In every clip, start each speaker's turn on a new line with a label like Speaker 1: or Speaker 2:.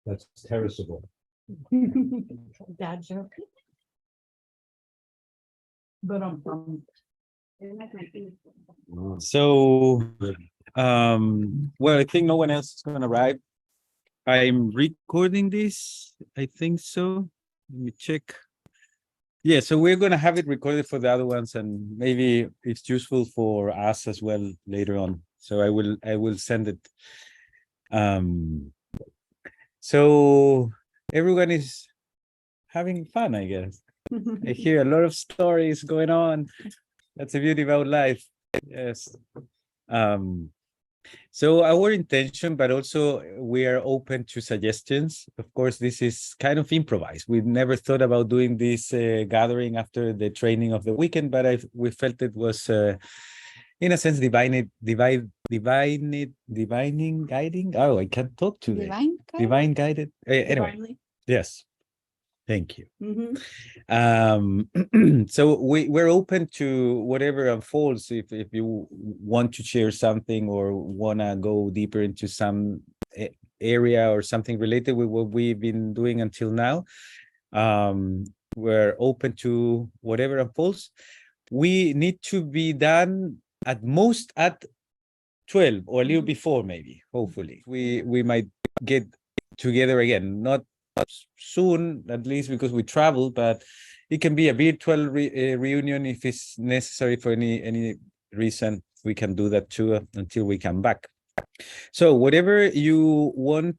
Speaker 1: That's terrible.
Speaker 2: Dad joke. But
Speaker 3: So, well, I think no one else is going to arrive. I'm recording this. I think so. Let me check. Yeah, so we're going to have it recorded for the other ones, and maybe it's useful for us as well later on. So I will send it. So everyone is having fun, I guess. I hear a lot of stories going on. That's the beauty about life. Yes. So our intention, but also we are open to suggestions. Of course, this is kind of improvised. We've never thought about doing this gathering after the training of the weekend, but we felt it was, in a sense, divining, guiding. Oh, I can't talk today. Divine guided. Anyway, yes. Thank you. So we're open to whatever unfolds. If you want to share something or want to go deeper into some area or something related with what we've been doing until now, we're open to whatever unfolds. We need to be done at most at 12 or a little before, maybe. Hopefully, we might get together again. Not soon, at least because we travel, but it can be a virtual reunion if it's necessary for any reason. We can do that too until we come back. So whatever you want,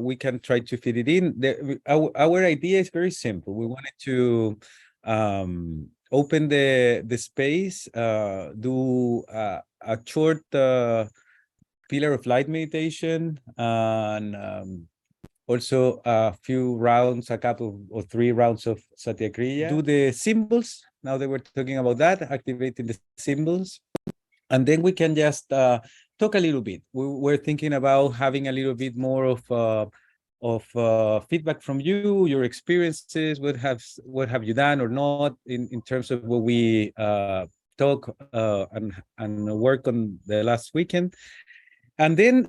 Speaker 3: we can try to fit it in. Our idea is very simple. We wanted to open the space, do a short pillar of light meditation, and also a few rounds, a couple or 3 rounds of Satya Kriya. Do the symbols. Now that we're talking about that, activating the symbols. And then we can just talk a little bit. We're thinking about having a little bit more of feedback from you, your experiences, what have you done or not in terms of what we talk and work on the last weekend. And then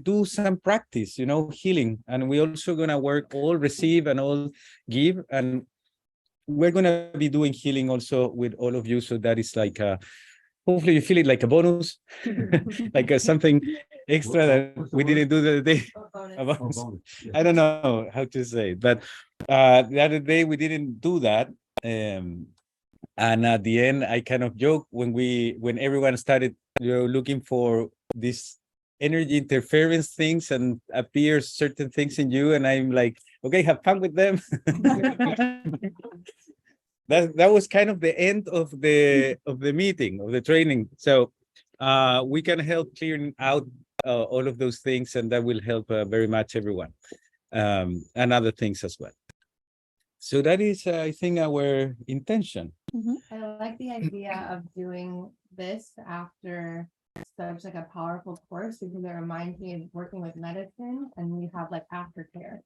Speaker 3: do some practice, healing. And we're also going to work all receive and all give. And we're going to be doing healing also with all of you. So that is like, hopefully you feel it like a bonus, like something extra that we didn't do the other day. A bonus. I don't know how to say it, but the other day we didn't do that. And at the end, I kind of joke when everyone started looking for this energy interference things and appears certain things in you, and I'm like, okay, have fun with them. That was kind of the end of the meeting, of the training. So we can help clearing out all of those things, and that will help very much everyone, and other things as well. So that is, I think, our intention.
Speaker 4: I like the idea of doing this after such like a powerful course, because it reminds me of working with medicine, and we have like aftercare,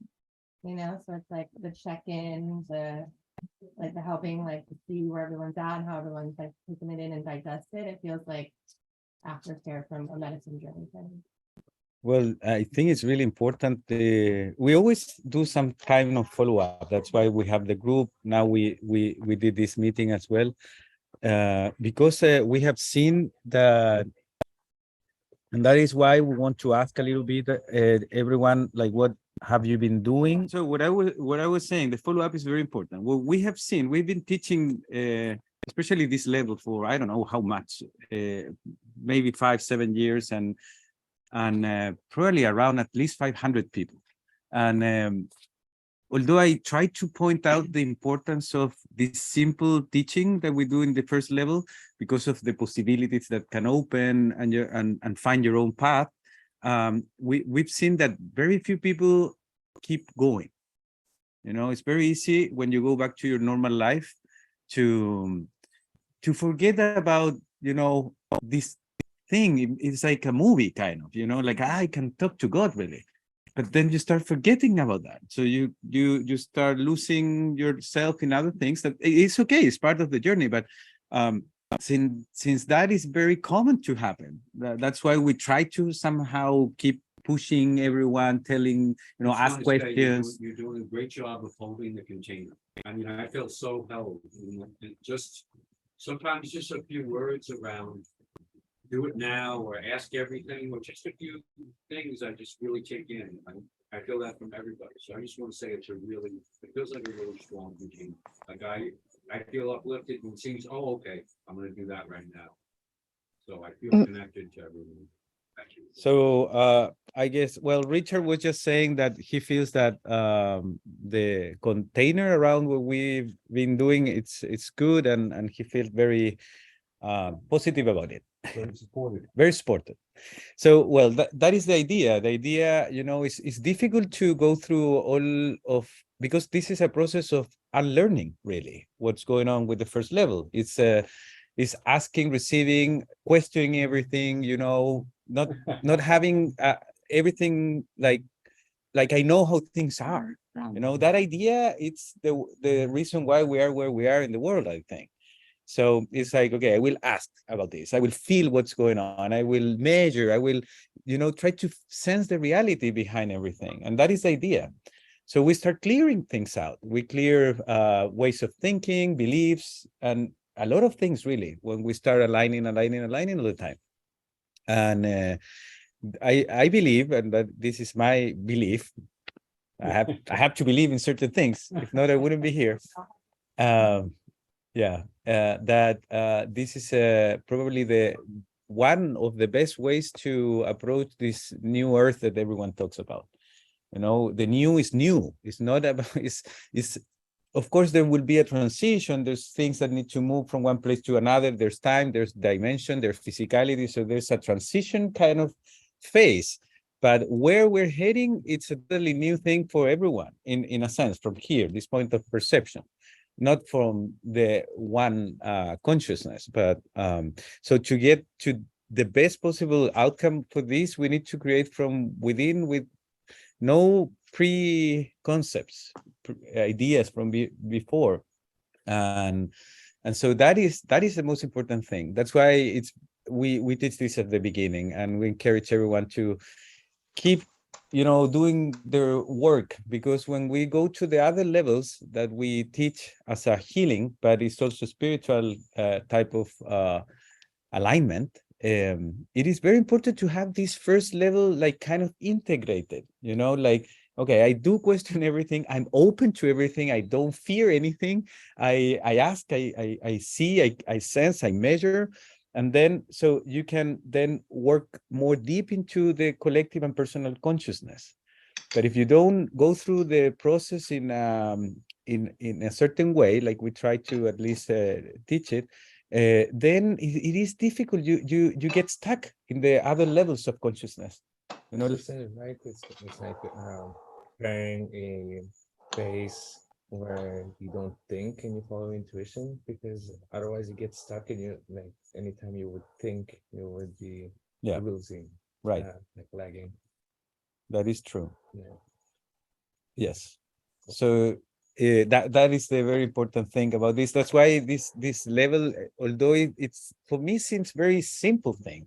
Speaker 4: so it's like the check-in, the helping like to see where everyone's at and how everyone's like taking it in and digest it. It feels like aftercare from a medicine journey.
Speaker 3: Well, I think it's really important. We always do some kind of follow-up. That's why we have the group. Now we did this meeting as well, because we have seen that, and that is why we want to ask a little bit everyone, like, what have you been doing? So what I was saying, the follow-up is very important. What we have seen, we've been teaching, especially this level for I don't know how much, maybe 5-7 years, and probably around at least 500 people. And although I try to point out the importance of this simple teaching that we do in the first level, because of the possibilities that can open and find your own path, we've seen that very few people keep going. It's very easy when you go back to your normal life to forget about, this thing. It's like a movie kind of, like I can talk to God really. But then you start forgetting about that. So you start losing yourself in other things. That it's okay, it's part of the journey. But since that is very common to happen, that's why we try to somehow keep pushing everyone, telling, ask
Speaker 1: Just wanna say
Speaker 3: questions.
Speaker 1: You're doing a great job of holding the container. I mean, I feel so held, and just sometimes just a few words around. Do it now or ask everything, or just a few things I just really take in. I feel that from everybody. So I just want to say it feels like a really strong routine. Like I feel uplifted and it seems, oh, okay, I'm gonna do that right now. So I feel connected to everyone. Thank you.
Speaker 3: So I guess, well, Richard was just saying that he feels that the container around what we've been doing, it's good, and he feels very positive about it.
Speaker 1: Very supportive.
Speaker 3: Very supportive. So, well, that is the idea. The idea, is difficult to go through all of, because this is a process of unlearning, really, what's going on with the first level. It's asking, receiving, questioning everything, not having everything like I know how things are. That idea, it's the reason why we are where we are in the world, I think. So it's like, okay, I will ask about this. I will feel what's going on. I will measure. I will, try to sense the reality behind everything. And that is the idea. So we start clearing things out. We clear ways of thinking, beliefs, and a lot of things, really, when we start aligning all the time. And I believe, and that this is my belief, I have to believe in certain things. If not, I wouldn't be here. That this is probably the one of the best ways to approach this new earth that everyone talks about. The new is new. It's not about, it's of course there will be a transition. There's things that need to move from one place to another. There's time, there's dimension, there's physicality. So there's a transition kind of phase. But where we're heading, it's a totally new thing for everyone, in a sense, from here, this point of perception. Not from the one consciousness, but so to get to the best possible outcome for this, we need to create from within with no preconcepts, ideas from before, and so that is the most important thing. That's why we teach this at the beginning, and we encourage everyone to keep doing their work, because when we go to the other levels that we teach as a healing, but it's also spiritual type of alignment, it is very important to have this first level like kind of integrated, like, okay, I do question everything, I'm open to everything, I don't fear anything, I ask, I see, I sense, I measure. And then, so you can then work more deep into the collective and personal consciousness. But if you don't go through the process in a certain way, like we try to at least teach it, then it is difficult. You get stuck in the other levels of consciousness.
Speaker 5: Right? It's like preparing a base where you don't think and you follow intuition, because otherwise you get stuck and you like anytime you would think you would be losing,
Speaker 3: right,
Speaker 5: like lagging.
Speaker 3: That is true.
Speaker 5: Yeah.
Speaker 3: Yes. So that is the very important thing about this. That's why this level, although it's for me seems very simple thing,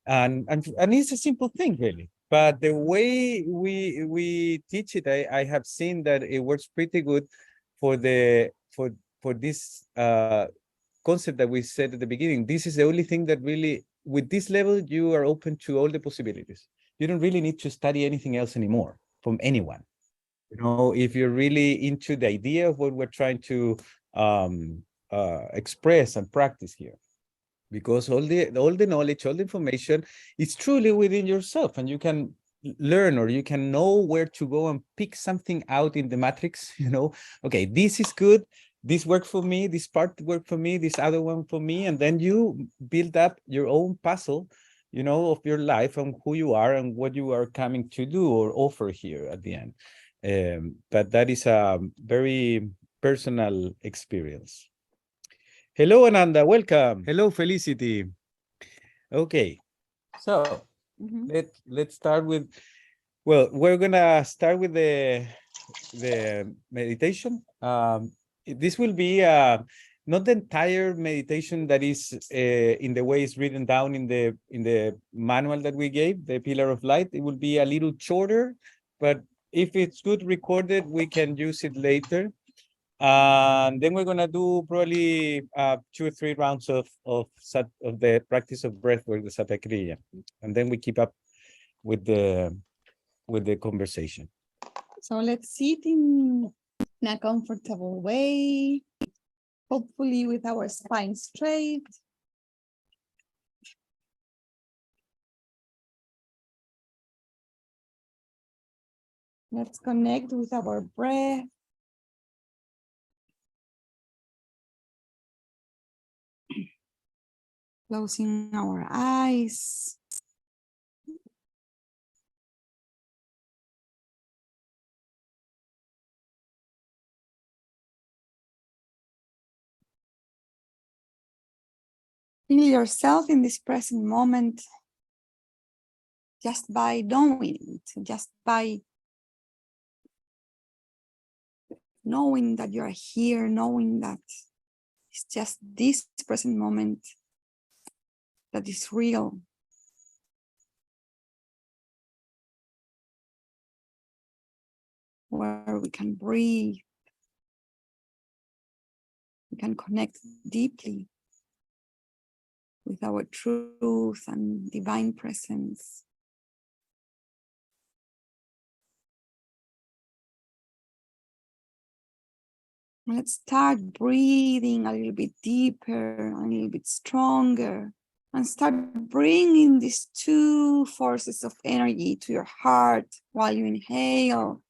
Speaker 3: and it's a simple thing really, but the way we teach it, I have seen that it works pretty good for this concept that we said at the beginning. This is the only thing that really, with this level, you are open to all the possibilities. You don't really need to study anything else anymore from anyone. If you're really into the idea of what we're trying to express and practice here, because all the knowledge, all the information is truly within yourself, and you can learn, or you can know where to go and pick something out in the matrix. Okay, this is good, this worked for me, this part worked for me, this other one for me, and then you build up your own puzzle, of your life and who you are and what you are coming to do or offer here at the end. But that is a very personal experience. Hello, Ananda, welcome. Hello, Felicity. Okay, so let's start with, well, we're gonna start with the meditation. This will be not the entire meditation that is in the way it's written down in the manual that we gave, the Pillar of Light. It will be a little shorter, but if it's good recorded, we can use it later. And then we're gonna do probably 2 or 3 rounds of the practice of breath work, the Satakriya, and then we keep up with the conversation.
Speaker 6: So let's sit in a comfortable way, hopefully with our spine straight. Let's connect with our breath. Closing our eyes. Feel yourself in this present moment just by knowing it, just by knowing that you are here, knowing that it's just this present moment that is real. Where we can breathe, we can connect deeply with our truth and divine presence. Let's start breathing a little bit deeper, a little bit stronger, and start bringing these 2 forces of energy to your heart while you inhale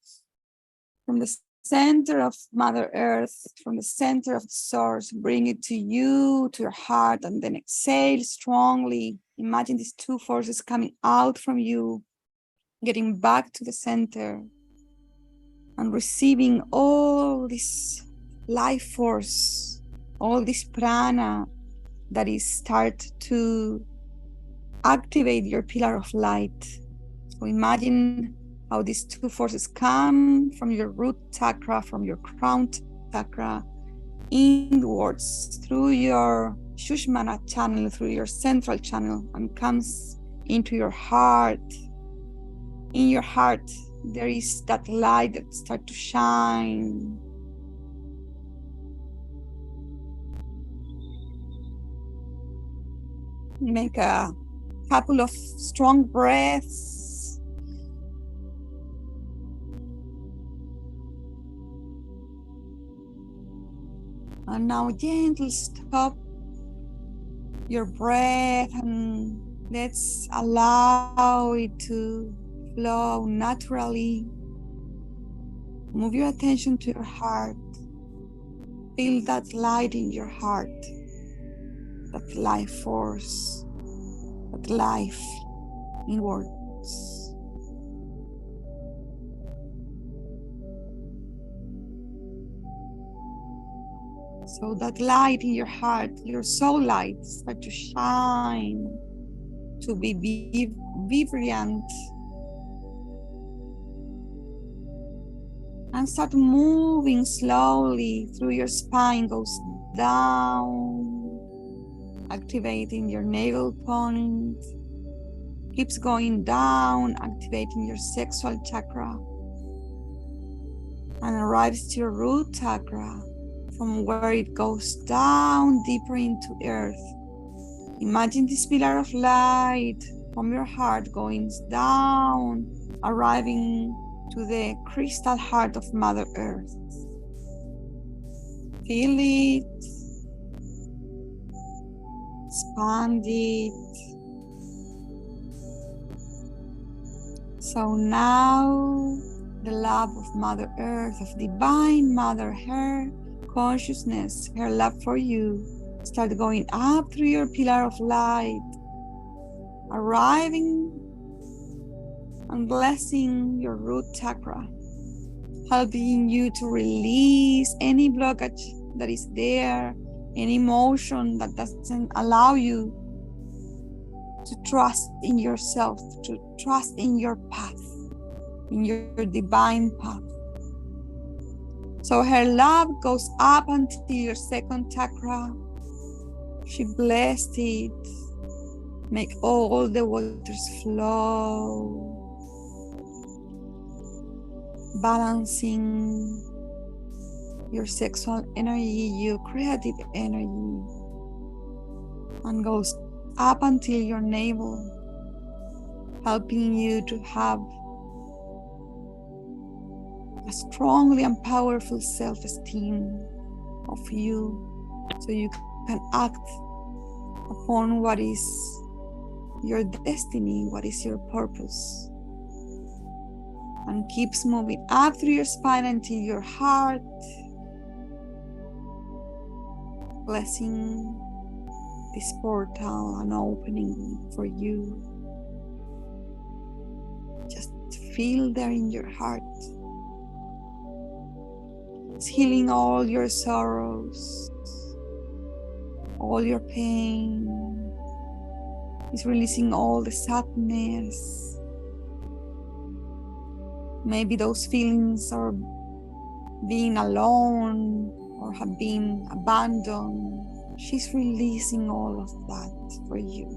Speaker 6: from the center of Mother Earth, from the center of the source. Bring it to you, to your heart, and then exhale strongly. Imagine these 2 forces coming out from you, getting back to the center, and receiving all this life force, all this prana that is start to activate your pillar of light. So imagine how these 2 forces come from your root chakra, from your crown chakra, inwards through your Shushmana channel, through your central channel, and comes into your heart. In your heart, there is that light that starts to shine. Make a couple of strong breaths. And now gently stop your breath and let's allow it to flow naturally. Move your attention to your heart. Feel that light in your heart, that life force, that life inwards. So that light in your heart, your soul light, start to shine, to be vibrant, and start moving slowly through your spine, goes down, activating your navel point, keeps going down, activating your sexual chakra, and arrives to your root chakra, from where it goes down deeper into earth. Imagine this pillar of light from your heart going down, arriving to the crystal heart of Mother Earth. Feel it, expand it. So now the love of Mother Earth, of Divine Mother, her consciousness, her love for you, start going up through your pillar of light, arriving and blessing your root chakra, helping you to release any blockage that is there, any emotion that doesn't allow you to trust in yourself, to trust in your path, in your divine path. So her love goes up until your second chakra. She blessed it. Make all the waters flow, balancing your sexual energy, your creative energy, and goes up until your navel, helping you to have a strongly and powerful self-esteem of you, so you can act upon what is your destiny, what is your purpose, and keeps moving up through your spine until your heart, blessing this portal and opening for you. Just feel there in your heart. It's healing all your sorrows, all your pain. It's releasing all the sadness. Maybe those feelings are being alone or have been abandoned. She's releasing all of that for you.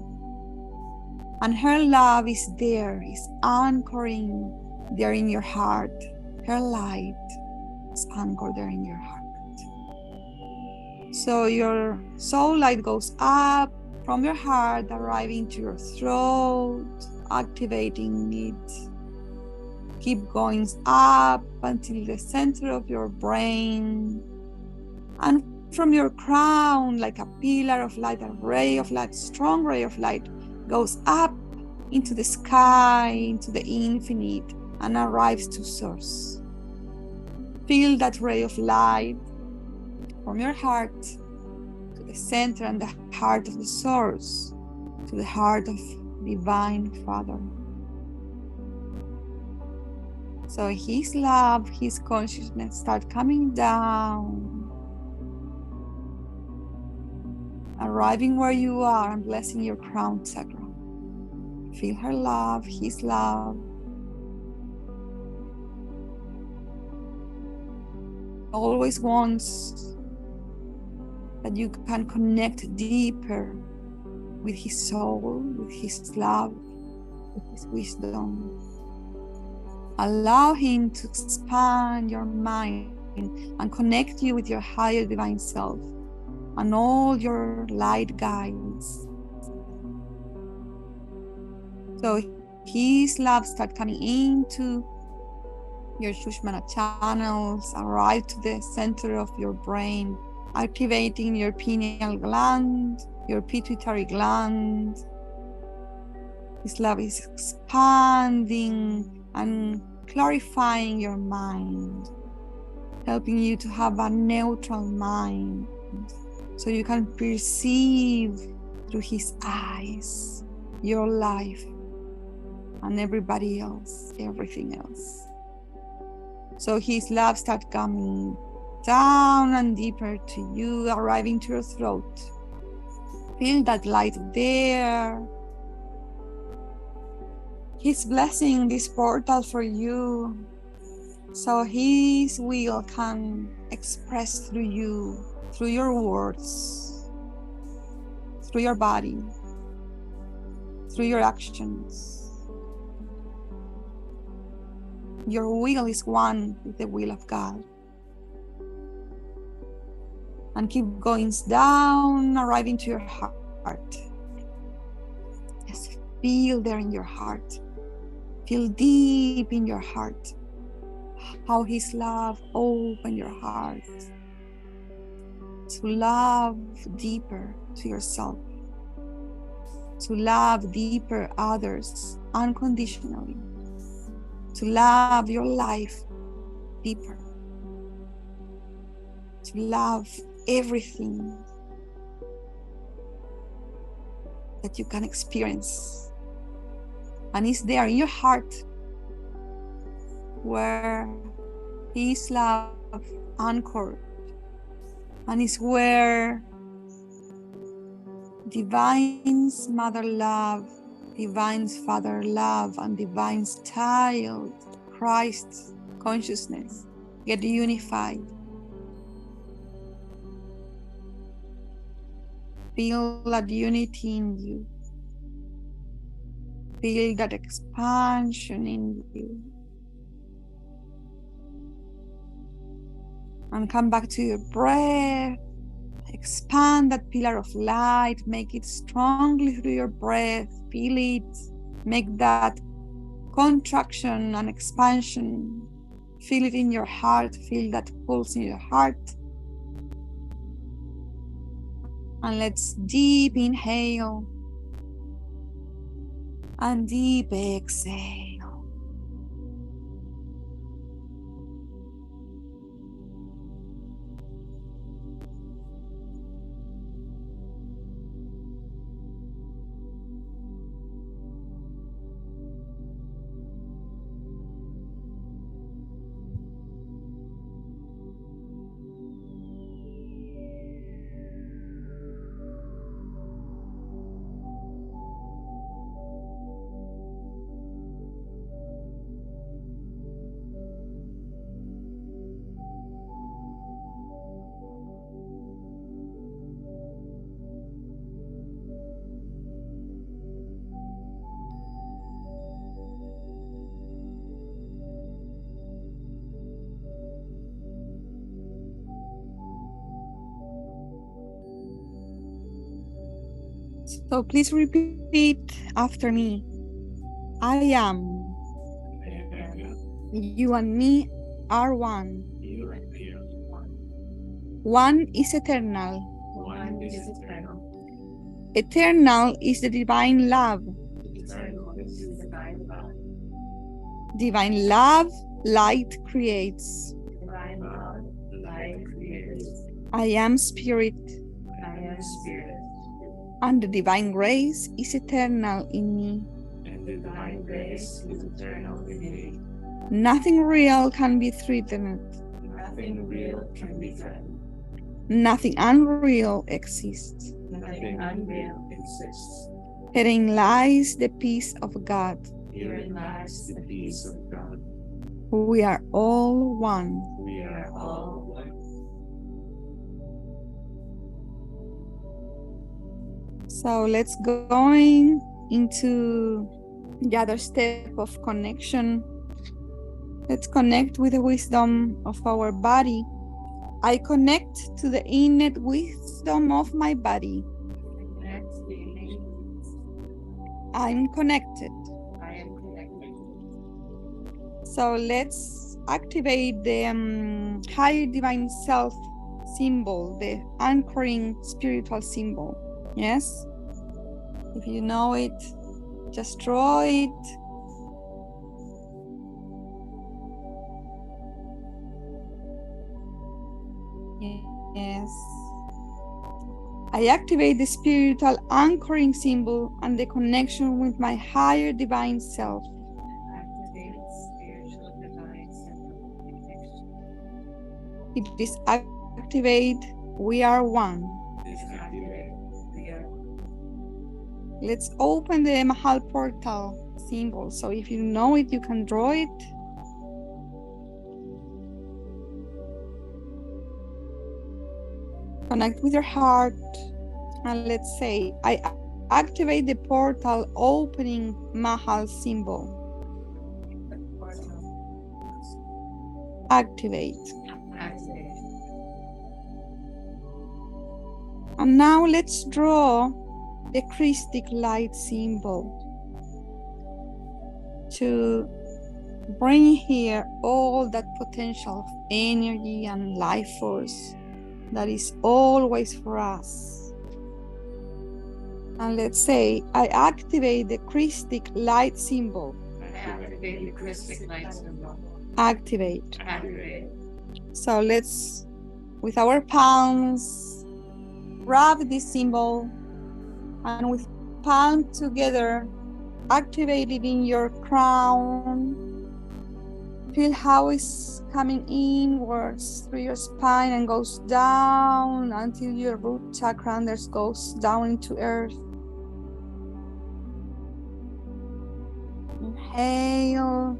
Speaker 6: And her love is there, is anchoring there in your heart. Her light is anchored there in your heart. So your soul light goes up from your heart, arriving to your throat, activating it. Keep going up until the center of your brain. And from your crown, like a pillar of light, a ray of light, strong ray of light, goes up into the sky, into the infinite, and arrives to source. Feel that ray of light from your heart to the center and the heart of the source, to the heart of Divine Father. So his love, his consciousness start coming down, arriving where you are and blessing your crown chakra. Feel her love, his love. Always wants that you can connect deeper with his soul, with his love, with his wisdom. Allow him to expand your mind and connect you with your higher divine self and all your light guides. So his love start coming into your Shushmana channels, arrive to the center of your brain, activating your pineal gland, your pituitary gland. His love is expanding and clarifying your mind, helping you to have a neutral mind so you can perceive through his eyes your life and everybody else, everything else. So his love starts coming down and deeper to you, arriving to your throat. Feel that light there. He's blessing this portal for you, so his will can express through you, through your words, through your body, through your actions. Your will is one with the will of God. And keep going down, arriving to your heart. Just feel there in your heart. Feel deep in your heart how his love opens your heart to love deeper to yourself, to love deeper others unconditionally, to love your life deeper, to love everything that you can experience. And it's there in your heart where his love anchored, and it's where Divine's mother love, Divine's father love, and Divine's child, Christ's consciousness get unified Feel that unity in you. Feel that expansion in you. And come back to your breath. Expand that pillar of light. Make it strongly through your breath. Feel it. Make that contraction and expansion. Feel it in your heart. Feel that pulse in your heart. And let's deep inhale and deep exhale. So please repeat after me. I am. You and me are one. One is eternal.
Speaker 4: One is eternal.
Speaker 6: Eternal is the divine love.
Speaker 4: Eternal is divine love.
Speaker 6: Divine love, light creates.
Speaker 4: Divine love, light creates.
Speaker 6: I am spirit,
Speaker 4: I am spirit.
Speaker 6: and the divine grace is eternal in me.
Speaker 4: And the divine grace is eternal in me.
Speaker 6: Nothing real can be threatened.
Speaker 4: Nothing real can be threatened.
Speaker 6: Nothing unreal exists.
Speaker 4: Nothing unreal exists.
Speaker 6: Herein lies the peace of God.
Speaker 4: Herein lies the peace of God.
Speaker 6: We are all one.
Speaker 4: We are all one.
Speaker 6: So let's going into the other step of connection. Let's connect with the wisdom of our body. I connect to the innate wisdom of my body. I'm connected.
Speaker 4: I am connected.
Speaker 6: So let's activate the higher divine self symbol, the anchoring spiritual symbol. Yes? If you know it, just draw it. Yes. I activate the spiritual anchoring symbol and the connection with my higher divine self.
Speaker 4: Activate spiritual divine connection.
Speaker 6: It is activate. We are one.
Speaker 4: Is activate. We are
Speaker 6: Let's open the Mahal portal symbol. So if you know it, you can draw it. Connect with your heart. And let's say, I activate the portal opening Mahal symbol.
Speaker 4: the portal.
Speaker 6: Activate.
Speaker 4: Activate.
Speaker 6: And now let's draw the Christic light symbol to bring here all that potential of energy and life force that is always for us. And let's say, I activate the Christic light symbol.
Speaker 4: Activate the Christic light symbol.
Speaker 6: Activate.
Speaker 4: Activate.
Speaker 6: So let's, with our palms, rub this symbol, and with palm together, activate it in your crown. Feel how it's coming inwards through your spine and goes down until your root chakra and this goes down into earth. Inhale.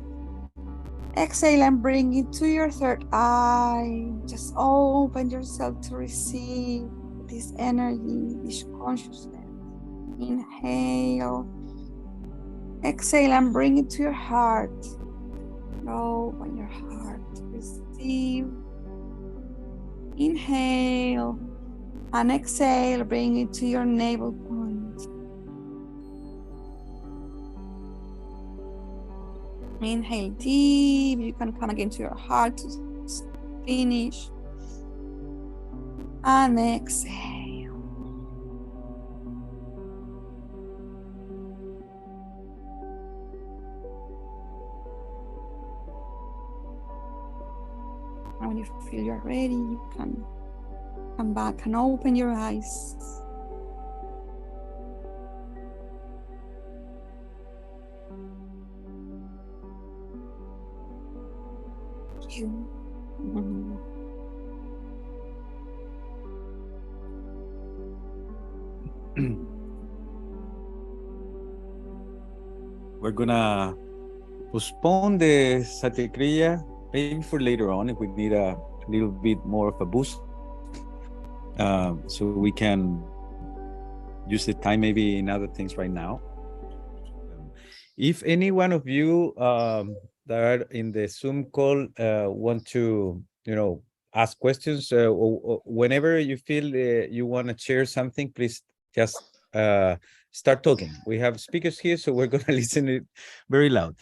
Speaker 6: Exhale and bring it to your third eye. Just open yourself to receive this energy, this consciousness. Inhale. Exhale and bring it to your heart. Open your heart. Receive. Inhale. And exhale, bring it to your navel point. Inhale deep. You can come again to your heart to finish. And exhale. And when you feel you're ready, you can come back and open your eyes. Thank you.
Speaker 3: We're gonna postpone the Satyakriya maybe for later on if we need a little bit more of a boost. So we can use the time maybe in other things right now. If any one of you that are in the Zoom call want to, ask questions, or whenever you feel you want to share something, please just start talking. We have speakers here, so we're going to listen it very loud.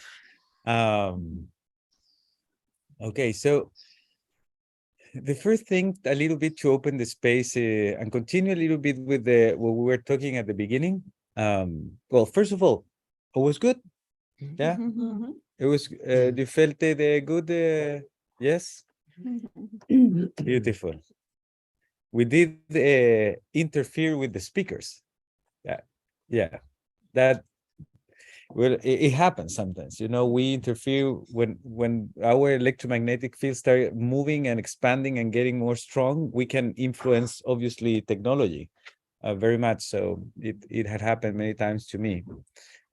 Speaker 3: Okay, so the first thing, a little bit to open the space and continue a little bit with what we were talking at the beginning. Well, first of all, it was good. Yeah, it was. You felt it good? Yes. Beautiful. We did interfere with the speakers. Yeah. That. Well, it happens sometimes. We interfere when our electromagnetic fields start moving and expanding and getting more strong. We can influence, obviously, technology very much. So it had happened many times to me.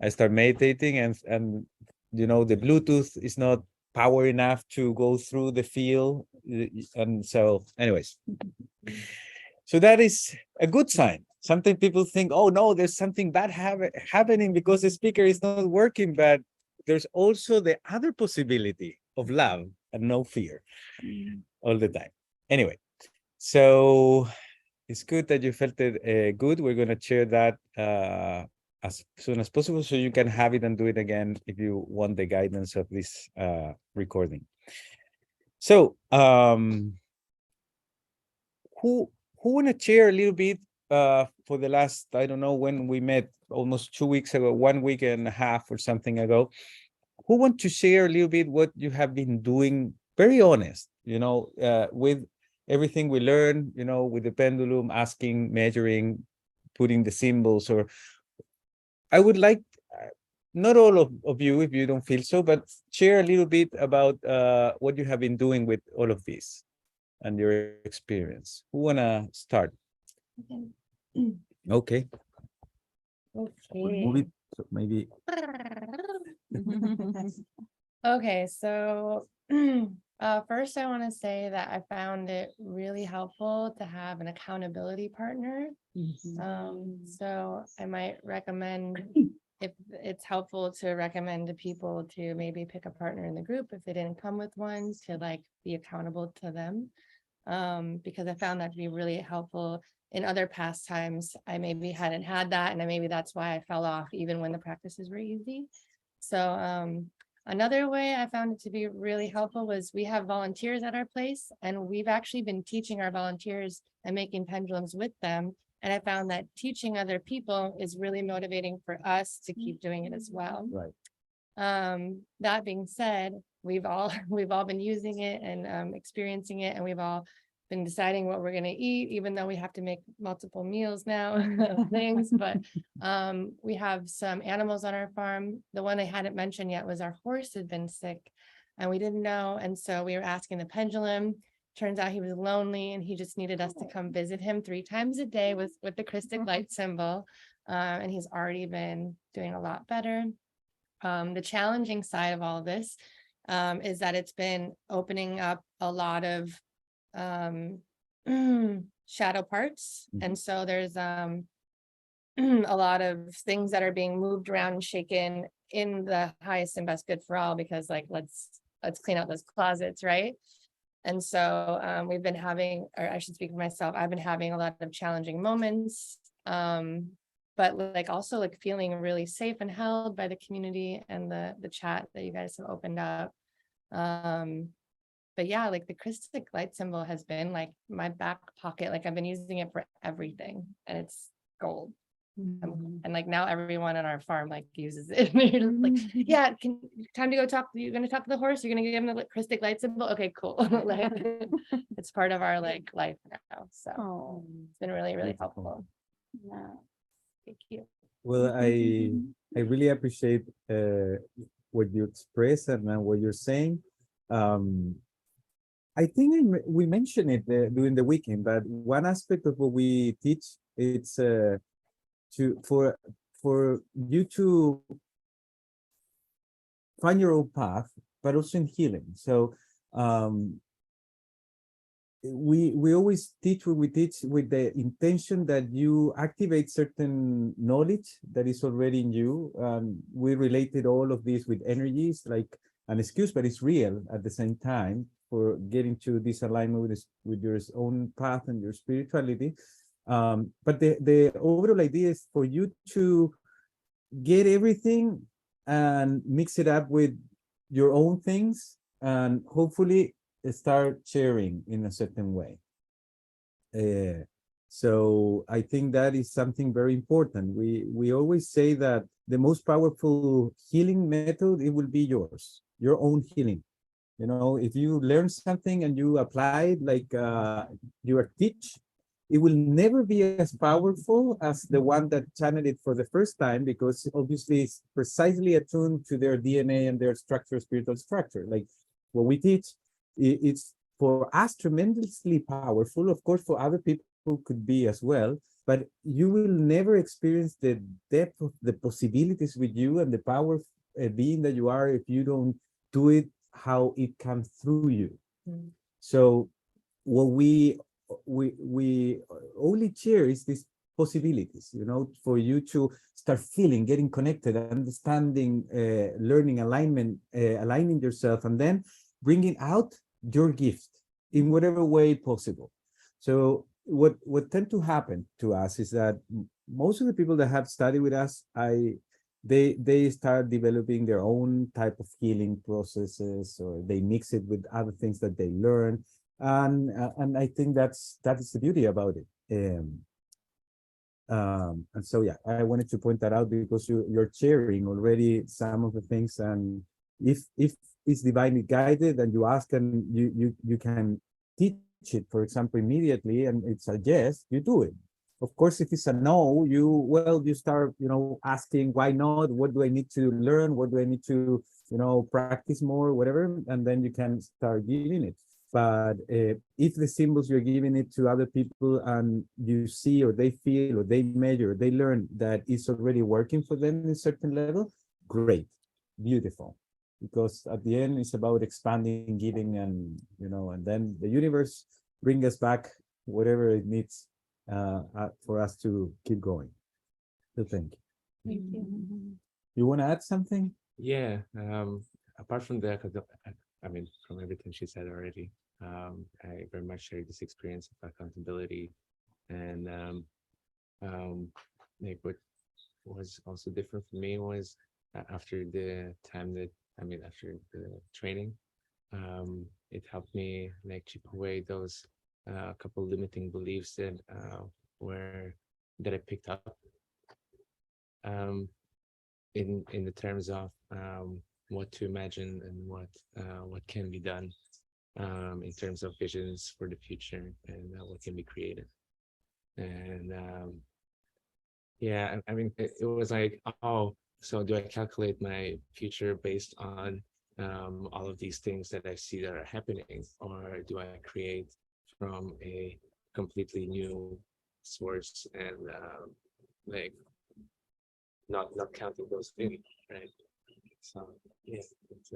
Speaker 3: I start meditating and the Bluetooth is not power enough to go through the field. And so anyways, so that is a good sign. Sometimes people think, oh no, there's something bad happening because the speaker is not working, but there's also the other possibility of love and no fear all the time. Anyway, so it's good that you felt it good. We're going to share that as soon as possible so you can have it and do it again if you want the guidance of this recording. So who want to share a little bit for the last, I don't know when we met, almost 2 weeks ago, 1 week and a half or something ago, who want to share a little bit what you have been doing, very honest, with everything we learned, with the pendulum, asking, measuring, putting the symbols, or I would like, not all of you, if you don't feel so, but share a little bit about what you have been doing with all of this and your experience. Who wanna start? Okay. We'll move it, so maybe.
Speaker 4: Okay, so first I want to say that I found it really helpful to have an accountability partner. So I might recommend, if it's helpful, to recommend to people to maybe pick a partner in the group if they didn't come with one, to be accountable to them. Because I found that to be really helpful in other past times. I maybe hadn't had that, and maybe that's why I fell off even when the practices were easy. So another way I found it to be really helpful was we have volunteers at our place, and we've actually been teaching our volunteers and making pendulums with them. And I found that teaching other people is really motivating for us to keep doing it as well.
Speaker 3: Right.
Speaker 4: That being said, we've all been using it and experiencing it, and we've all been deciding what we're going to eat, even though we have to make multiple meals now things. But we have some animals on our farm. The one I hadn't mentioned yet was our horse had been sick and we didn't know, and so we were asking the pendulum. Turns out he was lonely and he just needed us to come visit him 3 times a day with the Christic light symbol, and he's already been doing a lot better. The challenging side of all of this is that it's been opening up a lot of shadow parts.
Speaker 3: Mhm.
Speaker 4: And so there's a lot of things that are being moved around and shaken in the highest and best good for all, because like let's clean out those closets, right? And so we've been having, or I should speak for myself, I've been having a lot of challenging moments, but like also like feeling really safe and held by the community and the chat that you guys have opened up. But yeah, like the crystal light symbol has been like my back pocket, like I've been using it for everything, and it's gold. And like now everyone on our farm like uses it. You're just like, yeah, time to go talk. You're gonna talk to the horse. You're gonna give him the crystal light symbol. Okay, cool. Like it's part of our like life now. So
Speaker 2: Oh,
Speaker 4: it's been really, really
Speaker 3: Beautiful.
Speaker 4: helpful.
Speaker 2: yeah.
Speaker 4: Thank you.
Speaker 3: Well, I really appreciate what you express and what you're saying. I think we mentioned it during the weekend, but one aspect of what we teach, it's for you to find your own path, but also in healing. So we always teach what we teach with the intention that you activate certain knowledge that is already in you. We related all of this with energies, like an excuse, but it's real at the same time for getting to this alignment with your own path and your spirituality. But the overall idea is for you to get everything and mix it up with your own things, and hopefully start sharing in a certain way. So I think that is something very important. We always say that the most powerful healing method, it will be yours, your own healing. You know, if you learn something and you apply it like you are teach, it will never be as powerful as the one that channeled it for the first time, because obviously it's precisely attuned to their DNA and their structure, spiritual structure. Like what we teach, it's for us tremendously powerful. Of course, for other people could be as well, but you will never experience the depth of the possibilities with you and the power of being that you are if you don't do it how it comes through you. So what we only share is these possibilities, you know, for you to start feeling, getting connected, understanding, learning alignment, aligning yourself, and then bringing out your gift in whatever way possible. So what tend to happen to us is that most of the people that have studied with us, they start developing their own type of healing processes, or they mix it with other things that they learn, and I think that is the beauty about it. And so yeah, I wanted to point that out because you're sharing already some of the things, and if it's divinely guided and you ask and you can teach it, for example, immediately, and it's a yes, you do it. Of course, if it's a no, you start, asking why not? What do I need to learn? What do I need to, practice more, whatever, and then you can start giving it. But if the symbols you're giving it to other people and you see, or they feel, or they measure, they learn that it's already working for them in a certain level, great, beautiful. Because at the end, it's about expanding, giving, and and then the universe bring us back whatever it needs for us to keep going. So thank you.
Speaker 4: Thank you.
Speaker 3: You want to add something?
Speaker 5: Yeah. Apart from that, I mean, from everything she said already, I very much share this experience of accountability, and like what was also different for me was after the time that after the training, it helped me like chip away those couple limiting beliefs that I picked up in the terms of what to imagine and what can be done in terms of visions for the future, and what can be created. And yeah, I mean, it was like, oh, so do I calculate my future based on all of these things that I see that are happening, or do I create from a completely new source, and like not counting those things, right? So yeah, it's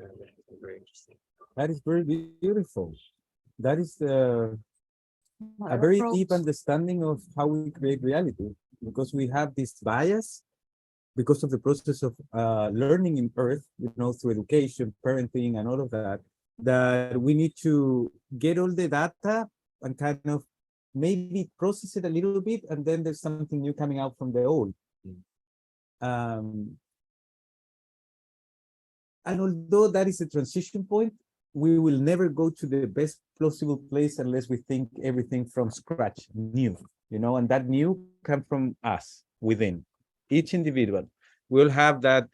Speaker 5: very interesting.
Speaker 3: That is very beautiful. That is the a very deep understanding of how we create reality, because we have this bias because of the process of learning in Earth, through education, parenting, and all of that, that we need to get all the data and kind of maybe process it a little bit, and then there's something new coming out from the old. And although that is a transition point, we will never go to the best possible place unless we think everything from scratch, new, and that new comes from us within each individual. We'll have that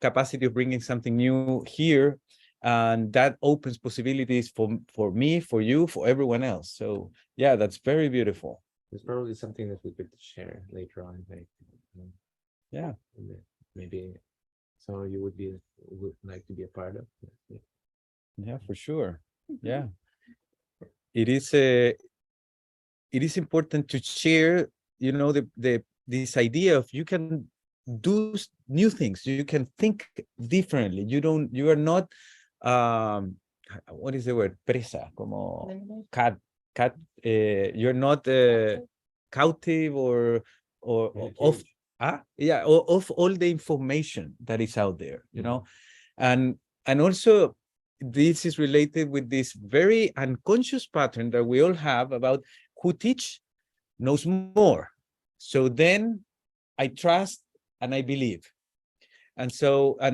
Speaker 3: capacity of bringing something new here, and that opens possibilities for me, for you, for everyone else. So yeah, that's very beautiful.
Speaker 5: It's probably something that we could share later on, like,
Speaker 3: Yeah,
Speaker 5: maybe so you would like to be a part of.
Speaker 3: yeah, for sure. Yeah, it is important to share, this idea of you can do new things, you can think differently, you are not what is the word, presa, como cat, you're not cautive or of of all the information that is out there, and also this is related with this very unconscious pattern that we all have about who teach knows more. So then I trust and I believe. And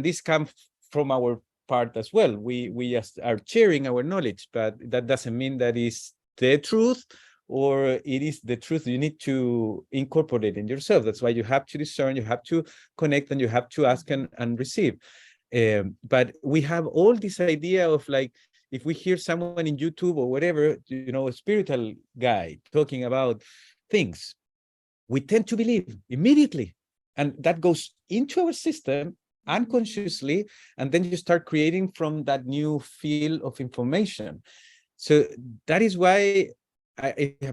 Speaker 3: this comes from our part as well. We just are sharing our knowledge, but that doesn't mean that is the truth, or it is the truth. You need to incorporate it in yourself. That's why you have to discern, you have to connect, and you have to ask and receive. But we have all this idea of, like, if we hear someone in YouTube or whatever, a spiritual guy talking about things, we tend to believe immediately. And that goes into our system unconsciously, and then you start creating from that new field of information. So that is why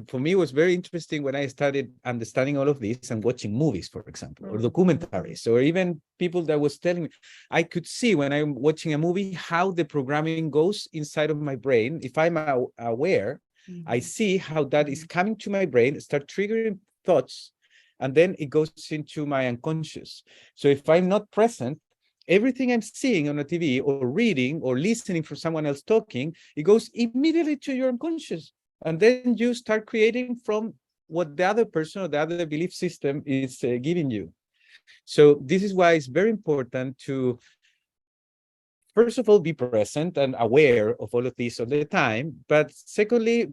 Speaker 3: for me, it was very interesting when I started understanding all of this and watching movies, for example, or documentaries, or even people that was telling me. I could see when I'm watching a movie how the programming goes inside of my brain. If I'm aware, I see how that is coming to my brain, start triggering thoughts, and then it goes into my unconscious. So if I'm not present, everything I'm seeing on a TV or reading or listening for someone else talking, it goes immediately to your unconscious. And then you start creating from what the other person or the other belief system is giving you. So this is why it's very important to, first of all, be present and aware of all of this all the time. But secondly,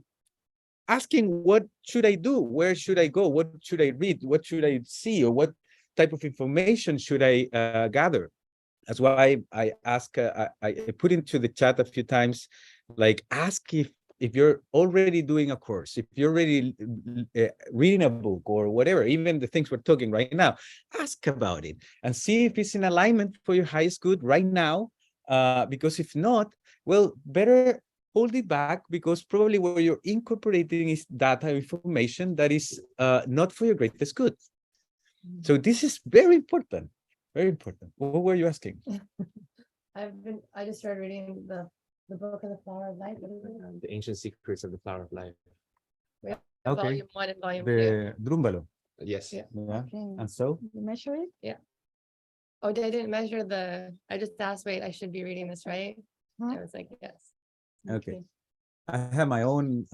Speaker 3: asking, what should I do? Where should I go? What should I read? What should I see? Or what type of information should I gather? That's why I ask, I put into the chat a few times, like, ask if you're already doing a course, if you're already reading a book or whatever, even the things we're talking right now, ask about it and see if it's in alignment for your highest good right now. Because if not, well, better hold it back, because probably what you're incorporating is data information that is not for your greatest good. So this is very important, very important. What were you asking?
Speaker 4: I just started reading the book of the Flower of Life.
Speaker 5: The Ancient Secrets of the Flower of Life.
Speaker 3: Okay.
Speaker 4: Volume 1 and volume 2.
Speaker 3: The Drúmbalo.
Speaker 5: Yes.
Speaker 4: Yeah.
Speaker 3: Yeah.
Speaker 6: Okay.
Speaker 3: And so?
Speaker 6: You measure it?
Speaker 4: Oh, I didn't measure I just asked, wait, I should be reading this, right?
Speaker 6: Huh?
Speaker 4: I was like, yes.
Speaker 3: Okay. I have my own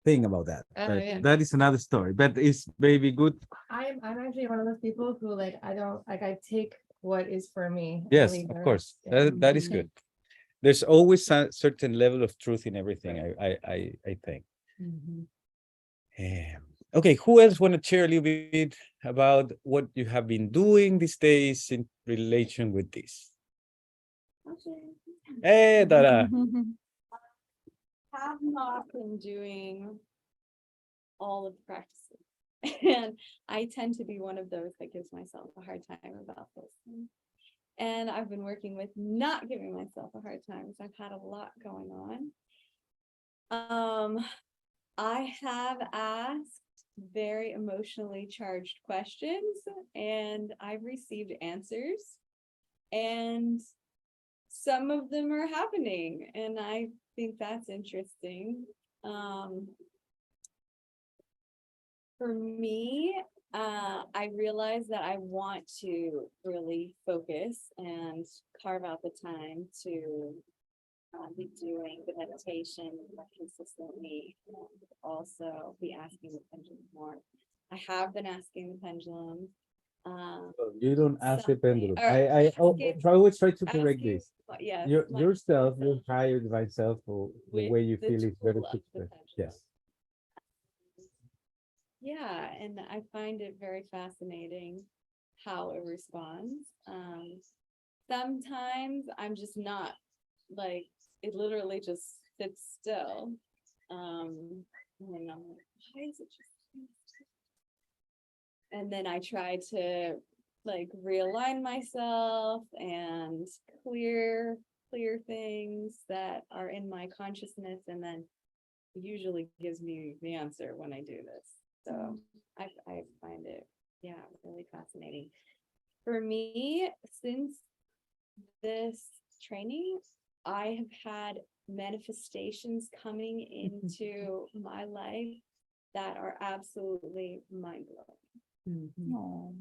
Speaker 3: thing about that.
Speaker 4: Oh,
Speaker 3: But
Speaker 4: yeah.
Speaker 3: that is another story. But it's maybe good.
Speaker 4: I'm actually one of those people who, like, I take what is for me. and
Speaker 3: Yes,
Speaker 4: leave
Speaker 3: of
Speaker 4: the
Speaker 3: course.
Speaker 4: rest.
Speaker 3: That is good. There's always a certain level of truth in everything, I think. Okay, who else want to share a little bit about what you have been doing these days in relation with this? Hey, Dara.
Speaker 7: Have not been doing all of the practices. And I tend to be one of those that gives myself a hard time about this. And I've been working with not giving myself a hard time because I've had a lot going on. I have asked very emotionally charged questions and I've received answers. And some of them are happening, and I think that's interesting. For me, I realized that I want to really focus and carve out the time to be doing the meditation more consistently, and also be asking the pendulum more. I have been asking the pendulum.
Speaker 3: You don't ask the pendulum.
Speaker 7: or
Speaker 3: I
Speaker 7: asking-
Speaker 3: always try to correct
Speaker 7: asking-
Speaker 3: this.
Speaker 7: Yes.
Speaker 3: Yourself, your
Speaker 7: myself
Speaker 3: higher divine self, or the
Speaker 7: with
Speaker 3: way you
Speaker 7: the
Speaker 3: feel is better
Speaker 7: tool
Speaker 3: to
Speaker 7: of the
Speaker 3: express.
Speaker 7: pendulum.
Speaker 3: Yes.
Speaker 7: Yeah, and I find it very fascinating how it responds. Sometimes I'm just not like, it literally just sits still. And I'm like, why is it just? And then I try to like realign myself and clear things that are in my consciousness, and then it usually gives me the answer when I do this. So I find it, yeah, really fascinating. For me, since this training, I have had manifestations coming into my life that are absolutely mind-blowing.
Speaker 6: Oh.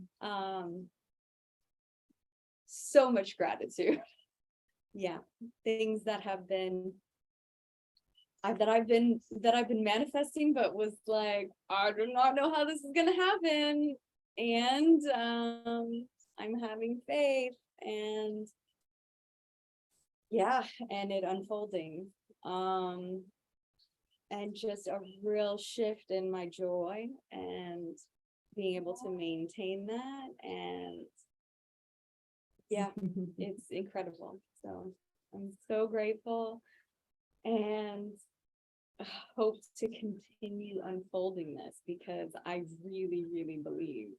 Speaker 7: So much gratitude. Yeah, things that have been that I've been manifesting, but was like, I do not know how this is gonna happen, and I'm having faith, and yeah, and it unfolding, and just a real shift in my joy and being able to maintain that, and yeah, it's incredible. So I'm so grateful, and hope to continue unfolding this, because I really, really believe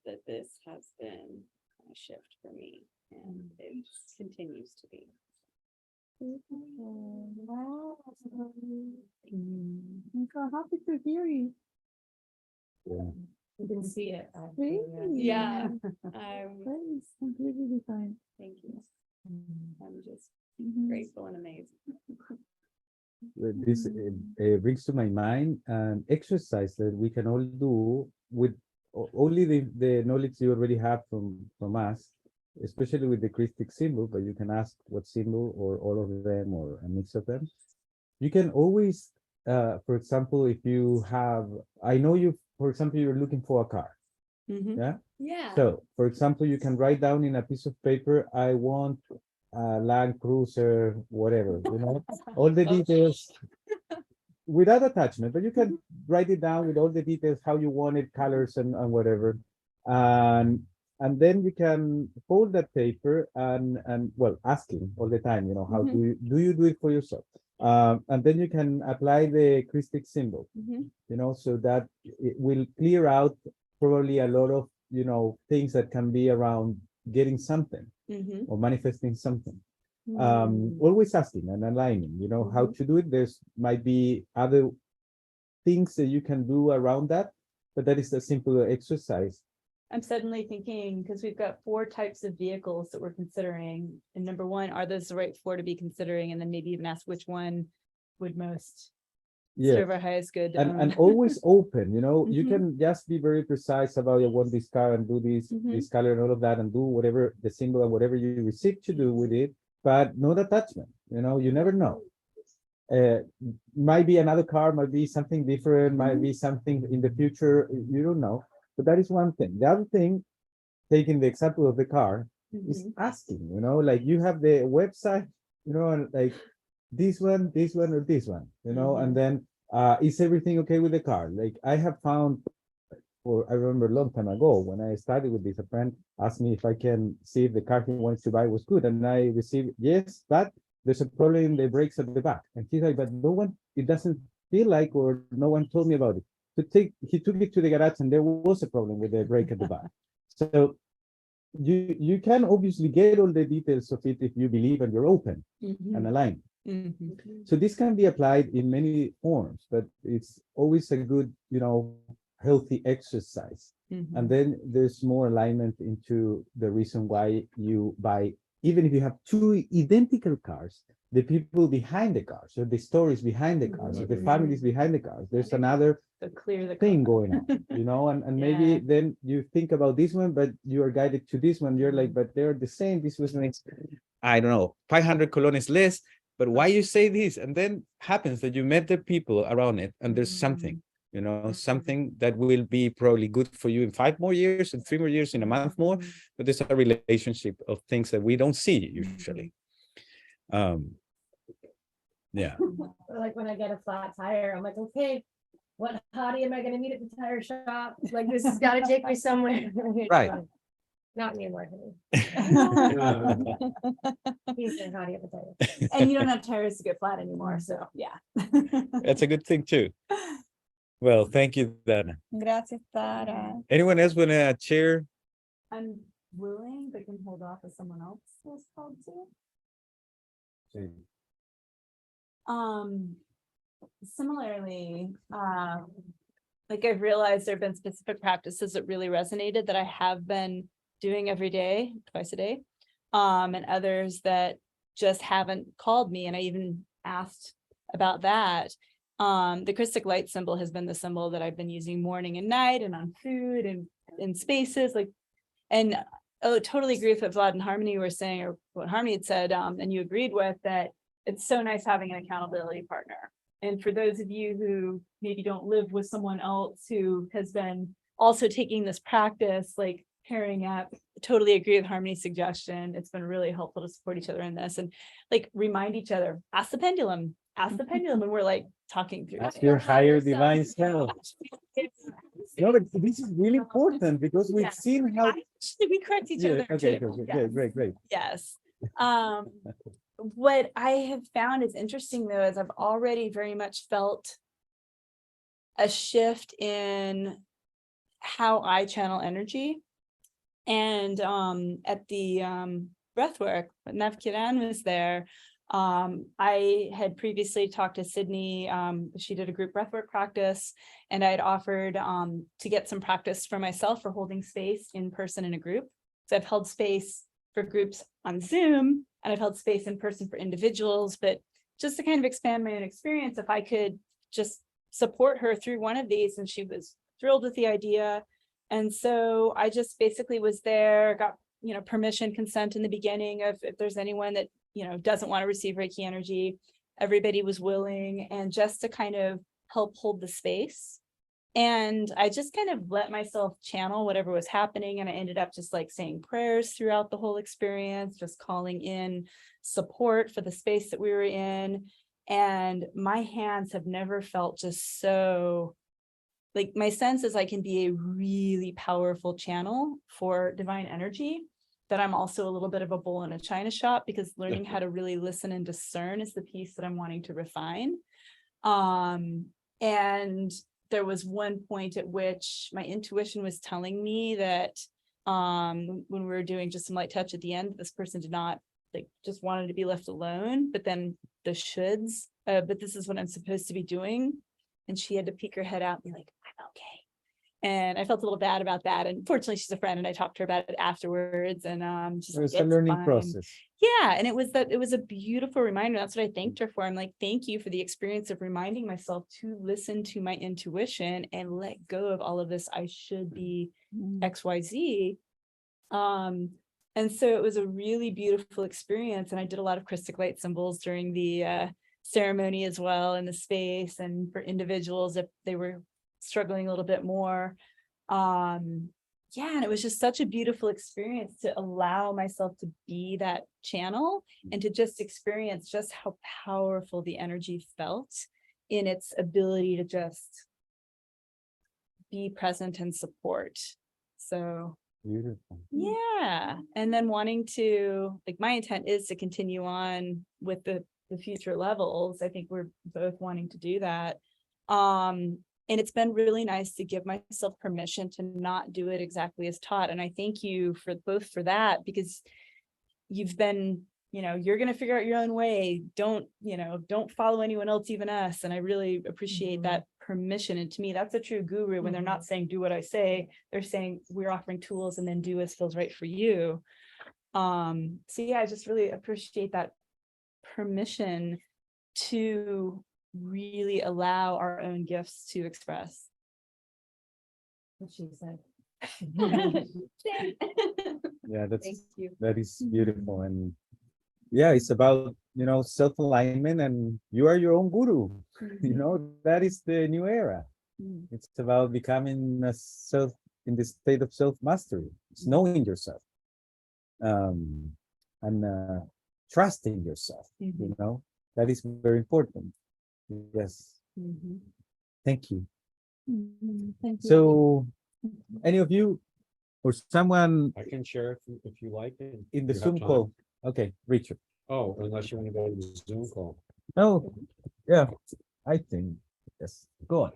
Speaker 7: that this has been a shift for me, and it continues to be.
Speaker 6: Wow. I'm so happy to hear you.
Speaker 3: Yeah.
Speaker 2: You can see it.
Speaker 6: Really?
Speaker 7: Yeah,
Speaker 6: That is completely divine.
Speaker 7: thank you. I'm just
Speaker 6: Mhm.
Speaker 7: grateful and amazing.
Speaker 3: This brings to my mind an exercise that we can all do with only the knowledge you already have from us, especially with the Christic symbol, but you can ask what symbol or all of them or a mix of them. You can always, for example, if you have, I know you, for example, you're looking for a car. Yeah.
Speaker 7: Yeah.
Speaker 3: So, for example, you can write down in a piece of paper, I want a Land Cruiser, whatever, all the details without attachment, but you can write it down with all the details, how you want it, colors and whatever. And then you can fold that paper and well, asking all the time, how do you do it for yourself? And then you can apply the Christic symbol, so that it will clear out probably a lot of, things that can be around getting something or manifesting something. Always asking and aligning, how to do it. There's might be other things that you can do around that, but that is a simple exercise.
Speaker 2: I'm suddenly thinking, because we've got 4 types of vehicles that we're considering. And number 1, are those the right 4 to be considering? And then maybe even ask which one would most serve our highest good.
Speaker 3: And always open, you
Speaker 2: Mhm.
Speaker 3: can just be very precise about, I want this car and do this color and all of that, and do whatever the symbol and whatever you receive to do with it, but not attachment. You never know. Might be another car, might be something different, might be something in the future, you don't know. But that is one thing. The other thing, taking the example of the car, is asking, like you have the website, and like this one, or this one, and then is everything okay with the car? Like I have found, or I remember a long time ago when I started with this, a friend asked me if I can see if the car he wanted to buy was good, and I received yes, but there's a problem in the brakes at the back. And he's like, but it doesn't feel like, or no one told me about it. He took it to the garage and there was a problem with the brake at the back. So you can obviously get all the details of it if you believe and you're open and aligned. So this can be applied in many forms, but it's always a good, healthy exercise. And then there's more alignment into the reason why you buy, even if you have 2 identical cars, the people behind the cars, or the stories behind the cars, or the families behind the cars. There's another
Speaker 2: So clear the
Speaker 3: thing
Speaker 2: car.
Speaker 3: going on, and maybe
Speaker 2: Yeah.
Speaker 3: then you think about this one, but you are guided to this one. You're like, but they're the same. This was makes, I don't know, 500 colones less, but why you say this? And then happens that you met the people around it, and there's something, something that will be probably good for you in 5 more years, and 3 more years, in a month more. But there's a relationship of things that we don't see usually. Yeah.
Speaker 8: Or like when I get a flat tire, I'm like, okay, what hottie am I gonna meet at the tire shop? Like, this has gotta take me somewhere.
Speaker 3: Right.
Speaker 8: Not anymore, honey. He's the hottie at the tire.
Speaker 2: And you don't have tires to get flat anymore, so yeah.
Speaker 3: That's a good thing too. Well, thank you, Dana.
Speaker 6: Gracias, Tara.
Speaker 3: Anyone else want to share?
Speaker 2: I'm willing, but can hold off if someone else is called to. Similarly, like I've realized there have been specific practices that really resonated that I have been doing every day, twice a day, and others that just haven't called me. And I even asked about that. The Christic light symbol has been the symbol that I've been using morning and night, and on food and in spaces, like, and totally agree with what Vlad and Harmony were saying, or what Harmony had said, and you agreed with, that it's so nice having an accountability partner. And for those of you who maybe don't live with someone else who has been also taking this practice, like pairing up, totally agree with Harmony's suggestion. It's been really helpful to support each other in this, and like remind each other, ask the pendulum, and we're like talking through
Speaker 3: Ask
Speaker 2: it.
Speaker 3: your higher divine self. No, but this is really important because we've seen how.
Speaker 2: Actually, we correct each other
Speaker 3: Okay,
Speaker 2: too.
Speaker 3: okay, great.
Speaker 2: Yes. What I have found is interesting though, is I've already very much felt a shift in how I channel energy. And at the breath work, when Navkiran was there, I had previously talked to Sydney. She did a group breathwork practice, and I had offered to get some practice for myself for holding space in person in a group. So I've held space for groups on Zoom, and I've held space in person for individuals, but just to kind of expand my own experience, if I could just support her through one of these. And she was thrilled with the idea. And so I just basically was there, got, permission, consent in the beginning of if there's anyone that, doesn't want to receive Reiki energy, everybody was willing, and just to kind of help hold the space. And I just kind of let myself channel whatever was happening. And I ended up just like saying prayers throughout the whole experience, just calling in support for the space that we were in. And my hands have never felt just so, like, my sense is I can be a really powerful channel for divine energy, that I'm also a little bit of a bull in a china shop, because learning how to really listen and discern is the piece that I'm wanting to refine. And there was one point at which my intuition was telling me that when we were doing just some light touch at the end, this person did not, like, just wanted to be left alone, but then the shoulds, but this is what I'm supposed to be doing. And she had to peek her head out and be like, I'm okay. And I felt a little bad about that. And fortunately, she's a friend, and I talked to her about it afterwards. And she's
Speaker 3: It's
Speaker 2: like,
Speaker 3: a
Speaker 2: "It's
Speaker 3: learning
Speaker 2: fine."
Speaker 3: process.
Speaker 2: Yeah, and it was a beautiful reminder. That's what I thanked her for. I'm like, thank you for the experience of reminding myself to listen to my intuition and let go of all of this. I should be XYZ. And so it was a really beautiful experience. And I did a lot of Christic light symbols during the ceremony as well, in the space, and for individuals if they were struggling a little bit more. Yeah, and it was just such a beautiful experience to allow myself to be that channel, and to just experience just how powerful the energy felt in its ability to just be present and support. So
Speaker 3: Beautiful.
Speaker 2: yeah, and then wanting to, like, my intent is to continue on with the future levels. I think we're both wanting to do that. And it's been really nice to give myself permission to not do it exactly as taught. And I thank you for both for that, because you've been, you're going to figure out your own way. Don't follow anyone else, even us. And I really appreciate that permission. And to me, that's a true guru, when they're not saying, do what I say, they're saying, we're offering tools, and then do as feels right for you. So yeah, I just really appreciate that permission to really allow our own gifts to express.
Speaker 8: What she said.
Speaker 3: Yeah,
Speaker 2: Thank you.
Speaker 3: that is beautiful. And yeah, it's about, self-alignment, and you are your own guru. That is the new era.
Speaker 2: Mm.
Speaker 3: It's about becoming in the state of self-mastery. It's knowing yourself. And trusting yourself,
Speaker 2: Mhm.
Speaker 3: that is very important. Yes.
Speaker 2: Mhm.
Speaker 3: Thank you.
Speaker 2: Thank you.
Speaker 3: So, any of you or someone
Speaker 1: I can share if you like it.
Speaker 3: in the
Speaker 1: You have
Speaker 3: Zoom
Speaker 1: time.
Speaker 3: call? Okay, Richard.
Speaker 1: Oh, unless you want to go to the Zoom call.
Speaker 3: Oh, yeah, I think, yes, go on.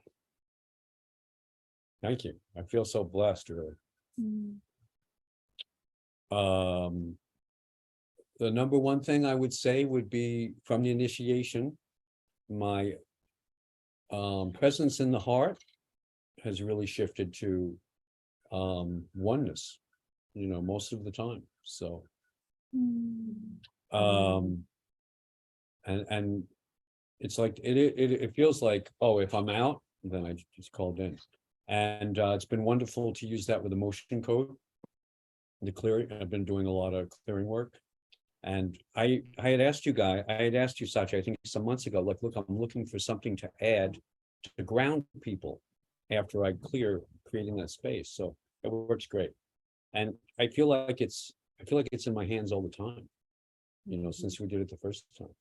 Speaker 1: Thank you. I feel so blessed, really.
Speaker 2: Mm.
Speaker 1: The number one thing I would say would be from the initiation, my presence in the heart has really shifted to oneness, most of the time. So and it's like it feels like, oh, if I'm out, then I just called in. And it's been wonderful to use that with the motion code, the clearing. I've been doing a lot of clearing work. And I had asked you, Satya, I think some months ago, like, look, I'm looking for something to add to ground people after I clear, creating that space. So it works great. And I feel like it's in my hands all the time, since we did it the first time.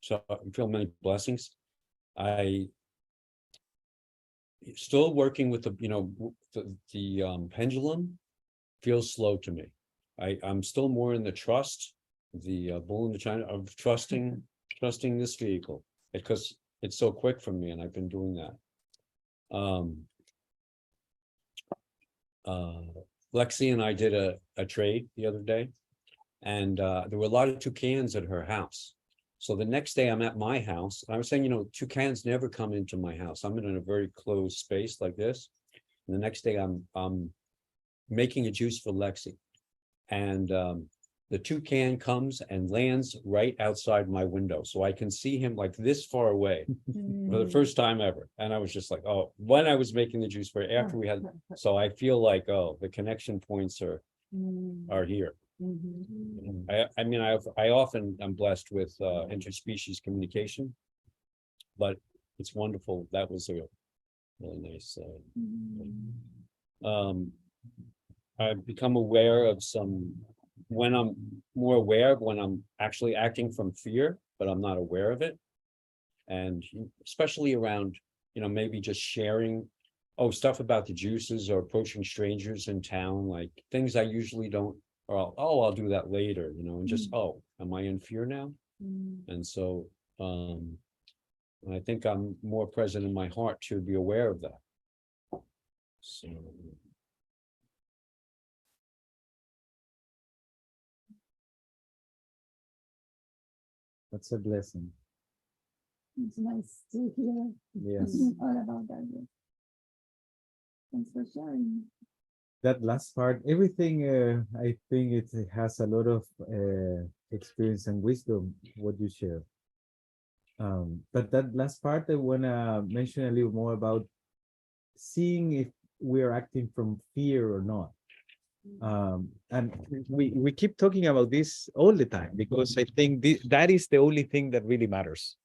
Speaker 1: So I feel many blessings. I still working with the pendulum feels slow to me. I'm still more in the trust, the bull in the china of trusting this vehicle, because it's so quick for me, and I've been doing that. Lexi and I did a trade the other day, and there were a lot of toucans at her house. So the next day I'm at my house, and I was saying, toucans never come into my house. I'm in a very closed space like this. And the next day I'm making a juice for Lexi, and the toucan comes and lands right outside my window, so I can see him like this far away for the first time ever. And I was just like, oh, when I was making the juice for her, after we had, so I feel like, oh, the connection points are here. I mean, I often am blessed with interspecies communication, but it's wonderful. That was a really nice. I've become aware of when I'm more aware of when I'm actually acting from fear, but I'm not aware of it. And especially around, maybe just sharing, stuff about the juices or approaching strangers in town, like things I usually don't, or I'll do that later, and just, am I in fear now? And so, I think I'm more present in my heart to be aware of that. So.
Speaker 3: That's a blessing.
Speaker 6: It's nice to hear
Speaker 3: Yes.
Speaker 6: all about that. Thanks for sharing.
Speaker 3: That last part, everything, I think it has a lot of experience and wisdom, what you share. But that last part, I want to mention a little more about seeing if we're acting from fear or not. And we keep talking about this all the time, because I think that is the only thing that really matters.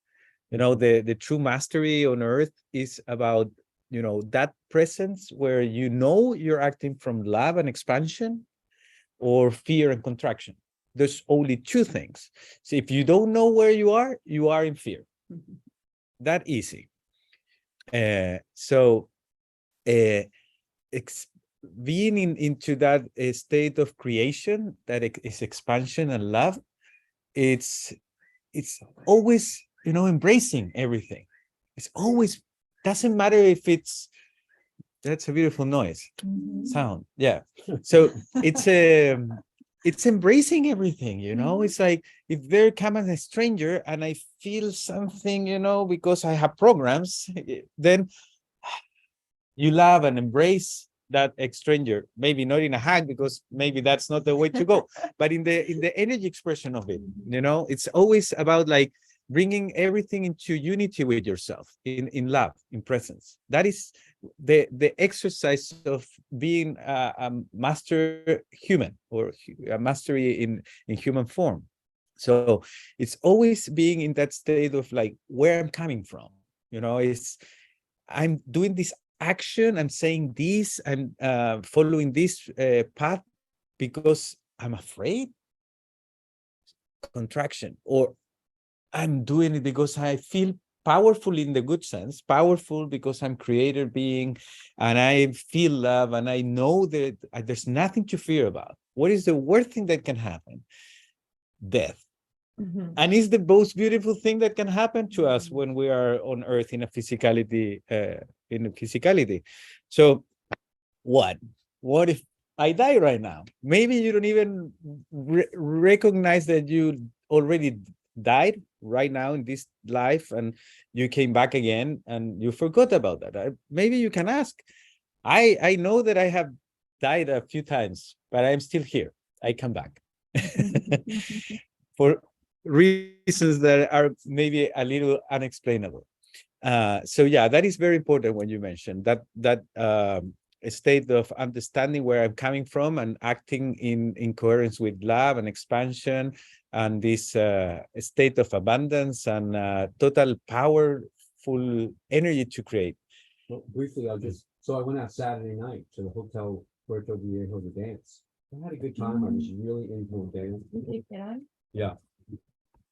Speaker 3: The true mastery on earth is about, that presence where you're acting from love and expansion, or fear and contraction. There's only two things. So if you don't know where you are in fear. That easy. Being into that state of creation, that is expansion and love, it's always, embracing everything. It's always, doesn't matter if that's a beautiful noise, sound. Yeah. So it's embracing everything, it's like, if there comes a stranger and I feel something, because I have programs, then you love and embrace that stranger, maybe not in a hug, because maybe that's not the way to go, but in the energy expression of it, it's always about like bringing everything into unity with yourself, in love, in presence. That is the exercise of being a master human, or a mastery in human form. So it's always being in that state of like where I'm coming from. It's, I'm doing this action, I'm saying this, I'm following this path because I'm afraid, contraction, or I'm doing it because I feel powerful in the good sense, powerful because I'm creator being, and I feel love, and I know that there's nothing to fear about. What is the worst thing that can happen? Death. And it's the most beautiful thing that can happen to us when we are on earth in a physicality, So what if I die right now? Maybe you don't even recognize that you already died right now in this life, and you came back again and you forgot about that. Maybe you can ask. I know that I have died a few times, but I'm still here. I come back. For reasons that are maybe a little unexplainable. So yeah, that is very important when you mentioned that state of understanding where I'm coming from and acting in coherence with love and expansion, and this state of abundance and total powerful energy to create.
Speaker 1: Well, briefly, so I went out Saturday night to the Hotel Puerto Viejo to dance. I had a good time. I was really into dance. Yeah.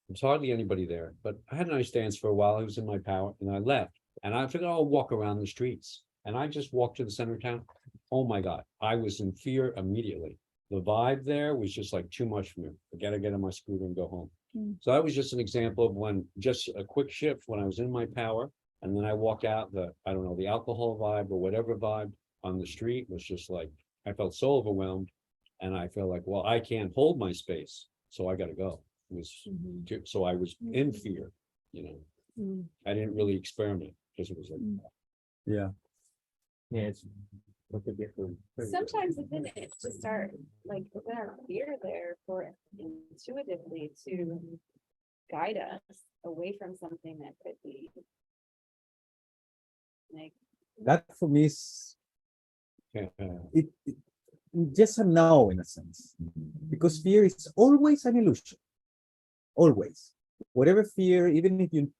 Speaker 1: There's hardly anybody there, but I had a nice dance for a while. I was in my power, and I left. And I figured I'll walk around the streets. And I just walked to the center of town. Oh my God, I was in fear immediately. The vibe there was just like too much for me. I gotta get on my scooter and go home. So that was just an example of when just a quick shift when I was in my power. And then I walked out, the alcohol vibe or whatever vibe on the street was just like, I felt so overwhelmed. And I felt like, well, I can't hold my space, so I gotta go. So I was in fear, I didn't really experiment because it was like,
Speaker 3: Yeah.
Speaker 5: It's what the different.
Speaker 7: Sometimes within it to start, like within our fear there for intuitively to guide us away from something that could be like.
Speaker 3: That for me is
Speaker 1: uh,
Speaker 3: it just a no, in a sense, because fear is always an illusion. Always, whatever fear, even if you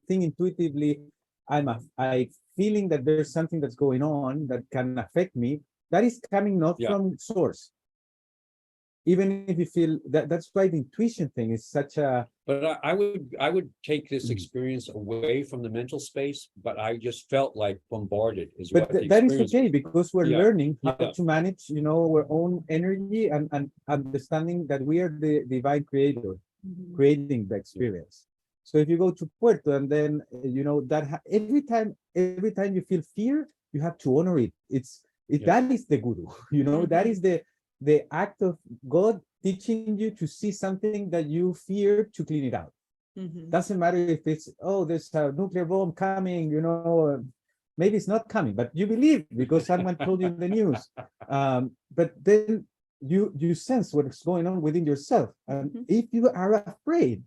Speaker 3: think intuitively, I feeling that there's something that's going on that can affect me, that is coming not from source. Even if you feel that's why the intuition thing is such a.
Speaker 1: But I would take this experience away from the mental space, but I just felt like bombarded is
Speaker 3: But
Speaker 1: what the
Speaker 3: that is
Speaker 1: experience
Speaker 3: okay
Speaker 1: was.
Speaker 3: because we're learning how
Speaker 1: Yeah.
Speaker 3: to manage, our own energy and understanding that we are the divine creator, creating the experience. So if you go to Puerto and then that every time you feel fear, you have to honor it. That is the guru, that is the act of God teaching you to see something that you fear to clean it out. Doesn't matter if it's, there's a nuclear bomb coming, maybe it's not coming, but you believe because someone told you in the news. But then you sense what's going on within yourself. And if you are afraid,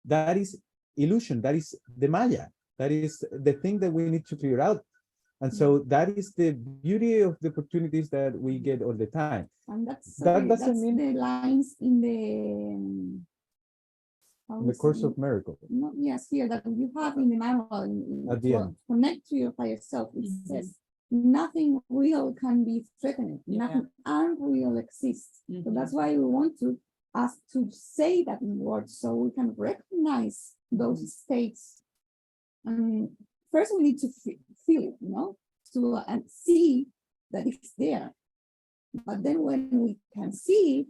Speaker 3: that is illusion, that is the Maya, that is the thing that we need to clear out. And so that is the beauty of the opportunities that we get all the time.
Speaker 6: And that
Speaker 3: doesn't
Speaker 6: that's
Speaker 3: mean
Speaker 6: the lines in
Speaker 3: the Course of Miracles.
Speaker 6: No, yes, here that you have in the manual
Speaker 3: At the end.
Speaker 6: Connect to your higher self. It says nothing real can be threatened. Nothing unreal exists. So that's why we want to ask to say that in words so we can recognize those states. And first we need to feel it, to and see that it's there. But then when we can see it,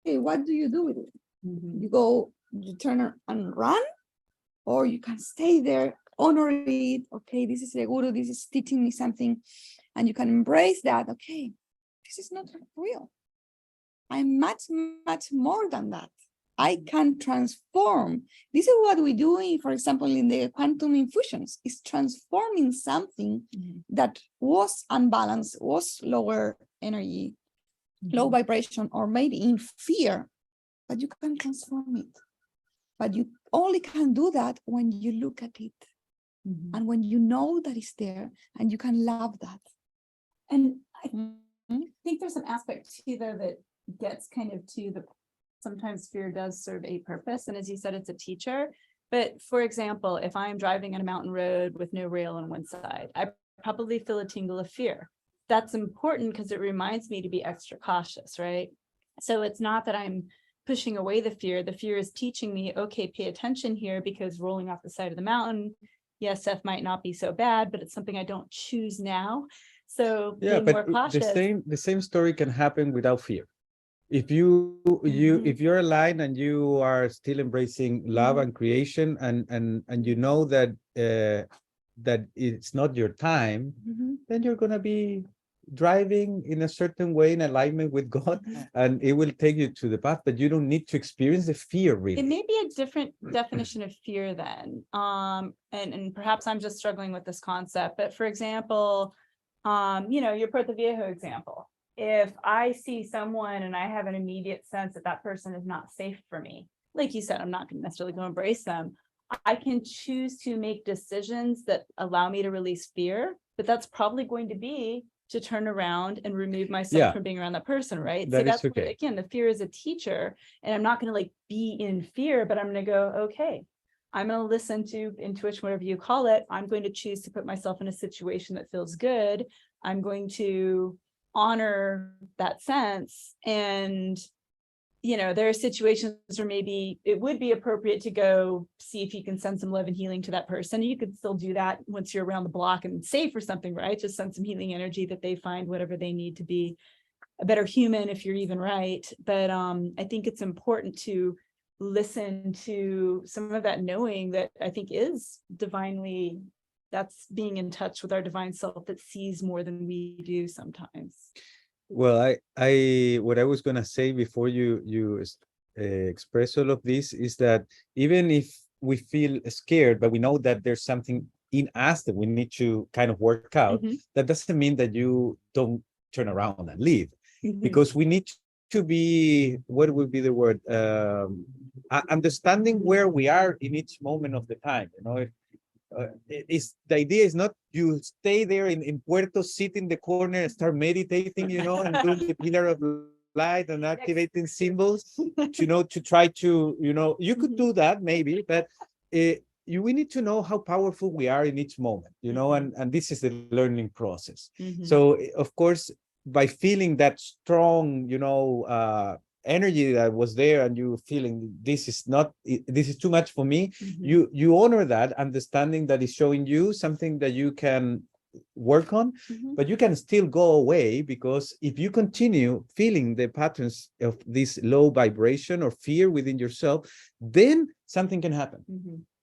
Speaker 6: hey, what do you do with it? You turn and run, or you can stay there, honor it. Okay, this is the guru, this is teaching me something, and you can embrace that. Okay, this is not real. I'm much, much more than that. I can transform. This is what we do, for example, in the quantum infusions, is transforming something that was unbalanced, was lower energy, low vibration, or maybe in fear, but you can transform it. But you only can do that when you look at it and when you know that it's there and you can love that.
Speaker 2: And I think there's an aspect too, though, that gets kind of to the, sometimes fear does serve a purpose. And as you said, it's a teacher. But for example, if I'm driving on a mountain road with no rail on one side, I probably feel a tingle of fear. That's important because it reminds me to be extra cautious, right? So it's not that I'm pushing away the fear. The fear is teaching me, okay, pay attention here, because rolling off the side of the mountain, yes, Seth might not be so bad, but it's something I don't choose now. So
Speaker 3: Yeah,
Speaker 2: being more
Speaker 3: but
Speaker 2: cautious.
Speaker 3: the same story can happen without fear. If if you're aligned and you are still embracing love and creation, and you know that that it's not your time, then you're gonna be driving in a certain way in alignment with God, and it will take you to the path, but you don't need to experience the fear, really.
Speaker 2: It may be a different definition of fear then. And perhaps I'm just struggling with this concept, but for example, your Puerto Viejo example. If I see someone and I have an immediate sense that that person is not safe for me, like you said, I'm not necessarily going to embrace them. I can choose to make decisions that allow me to release fear, but that's probably going to be to turn around and remove myself from being around that person, right?
Speaker 3: That
Speaker 2: So that's
Speaker 3: is okay.
Speaker 2: again, the fear is a teacher, and I'm not going to like be in fear, but I'm going to go, okay, I'm going to listen to intuition, whatever you call it. I'm going to choose to put myself in a situation that feels good. I'm going to honor that sense. And there are situations where maybe it would be appropriate to go see if you can send some love and healing to that person. You could still do that once you're around the block and safe or something, right? Just send some healing energy that they find whatever they need to be a better human, if you're even right. But I think it's important to listen to some of that knowing that I think is divinely, that's being in touch with our divine self that sees more than we do sometimes.
Speaker 3: Well, I what I was gonna say before you express all of this is that even if we feel scared, but we know that there's something in us that we need to kind of work out, that doesn't mean that you don't turn around and leave, because we need to be, what would be the word, understanding where we are in each moment of the time. The idea is not you stay there in Puerto, sit in the corner and start meditating, and doing the pillar of light and activating symbols, to try to, you could do that maybe, but we need to know how powerful we are in each moment, and this is the learning process. So of course, by feeling that strong, energy that was there, and you feeling this is too much for me, you honor that, understanding that is showing you something that you can work on, but you can still go away, because if you continue feeling the patterns of this low vibration or fear within yourself, then something can happen.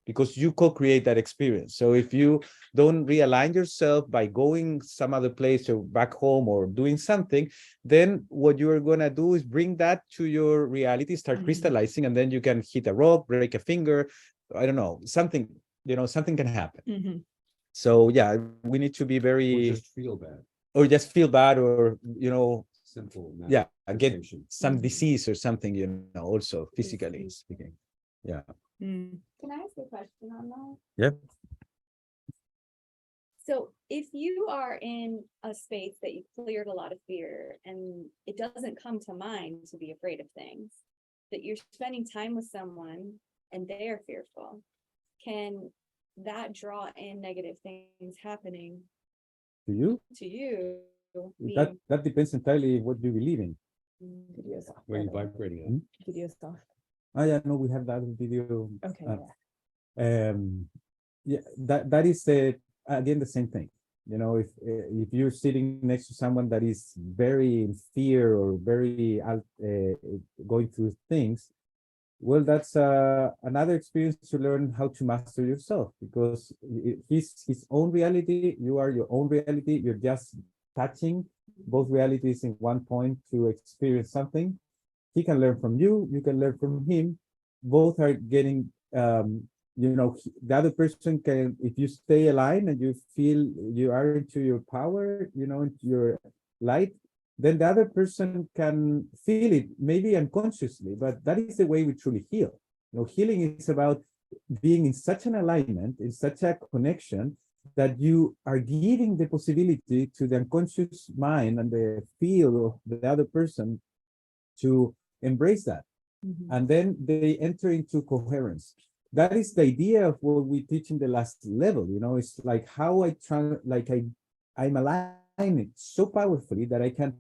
Speaker 3: Because you co-create that experience. So if you don't realign yourself by going some other place or back home or doing something, then what you're gonna do is bring that to your reality, start crystallizing, and then you can hit a rock, break a finger, I don't know, something, something can happen. So yeah, we need to be very,
Speaker 1: Or just feel bad.
Speaker 3: or
Speaker 1: Simple.
Speaker 3: yeah, get
Speaker 1: manifestation.
Speaker 3: some disease or something, also physically speaking. Yeah.
Speaker 7: Can I ask a question on that?
Speaker 3: Yep.
Speaker 7: So if you are in a space that you cleared a lot of fear and it doesn't come to mind to be afraid of things, that you're spending time with someone and they are fearful, can that draw in negative things happening
Speaker 3: To you?
Speaker 7: to you?
Speaker 3: That depends entirely what you believe in.
Speaker 2: Videos off.
Speaker 1: Where you vibrating at.
Speaker 2: Videos off.
Speaker 3: Oh yeah, no, we have that video.
Speaker 2: Okay.
Speaker 3: Yeah, that is again the same thing. If you're sitting next to someone that is very in fear or very going through things, well, that's another experience to learn how to master yourself, because his own reality, you are your own reality. You're just touching both realities in one point to experience something. he can learn from you, you can learn from him. Both are getting, the other person can, if you stay aligned and you feel you are into your power, into your light, then the other person can feel it, maybe unconsciously, but that is the way we truly heal. Healing is about being in such an alignment, in such a connection, that you are giving the possibility to the unconscious mind and the field of the other person to embrace that. And then they enter into coherence. That is the idea of what we teach in the last level. It's like how I'm aligning so powerfully that I can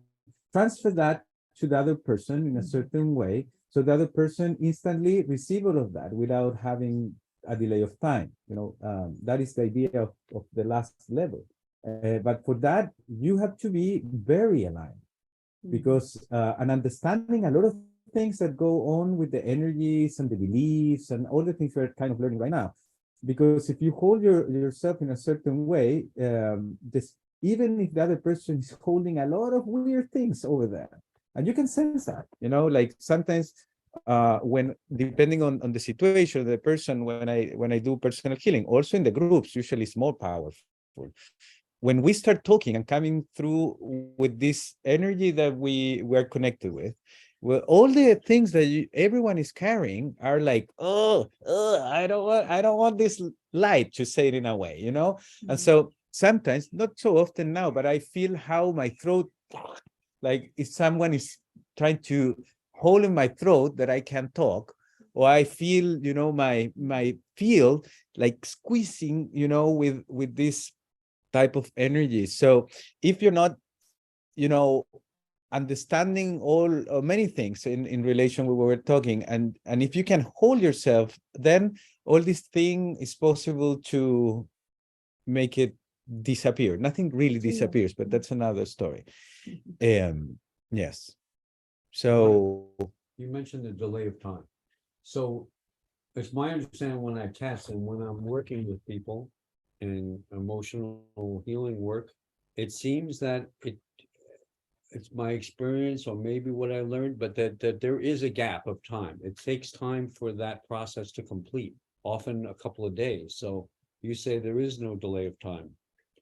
Speaker 3: transfer that to the other person in a certain way, so the other person instantly receive all of that without having a delay of time. That is the idea of the last level. But for that, you have to be very aligned, because and understanding a lot of things that go on with the energies and the beliefs and all the things we're kind of learning right now. Because if you hold yourself in a certain way, even if the other person is holding a lot of weird things over there, and you can sense that, like sometimes when, depending on the situation, the person, when I do personal healing, also in the groups, usually it's more powerful. When we start talking and coming through with this energy that we were connected with, well, all the things that everyone is carrying are like, I don't want this light, to say it in a way, And so sometimes, not so often now, but I feel how my throat, like if someone is trying to hold in my throat that I can't talk, or I feel, my field like squeezing, with this type of energy. So if you're not, understanding all many things in relation with what we're talking, and if you can hold yourself, then all this thing is possible to make it disappear. Nothing really disappears, but that's another story. Yes. So
Speaker 1: You mentioned the delay of time. So it's my understanding when I test and when I'm working with people in emotional healing work, it seems that it's my experience, or maybe what I learned, but that there is a gap of time. It takes time for that process to complete, often a couple of days. So you say there is no delay of time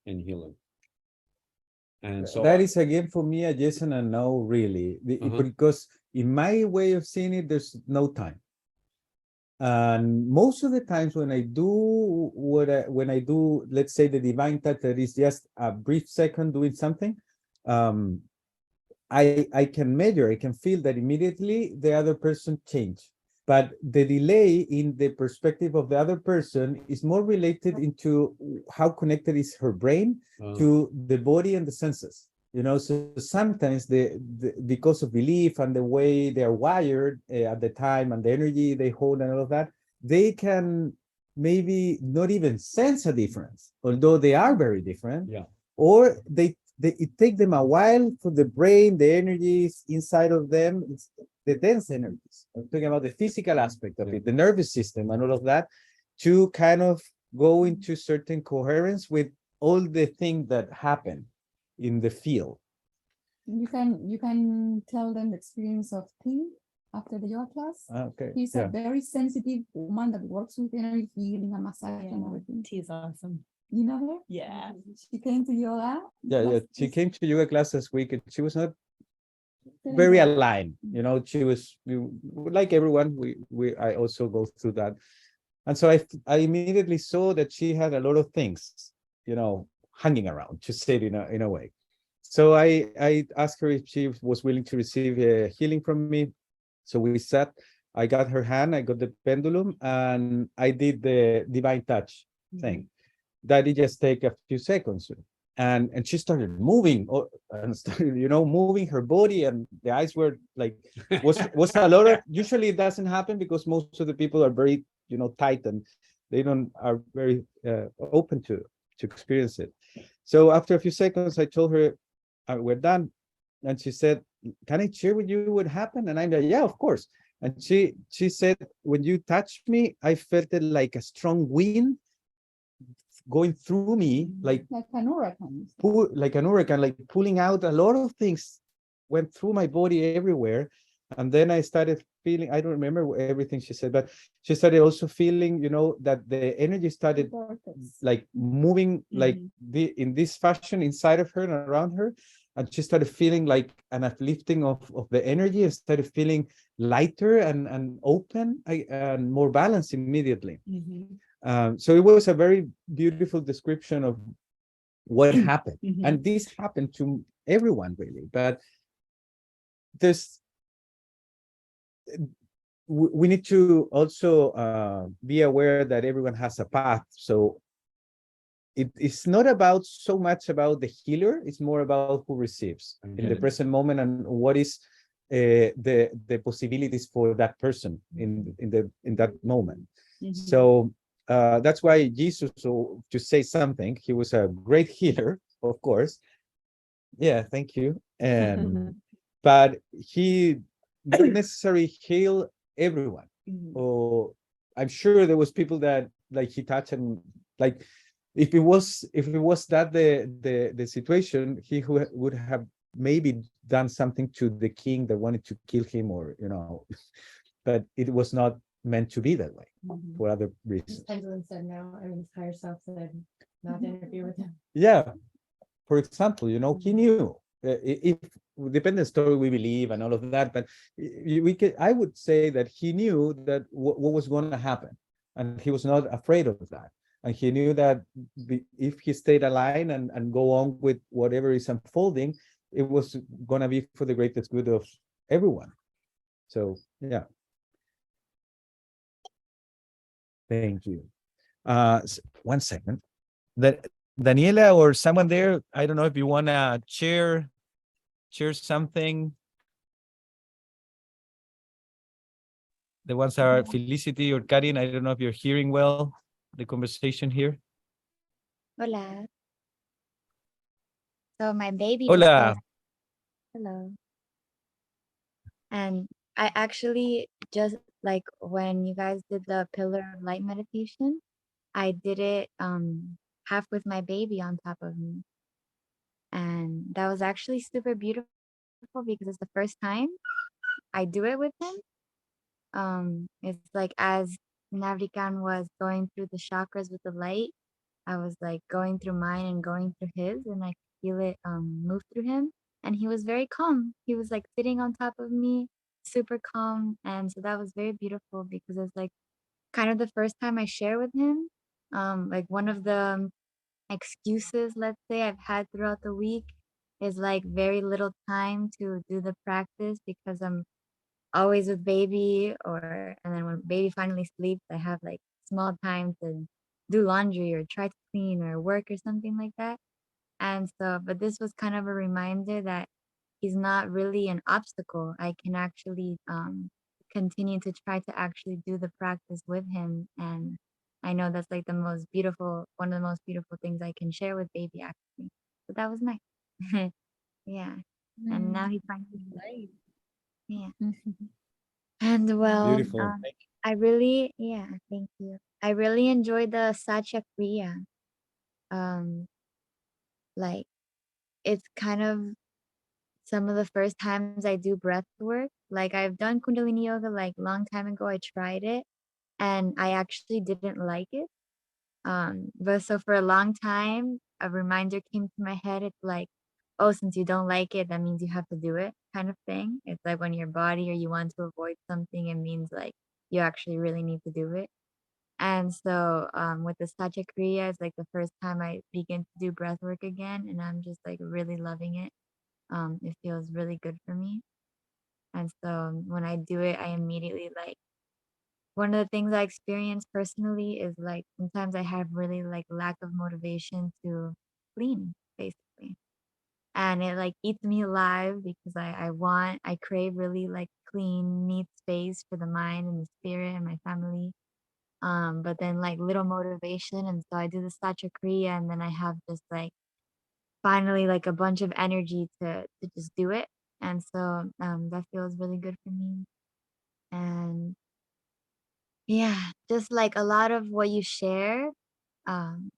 Speaker 1: in healing. And so
Speaker 3: that is, again, for me, a yes and a no, really, because in my way of seeing it, there's no time. And most of the times when I do let's say the divine touch, that is just a brief second doing something, I can measure, I can feel that immediately the other person changed. But the delay in the perspective of the other person is more related into how connected is her brain to the body and the senses. So sometimes because of belief and the way they are wired at the time and the energy they hold and all of that, they can maybe not even sense a difference, although they are very different.
Speaker 1: Yeah.
Speaker 3: Or it takes them a while for the brain, the energies inside of them, it's the dense energies. I'm talking about the physical aspect of it, the nervous system and all of that, to kind of go into certain coherence with all the things that happen in the field.
Speaker 6: You can tell them the experience of T after the yoga class.
Speaker 3: Okay.
Speaker 6: He's a very sensitive woman that works with energy healing and massage and everything.
Speaker 2: She's awesome.
Speaker 6: You know her?
Speaker 2: Yeah.
Speaker 6: She came to yoga.
Speaker 3: Yeah. She came to yoga class this week, and she was not very aligned. She was like everyone. I also go through that, and so I immediately saw that she had a lot of things, hanging around, to say it in a way. So I asked her if she was willing to receive healing from me. So we sat. I got her hand. I got the pendulum, and I did the divine touch thing. That it just take a few seconds, and she started moving, and started moving her body, and the eyes were like was a lot of. Usually it doesn't happen because most of the people are very tight, and they are very open to experience it. So after a few seconds, I told her we're done, and she said, "Can I share with you what happened?" And I'm like, "Yeah, of course." And she said, "When you touched me, I felt it like a strong wind going through me, like
Speaker 6: an hurricane.
Speaker 3: Like pulling out a lot of things, went through my body everywhere. And then I started feeling, I don't remember everything she said, but she started also feeling, that the energy started like moving like in this fashion inside of her and around her. And she started feeling like an uplifting of the energy, and started feeling lighter and open and more balanced immediately. So it was a very beautiful description of what happened. And this happened to everyone really, but there's we need to also be aware that everyone has a path. So it's not about so much about the healer, it's more about who receives in the present moment, and what is the possibilities for that person in that moment. So that's why Jesus, so to say something, he was a great healer, of course. Yeah, thank you. And but he not necessarily heal everyone. Or I'm sure there was people that like he touched, and like if it was that the situation, he would have maybe done something to the king that wanted to kill him, or but it was not meant to be that way for other reasons.
Speaker 8: Pendulum said no. I mean, his higher self said not to interfere with him.
Speaker 3: Yeah, for example, he knew. If dependent story we believe and all of that, but I would say that he knew that what was going to happen, and he was not afraid of that. And he knew that if he stayed aligned and go on with whatever is unfolding, it was going to be for the greatest good of everyone. So yeah. Thank you. 1 second. That Daniela or someone there, I don't know if you want to share something. The ones are Felicity or Karin. I don't know if you're hearing well the conversation here.
Speaker 9: Hola. So my baby
Speaker 3: Hola.
Speaker 9: hello. And I actually just like when you guys did the pillar of light meditation, I did it half with my baby on top of me. And that was actually super beautiful because it's the first time I do it with him. It's like as Navkiran was going through the chakras with the light, I was like going through mine and going through his, and I could feel it move through him. And he was very calm. He was like sitting on top of me, super calm. And so that was very beautiful because it's like kind of the first time I share with him. Like one of the excuses, let's say, I've had throughout the week is like very little time to do the practice because I'm always with baby, and then when baby finally sleeps, I have like small time to do laundry or try to clean or work or something like that. And so, but this was kind of a reminder that he's not really an obstacle. I can actually continue to try to actually do the practice with him. And I know that's like one of the most beautiful things I can share with baby actually. So that was nice. Yeah. And now he's finally, yeah. And well,
Speaker 3: Beautiful.
Speaker 9: I really, yeah, thank you. I really enjoyed the Satya Kriya. Like it's kind of some of the first times I do breath work. Like I've done Kundalini yoga like long time ago. I tried it and I actually didn't like it. But so for a long time, a reminder came to my head. It's like, oh, since you don't like it, that means you have to do it, kind of thing. It's like when your body or you want to avoid something, it means like you actually really need to do it. And so with the Satya Kriya, it's like the first time I begin to do breath work again, and I'm just like really loving it. It feels really good for me. And so when I do it, I immediately like one of the things I experience personally is like sometimes I have really like lack of motivation to clean, basically. And it like eats me alive because I crave really like clean, neat space for the mind and the spirit and my family. But then like little motivation. And so I do the Satya Kriya and then I have just like finally like a bunch of energy to just do it. And so that feels really good for me. And yeah, just like a lot of what you share, um,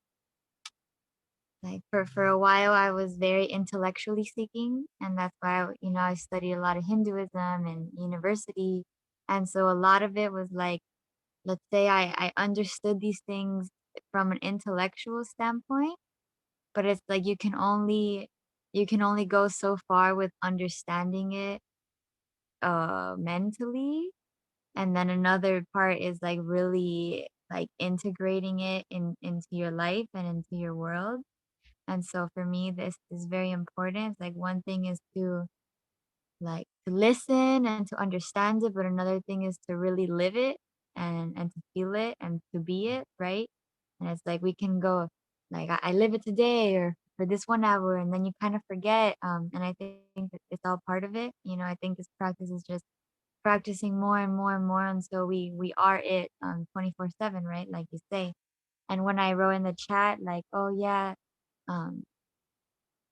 Speaker 9: like for a while I was very intellectually seeking, and that's why I studied a lot of Hinduism in university. And so a lot of it was like, let's say I understood these things from an intellectual standpoint, but it's like you can only go so far with understanding it mentally. And then another part is like really like integrating it into your life and into your world. And so for me, this is very important. It's like one thing is to listen and to understand it, but another thing is to really live it and to feel it and to be it, right? And it's like we can go like I live it today or for this 1 hour, and then you kind of forget. And I think that it's all part of it. I think this practice is just practicing more and more and more until we are it 24/7, right? Like you say. And when I wrote in the chat, like, oh yeah, um,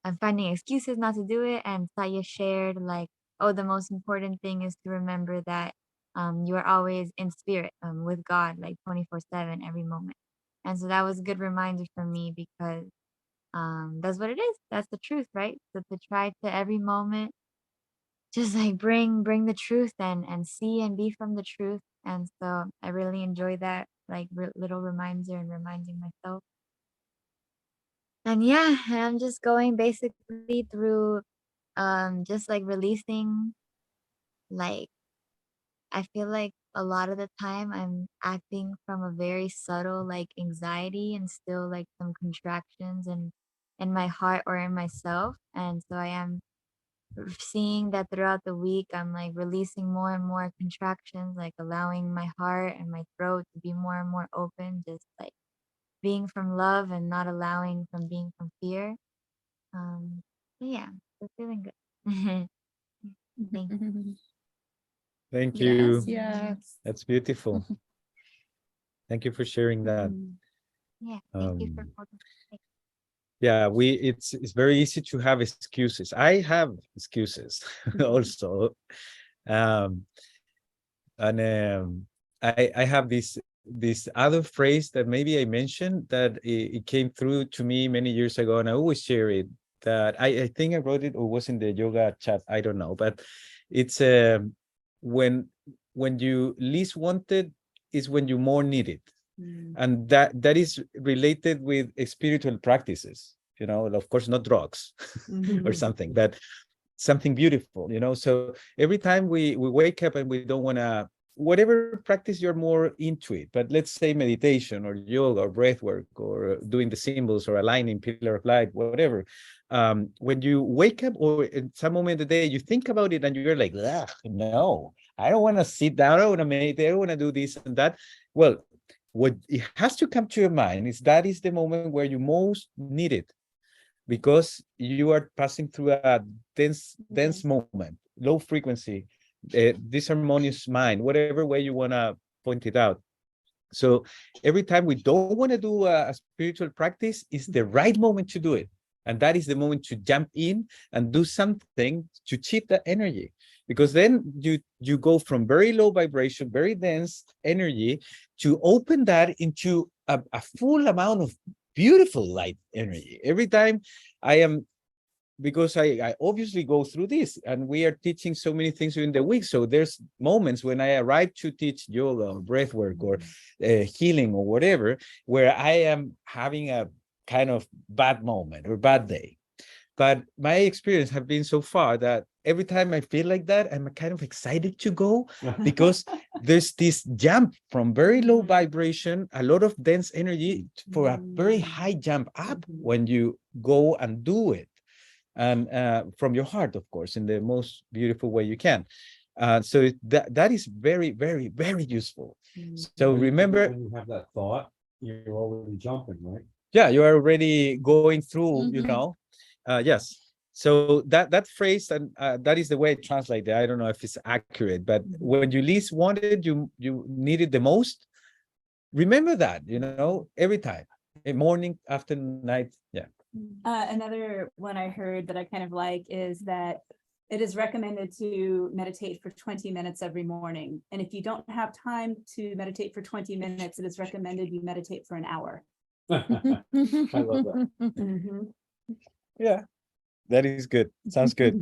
Speaker 9: I'm finding excuses not to do it. And Saya shared like, oh, the most important thing is to remember that you are always in spirit with God, like 24/7, every moment. And so that was a good reminder for me because that's what it is. That's the truth, right? So to try to every moment just like bring the truth and see and be from the truth. And so I really enjoy that like little reminder and reminding myself. And yeah, I'm just going basically through just like releasing, like I feel like a lot of the time I'm acting from a very subtle like anxiety and still like some contractions in my heart or in myself. And so I am seeing that throughout the week I'm like releasing more and more contractions, like allowing my heart and my throat to be more and more open, just like being from love and not allowing from being from fear. Yeah, so feeling good. Thank you.
Speaker 3: Thank you.
Speaker 2: Yes.
Speaker 3: That's beautiful. Thank you for sharing that.
Speaker 9: Yeah, thank you for
Speaker 3: Um,
Speaker 9: holding space.
Speaker 3: yeah, it's very easy to have excuses. I have excuses also. Um, and I have this other phrase that maybe I mentioned that it came through to me many years ago, and I always share it. That I think I wrote it or was in the yoga chat. I don't know, but it's when you least want it is when you more need it. And that is related with spiritual practices, of course not drugs or something, but something beautiful, so every time we wake up and we don't want to, whatever practice you're more into it, but let's say meditation or yoga or breath work or doing the symbols or aligning pillar of light, whatever, when you wake up or in some moment of the day you think about it and you're like, no, I don't want to sit down, I don't want to meditate, I don't want to do this and that. Well, what it has to come to your mind is that is the moment where you most need it, because you are passing through a dense moment, low frequency, disharmonious mind, whatever way you want to point it out. So every time we don't want to do a spiritual practice, is the right moment to do it. And that is the moment to jump in and do something to cheat that energy. Because then you go from very low vibration, very dense energy, to open that into a full amount of beautiful light energy. Every time I am, because I obviously go through this and we are teaching so many things during the week. So there's moments when I arrive to teach yoga or breath work or healing or whatever, where I am having a kind of bad moment or bad day. But my experience have been so far that every time I feel like that, I'm kind of excited to go, because there's this jump from very low vibration, a lot of dense energy, for a very high jump up when you go and do it. And from your heart, of course, in the most beautiful way you can. So that is very, very, very useful. So remember,
Speaker 1: when you have that thought, you're already jumping, right?
Speaker 3: Yeah, you are already going through, yes. So that phrase, and that is the way I translate it. I don't know if it's accurate, but when you least wanted, you need it the most. Remember that, every time, morning, afternoon, night. Yeah.
Speaker 2: Another one I heard that I kind of like is that it is recommended to meditate for 20 minutes every morning. And if you don't have time to meditate for 20 minutes, it is recommended you meditate for an hour.
Speaker 5: I love that.
Speaker 3: Yeah, that is good. Sounds good.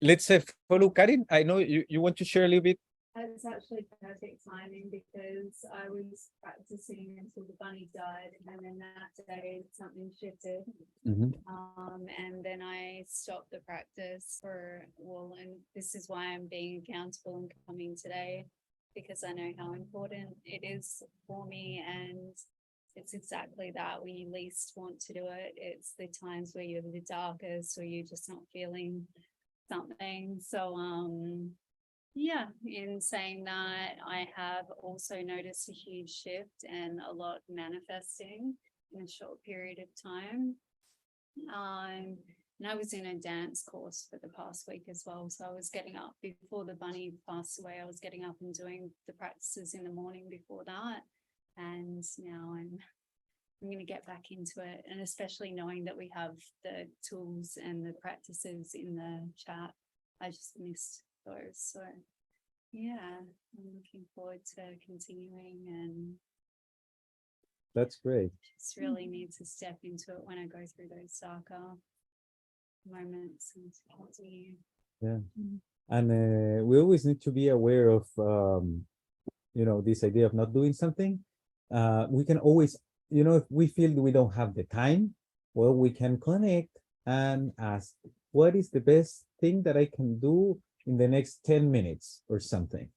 Speaker 3: Let's say follow Karin. I know you want to share a little bit.
Speaker 7: It's actually perfect timing because I was practicing until the bunny died, and then that day something shifted. And then I stopped the practice and this is why I'm being accountable and coming today, because I know how important it is for me. And it's exactly that, when you least want to do it, it's the times where you're the darkest, or you're just not feeling something. So yeah, in saying that, I have also noticed a huge shift and a lot manifesting in a short period of time. And I was in a dance course for the past week as well. So I was getting up before the bunny passed away. I was getting up and doing the practices in the morning before that. And now I'm going to get back into it. And especially knowing that we have the tools and the practices in the chat, I just missed those. So yeah, I'm looking forward to continuing, and
Speaker 3: That's great.
Speaker 7: just really need to step into it when I go through those darker moments and to continue.
Speaker 3: Yeah. And we always need to be aware of, this idea of not doing something. We can always, if we feel we don't have the time, well, we can connect and ask, what is the best thing that I can do in the next 10 minutes or something?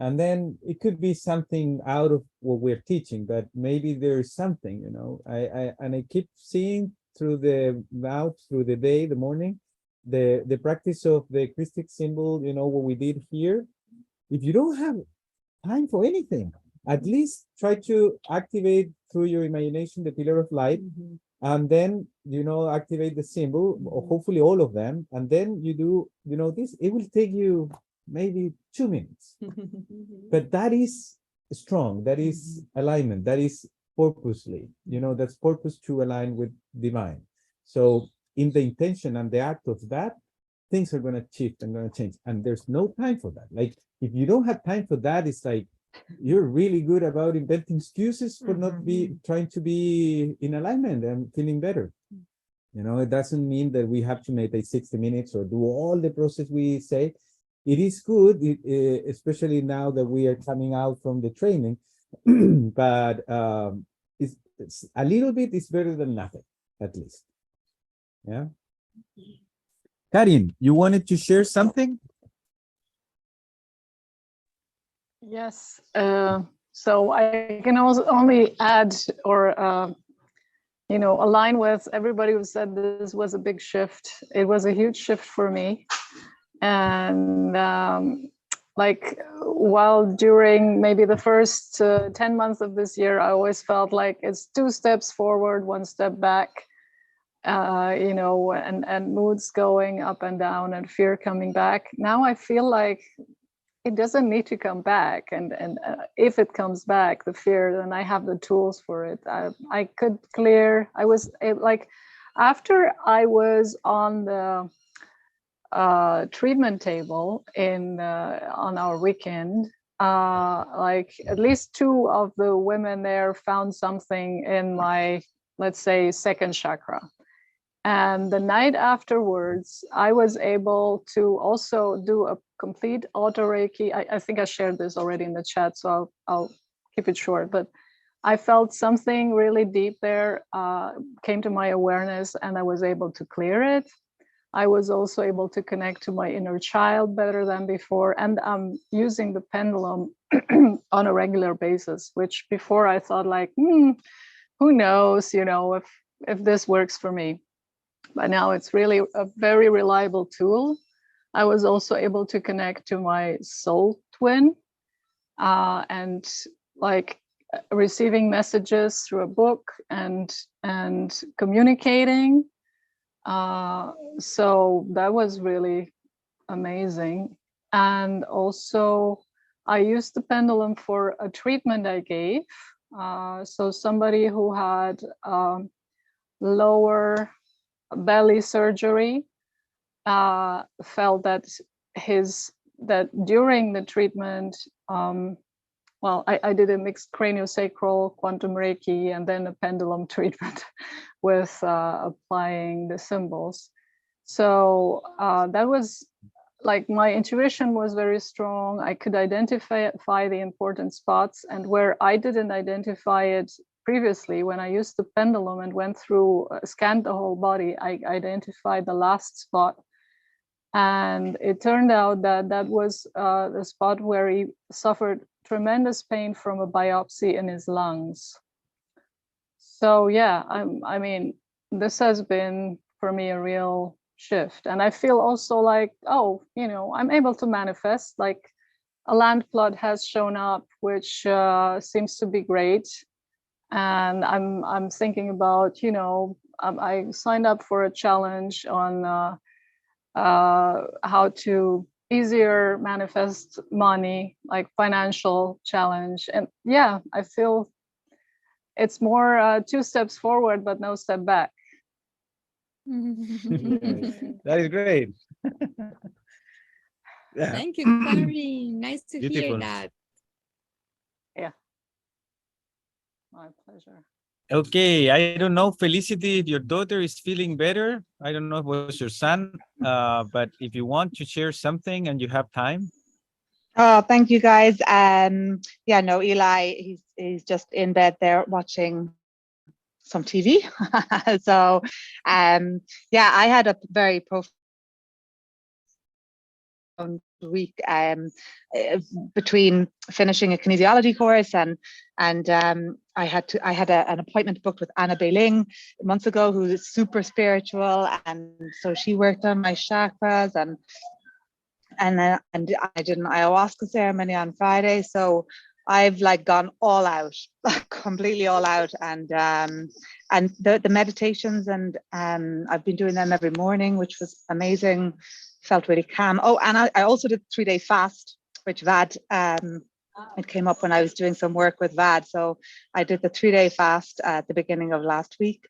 Speaker 3: And then it could be something out of what we're teaching, but maybe there's something, I keep seeing through the day, the morning, the practice of the Christic symbol, what we did here. If you don't have time for anything, at least try to activate through your imagination the pillar of light, and then activate the symbol, or hopefully all of them, and then you do this. It will take you maybe 2 minutes, but that is strong, that is alignment, that is purposely, that's purpose to align with divine. So in the intention and the act of that, things are going to shift and going to change, and there's no time for that. Like, if you don't have time for that, it's like you're really good about inventing excuses for not trying to be in alignment and feeling better. It doesn't mean that we have to meditate 60 minutes or do all the process we say. It is good, especially now that we are coming out from the training, but it's a little bit is better than nothing, at least. Yeah. Karin, you wanted to share something?
Speaker 10: Yes. So I can also only add or align with everybody who said this was a big shift. It was a huge shift for me. And while during maybe the first 10 months of this year, I always felt like it's 2 steps forward, 1 step back, and moods going up and down and fear coming back. Now I feel like it doesn't need to come back. And if it comes back, the fear, then I have the tools for it. I could clear, after I was on the treatment table on our weekend, at least 2 of the women there found something in my, let's say, 2nd chakra. And the night afterwards, I was able to also do a complete auto Reiki. I think I shared this already in the chat, so I'll keep it short. But I felt something really deep there, came to my awareness, and I was able to clear it. I was also able to connect to my inner child better than before. And I'm using the pendulum on a regular basis, which before I thought who knows, if this works for me. But now it's really a very reliable tool. I was also able to connect to my soul twin and receiving messages through a book and communicating. So that was really amazing. And also I used the pendulum for a treatment I gave. So somebody who had lower belly surgery felt that during the treatment well, I did a mixed craniosacral quantum Reiki and then a pendulum treatment with applying the symbols. So that was like my intuition was very strong. I could identify the important spots, and where I didn't identify it previously, when I used the pendulum and went through, scanned the whole body, I identified the last spot. And it turned out that that was the spot where he suffered tremendous pain from a biopsy in his lungs. So yeah, I mean, this has been for me a real shift. And I feel also like, oh, you know, I'm able to manifest, like a land plot has shown up, which seems to be great. And I'm thinking about, you know, I signed up for a challenge on how to easier manifest money, like financial challenge. And yeah, I feel it's more 2 steps forward, but no step back.
Speaker 3: That is great. Yeah.
Speaker 7: Thank you, Clary. Nice to hear
Speaker 3: Beautiful.
Speaker 7: that.
Speaker 10: Yeah. My pleasure.
Speaker 3: Okay, I don't know, Felicity, if your daughter is feeling better. I don't know if it was your son, but if you want to share something and you have time.
Speaker 11: Oh, thank you guys. Yeah, no, Eli, he's just in bed there watching some TV. So, yeah, I had a very profound week between finishing a kinesiology course and I had an appointment booked with Anna Beiling months ago, who's super spiritual, and so she worked on my chakras and I did an ayahuasca ceremony on Friday, so I've like gone all out, completely all out, and the meditations, and I've been doing them every morning, which was amazing. Felt really calm. Oh, and I also did 3-day fast, which Vad, it came up when I was doing some work with Vad. So I did the 3-day fast at the beginning of last week.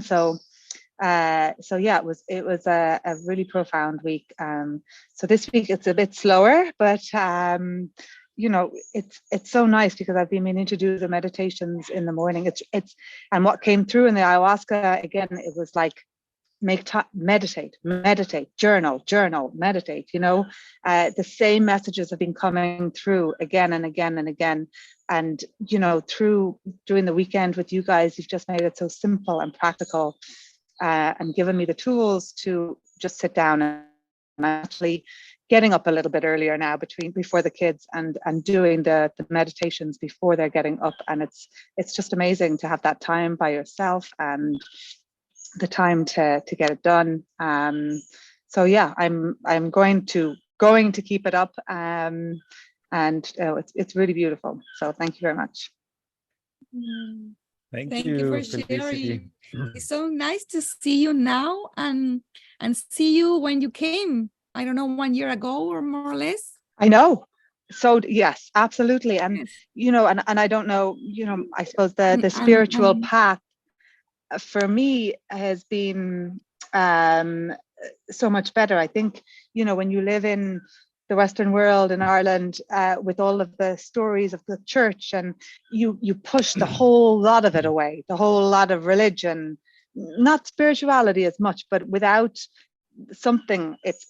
Speaker 11: So yeah, it was a really profound week. So this week it's a bit slower, but you know, it's so nice because I've been meaning to do the meditations in the morning. And what came through in the ayahuasca, again, it was like, meditate, journal, meditate, you know. The same messages have been coming through again and again and again. And, you know, through doing the weekend with you guys, you've just made it so simple and practical, and given me the tools to just sit down and actually getting up a little bit earlier now before the kids and doing the meditations before they're getting up. And it's just amazing to have that time by yourself and the time to get it done. So yeah, I'm going to keep it up, and it's really beautiful. So thank you very much.
Speaker 3: Thank
Speaker 7: you for
Speaker 3: Felicity.
Speaker 7: sharing. It's so nice to see you now and see you when you came, I don't know, 1 year ago or more or less.
Speaker 11: I know. So yes, absolutely. And you know, and I don't know, you know, I suppose the spiritual path for me has been so much better. I think, you know, when you live in the Western world in Ireland, with all of the stories of the church, and you push the whole lot of it away, the whole lot of religion, not spirituality as much, but without something, it's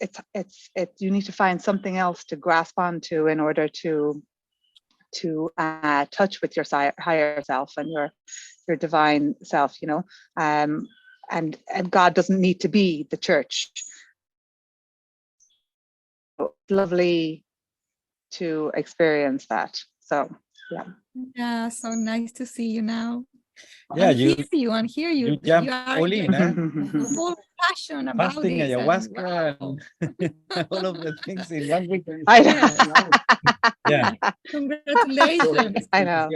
Speaker 11: you need to find something else to grasp onto in order to touch with your higher self and your divine self, you know. And God doesn't need to be the church. It's lovely to experience that. So
Speaker 7: Yeah, so nice to see you now.
Speaker 3: Yeah,
Speaker 7: and hear you.
Speaker 3: You jump
Speaker 7: are
Speaker 3: all in, huh?
Speaker 7: full passion about
Speaker 3: Fasting,
Speaker 7: this.
Speaker 3: ayahuasca, and all of the things in 1 week.
Speaker 11: I know.
Speaker 3: Yeah.
Speaker 7: Congratulations.
Speaker 11: I know.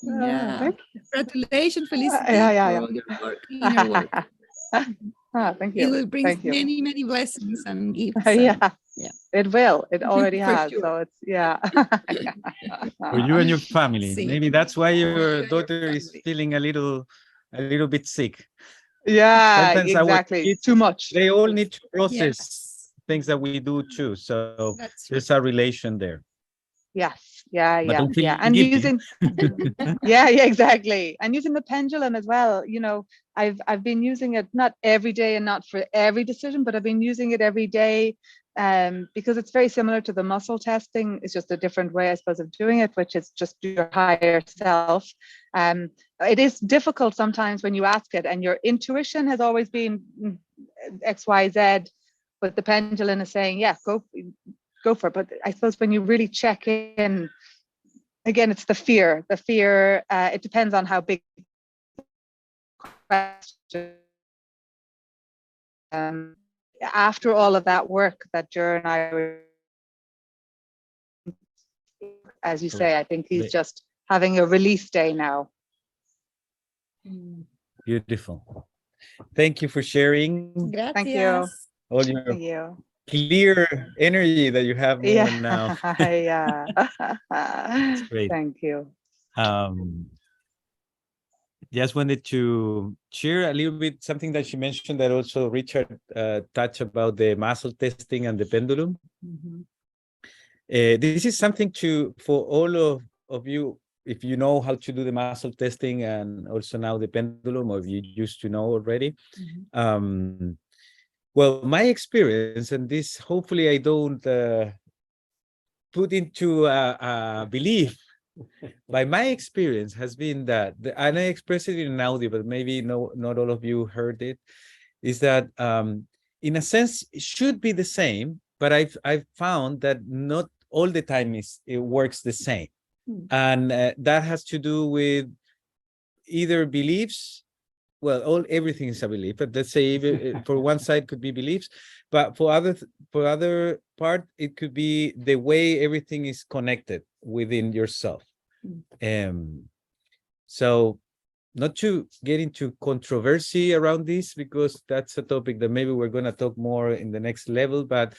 Speaker 7: Yeah. Congratulations, Felicity,
Speaker 11: Yeah.
Speaker 7: for all your work, inner work.
Speaker 11: Thank you.
Speaker 7: It will bring
Speaker 11: Thank you.
Speaker 7: many, many blessings and gifts.
Speaker 11: Yeah.
Speaker 7: Yeah.
Speaker 11: It will. It already
Speaker 7: For
Speaker 11: has.
Speaker 7: sure.
Speaker 11: So it's
Speaker 3: For you and your family.
Speaker 7: See.
Speaker 3: Maybe that's why your daughter is feeling a little bit sick.
Speaker 11: Yeah,
Speaker 3: Sometimes our
Speaker 11: exactly.
Speaker 3: kids,
Speaker 11: Too much.
Speaker 3: they all need to process
Speaker 7: Yes.
Speaker 3: things that we do too. So
Speaker 7: That's
Speaker 3: there's a relation there.
Speaker 11: Yes, yeah,
Speaker 3: but
Speaker 11: yeah,
Speaker 3: don't feel
Speaker 11: yeah. And
Speaker 3: guilty.
Speaker 11: using, yeah, yeah, exactly. And using the pendulum as well. You know, I've been using it not every day and not for every decision, but I've been using it every day because it's very similar to the muscle testing. It's just a different way, I suppose, of doing it, which is just your higher self. It is difficult sometimes when you ask it, and your intuition has always been X, Y, Z, but the pendulum is saying, yeah, go for it. But I suppose when you really check in, again, it's the fear. The fear, it depends on how big the question. After all of that work that Jer and I were, as you say, I think he's just having a release day now.
Speaker 3: Beautiful. Thank you for sharing
Speaker 11: Thank you.
Speaker 3: all your
Speaker 11: Thank you.
Speaker 3: clear energy that you have more
Speaker 11: Yeah.
Speaker 3: now.
Speaker 11: Yeah.
Speaker 3: It's great.
Speaker 11: Thank you.
Speaker 3: Just wanted to share a little bit something that she mentioned that also Richard touched about the muscle testing and the pendulum. This is something for all of you, if you know how to do the muscle testing and also now the pendulum, or if you used to know already. Well, my experience, and this hopefully I don't put into a belief, by my experience has been that, and I expressed it in an audio, but maybe not all of you heard it, is that in a sense it should be the same, but I've found that not all the time it works the same. And that has to do with either beliefs. Well, everything is a belief, but let's say for one side could be beliefs, but for other part, it could be the way everything is connected within yourself. So not to get into controversy around this, because that's a topic that maybe we're going to talk more in the next level, but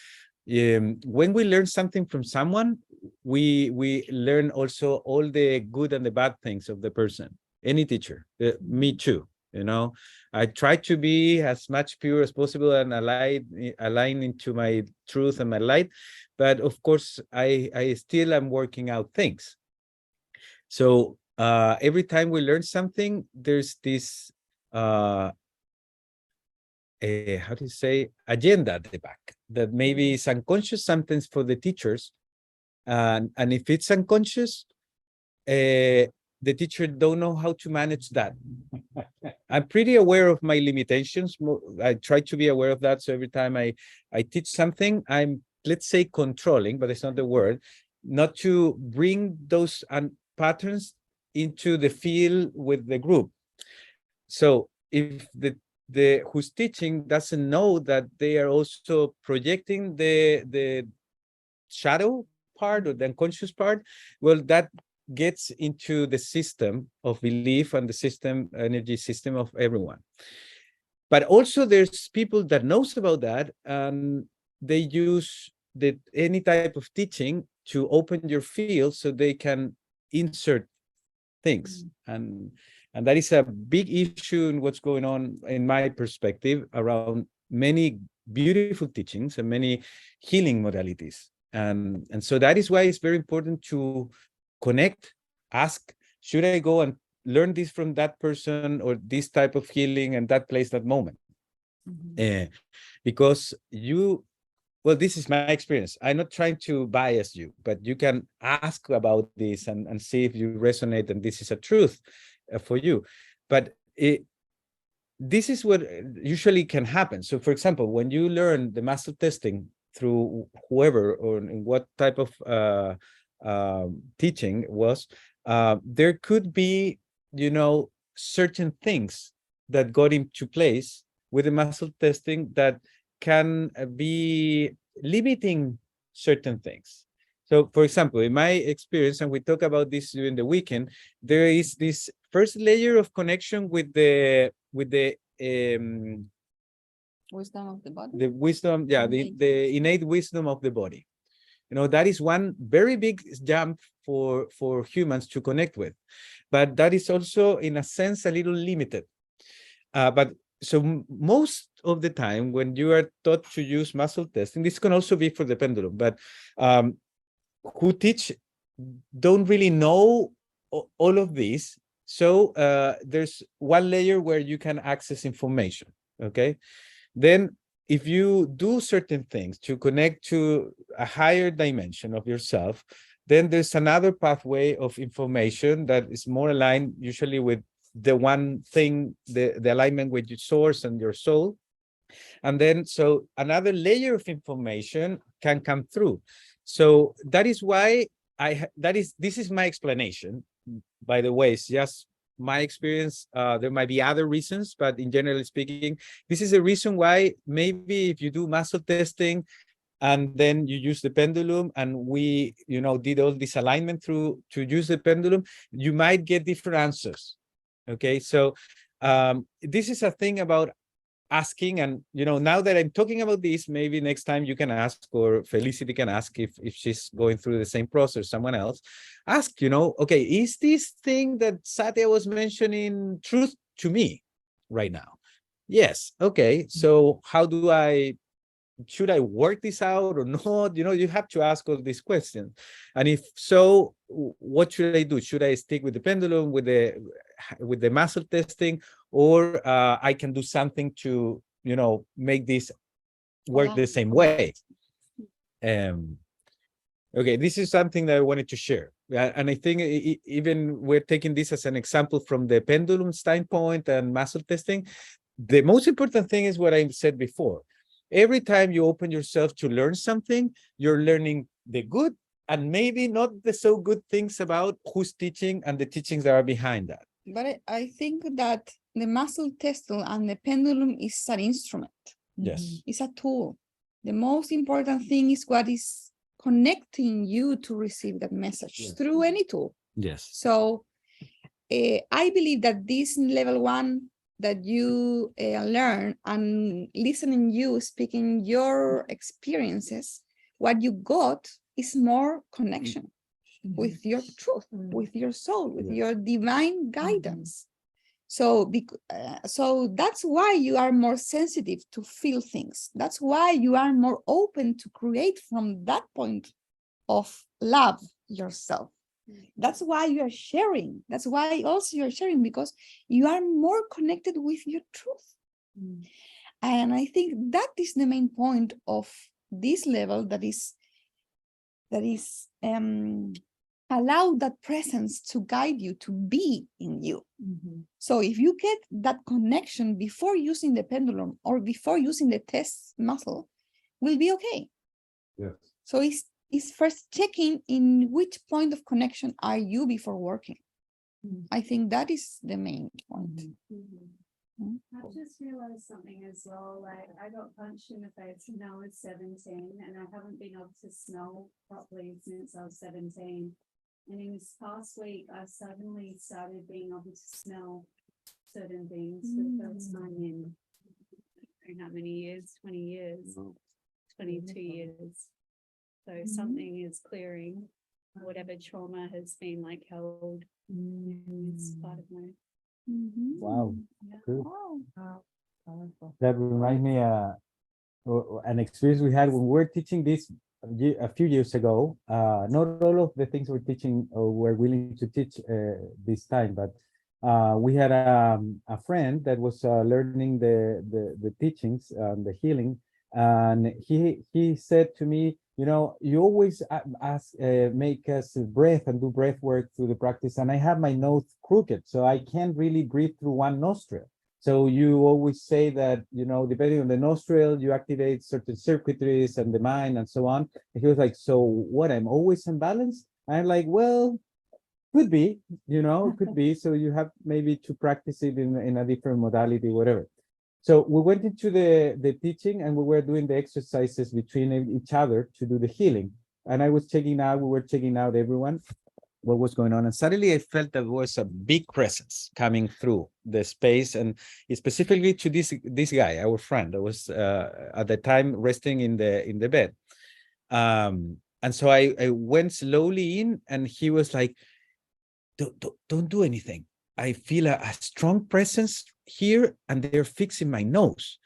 Speaker 3: when we learn something from someone, we learn also all the good and the bad things of the person. Any teacher, me too. You know, I try to be as much pure as possible and align into my truth and my light, but of course I still am working out things. So every time we learn something, there's this how do you say, agenda at the back that maybe is unconscious sometimes for the teachers, and if it's unconscious, the teacher don't know how to manage that. I'm pretty aware of my limitations. I try to be aware of that. So every time I teach something, I'm, let's say, controlling, but it's not the word, not to bring those patterns into the field with the group. So if the who's teaching doesn't know that they are also projecting the shadow part or the unconscious part, well, that gets into the system of belief and the system, energy system of everyone. But also there's people that knows about that, and they use any type of teaching to open your field so they can insert things. And that is a big issue in what's going on, in my perspective, around many beautiful teachings and many healing modalities. And so that is why it's very important to connect, ask, should I go and learn this from that person or this type of healing and that place, that moment? Because well, this is my experience. I'm not trying to bias you, but you can ask about this and see if you resonate and this is a truth for you. But this is what usually can happen. So for example, when you learn the muscle testing through whoever or in what type of teaching was, there could be, certain things that got into place with the muscle testing that can be limiting certain things. So for example, in my experience, and we talk about this during the weekend, there is this first layer of connection with the
Speaker 6: Wisdom of the body.
Speaker 3: the wisdom, yeah, the innate wisdom of the body. That is one very big jump for humans to connect with, but that is also in a sense a little limited. But so most of the time when you are taught to use muscle testing, this can also be for the pendulum, but who teach don't really know all of this. So there's one layer where you can access information, okay? Then if you do certain things to connect to a higher dimension of yourself, then there's another pathway of information that is more aligned usually with the one thing, the alignment with your source and your soul. And then, so another layer of information can come through. So that is why this is my explanation. By the way, it's just my experience. There might be other reasons, but in generally speaking, this is a reason why maybe if you do muscle testing and then you use the pendulum, and we, did all this alignment to use the pendulum, you might get different answers. Okay, so this is a thing about asking, and now that I'm talking about this, maybe next time you can ask, or Felicity can ask if she's going through the same process, someone else ask, okay, is this thing that Satya was mentioning truth to me right now? Yes. Okay, so how do should I work this out or not? You have to ask all these questions. And if so, what should I do? Should I stick with the pendulum, with the muscle testing, or I can do something to, make this work the same way? Okay, this is something that I wanted to share. And I think even we're taking this as an example from the pendulum standpoint and muscle testing. The most important thing is what I said before. Every time you open yourself to learn something, you're learning the good and maybe not the so good things about who's teaching and the teachings that are behind that.
Speaker 6: But I think that the muscle tester and the pendulum is an instrument.
Speaker 3: Yes.
Speaker 6: It's a tool. The most important thing is what is connecting you to receive that message through any tool.
Speaker 3: Yes.
Speaker 6: So I believe that this level 1 that you learn and listening you speaking your experiences, what you got is more connection with your truth, with your soul, with your divine guidance. So that's why you are more sensitive to feel things. That's why you are more open to create from that point of love yourself. That's why you are sharing. That's why also you're sharing, because you are more connected with your truth. And I think that is the main point of this level, that is allow that presence to guide you, to be in you. So if you get that connection before using the pendulum or before using the test muscle, will be okay.
Speaker 1: Yes.
Speaker 6: So it's first checking in which point of connection are you before working. I think that is the main point.
Speaker 12: I've just realized something as well. Like, I got punched in the face when I was 17, and I haven't been able to smell properly since I was 17. And in this past week, I suddenly started being able to smell certain things for the first time in, I don't know how many years, 20 years, 22 years. So something is clearing, whatever trauma has been like held in this part of my.
Speaker 3: Wow.
Speaker 12: Yeah.
Speaker 3: Good.
Speaker 6: Wow.
Speaker 3: That reminds me an experience we had when we were teaching this a few years ago. Not all of the things we're teaching or we're willing to teach this time, but we had a friend that was learning the teachings and the healing, and he said to me, you always make us breathe and do breath work through the practice, and I have my nose crooked, so I can't really breathe through one nostril. So you always say that, depending on the nostril, you activate certain circuitries and the mind and so on. And he was like, so what, I'm always imbalanced? I'm like, well, could be, could be. So you have maybe to practice it in a different modality, whatever. So we went into the teaching, and we were doing the exercises between each other to do the healing. And we were checking out everyone, what was going on. And suddenly I felt there was a big presence coming through the space, and specifically to this guy, our friend, that was at the time resting in the bed. And so I went slowly in, and he was like, don't do anything. I feel a strong presence here, and they're fixing my nose.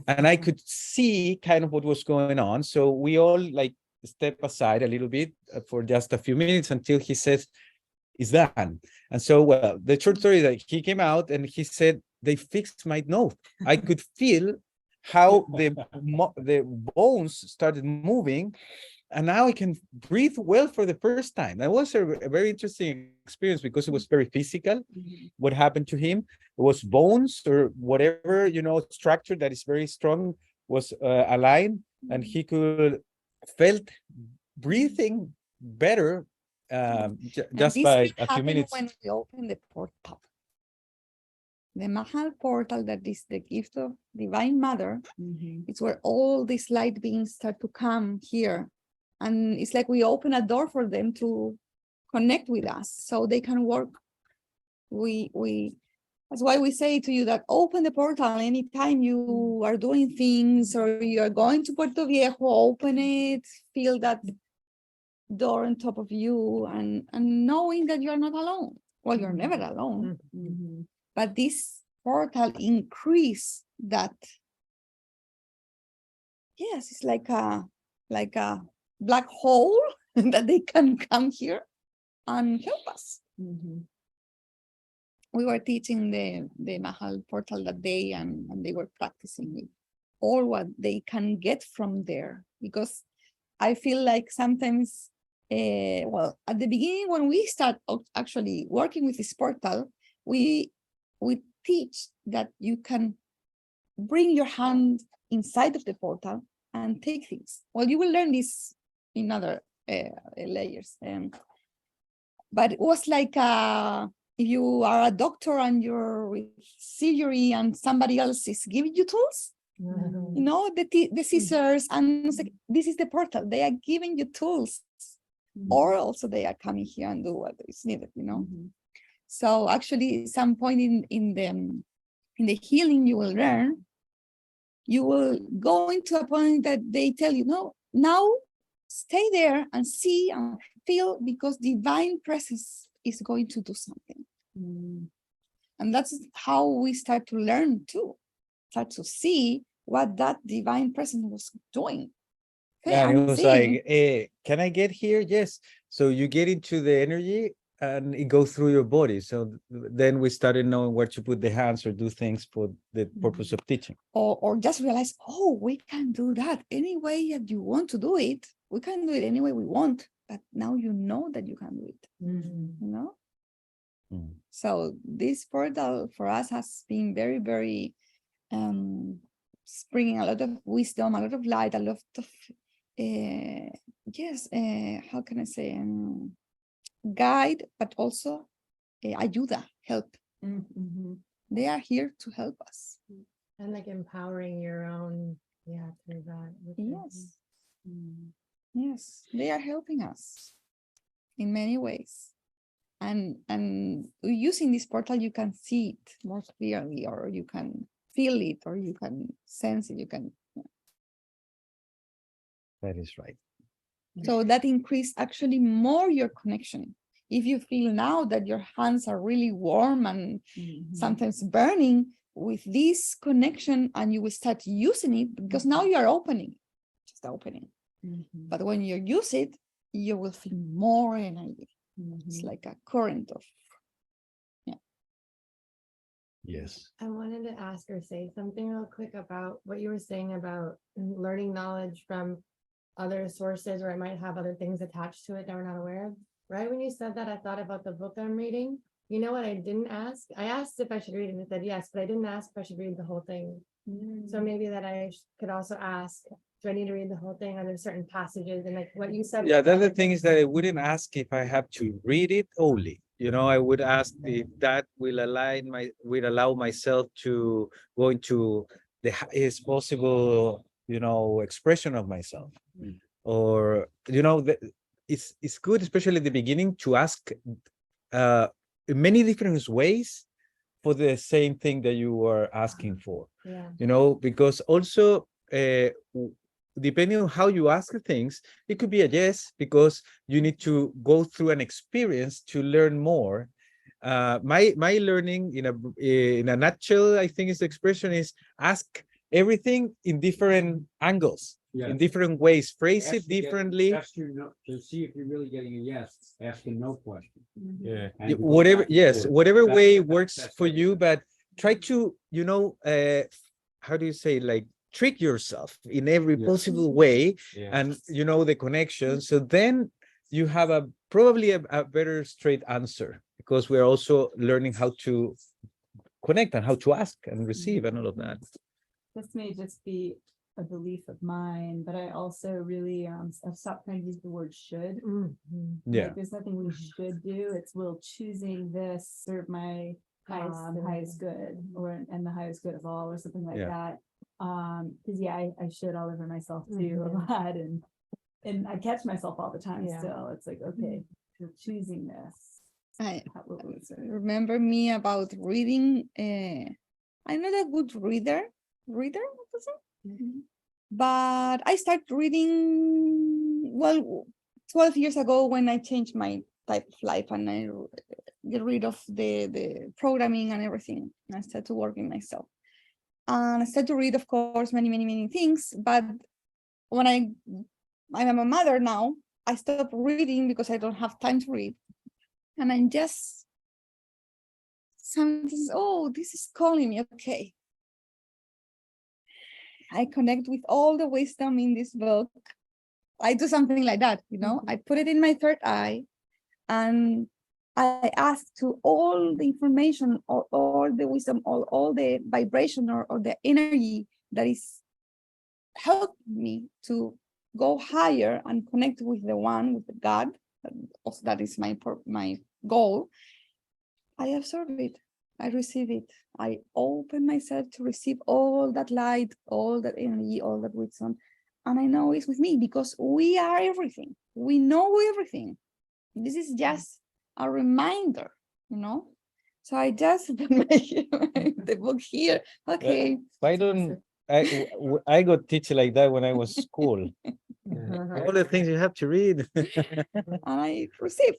Speaker 3: And I could see kind of what was going on. So we all step aside a little bit for just a few minutes until he says it's done. And so, well, the short story is that he came out and he said, they fixed my nose. I could feel how the bones started moving, and now I can breathe well for the first time. That was a very interesting experience because it was very physical. What happened to him, it was bones or whatever, structure that is very strong was aligned, and he could felt breathing better just by a few minutes.
Speaker 6: When we open the portal, the Mahal portal, that is the gift of Divine Mother, it's where all these light beings start to come here. And it's like we open a door for them to connect with us so they can work. That's why we say to you that open the portal anytime you are doing things or you are going to Puerto Viejo, open it, feel that door on top of you, and knowing that you're not alone. Well, you're never alone. But this portal increase that. Yes, it's like a black hole that they can come here and help us. We were teaching the Mahal portal that day, and they were practicing it, all what they can get from there. Because I feel like sometimes, well, at the beginning when we start actually working with this portal, we teach that you can bring your hand inside of the portal and take things. Well, you will learn this in other layers. But it was like if you are a doctor and you're with surgery and somebody else is giving you tools, the scissors, and it's like, this is the portal. They are giving you tools, or also they are coming here and do what is needed, So actually, some point in the healing, you will learn. You will go into a point that they tell you, no, now stay there and see and feel, because divine presence is going to do something. And that's how we start to learn too, start to see what that divine presence was doing. Okay,
Speaker 3: And it
Speaker 6: I'm
Speaker 3: was
Speaker 6: seeing.
Speaker 3: like, can I get here? Yes. So you get into the energy and it goes through your body. So then we started knowing where to put the hands or do things for the purpose of teaching.
Speaker 6: Or just realize, oh, we can do that any way that you want to do it. We can do it any way we want, but now you know that you can do it, So this portal for us has been very, very bringing a lot of wisdom, a lot of light, a lot of, how can I say, guide, but also ayuda, help. They are here to help us.
Speaker 8: And like empowering your own, through that.
Speaker 6: Yes. Yes, they are helping us in many ways. And using this portal, you can see it more clearly, or you can feel it, or you can sense it, you can.
Speaker 3: That is right.
Speaker 6: So that increase actually more your connection. If you feel now that your hands are really warm and sometimes burning, with this connection, and you will start using it, because now you are opening, just opening. But when you use it, you will feel more energy. It's like a current of,
Speaker 3: Yes.
Speaker 8: I wanted to ask or say something real quick about what you were saying about learning knowledge from other sources, or it might have other things attached to it that we're not aware of. Right when you said that, I thought about the book I'm reading. You know what I didn't ask? I asked if I should read it, and it said yes, but I didn't ask if I should read the whole thing. So maybe that I could also ask, do I need to read the whole thing? Are there certain passages? And like what you said.
Speaker 3: Yeah, the other thing is that I wouldn't ask if I have to read it only. I would ask if that will allow myself to go into the highest possible, expression of myself. Or, it's good, especially at the beginning, to ask in many different ways for the same thing that you were asking for. Because also depending on how you ask things, it could be a yes, because you need to go through an experience to learn more. My learning in a nutshell, I think, is the expression is ask everything in different angles,
Speaker 1: Yeah.
Speaker 3: in different ways, phrase
Speaker 1: Ask
Speaker 3: it
Speaker 1: to get-
Speaker 3: differently.
Speaker 1: ask your no, to see if you're really getting a yes, ask a no question.
Speaker 5: Yeah.
Speaker 1: And go
Speaker 3: Whatever,
Speaker 1: back and
Speaker 3: yes,
Speaker 1: forth.
Speaker 3: whatever
Speaker 1: That's-
Speaker 3: way
Speaker 1: that's-
Speaker 3: works
Speaker 1: that's
Speaker 3: for
Speaker 1: it.
Speaker 3: you, but try to, how do you say, like trick yourself in every
Speaker 1: Yeah.
Speaker 3: possible way,
Speaker 5: Yeah.
Speaker 3: and the connection. So then you have probably a better straight answer, because we're also learning how to connect and how to ask and receive and all of that.
Speaker 2: This may just be a belief of mine, but I also really, I've stopped trying to use the word should.
Speaker 3: Yeah.
Speaker 2: Like, there's nothing we should do. It's will choosing this serve my highest good, and the highest good of all, or something like
Speaker 3: Yeah.
Speaker 2: that. Because I should all over myself too a lot, and I catch myself all the time.
Speaker 8: Yeah.
Speaker 2: Still, it's like, okay, we're choosing this. What was it?
Speaker 6: Remember me about reading. I'm not a good reader, what was it? But I started reading, well, 12 years ago when I changed my type of life and I get rid of the programming and everything. I started to work in myself. And I started to read, of course, many things. But when I'm a mother now, I stopped reading because I don't have time to read. And I'm just, something, oh, this is calling me, okay. I connect with all the wisdom in this book. I do something like that, I put it in my third eye and I ask to all the information, all the wisdom, all the vibration or the energy that is helping me to go higher and connect with the one, with the God. Also, that is my goal. I absorb it. I receive it. I open myself to receive all that light, all that energy, all that wisdom. And I know it's with me because we are everything. We know everything. This is just a reminder, So I just put the book here. Okay.
Speaker 3: Why don't I got teach like that when I was school. All the things you have to read.
Speaker 6: And I receive.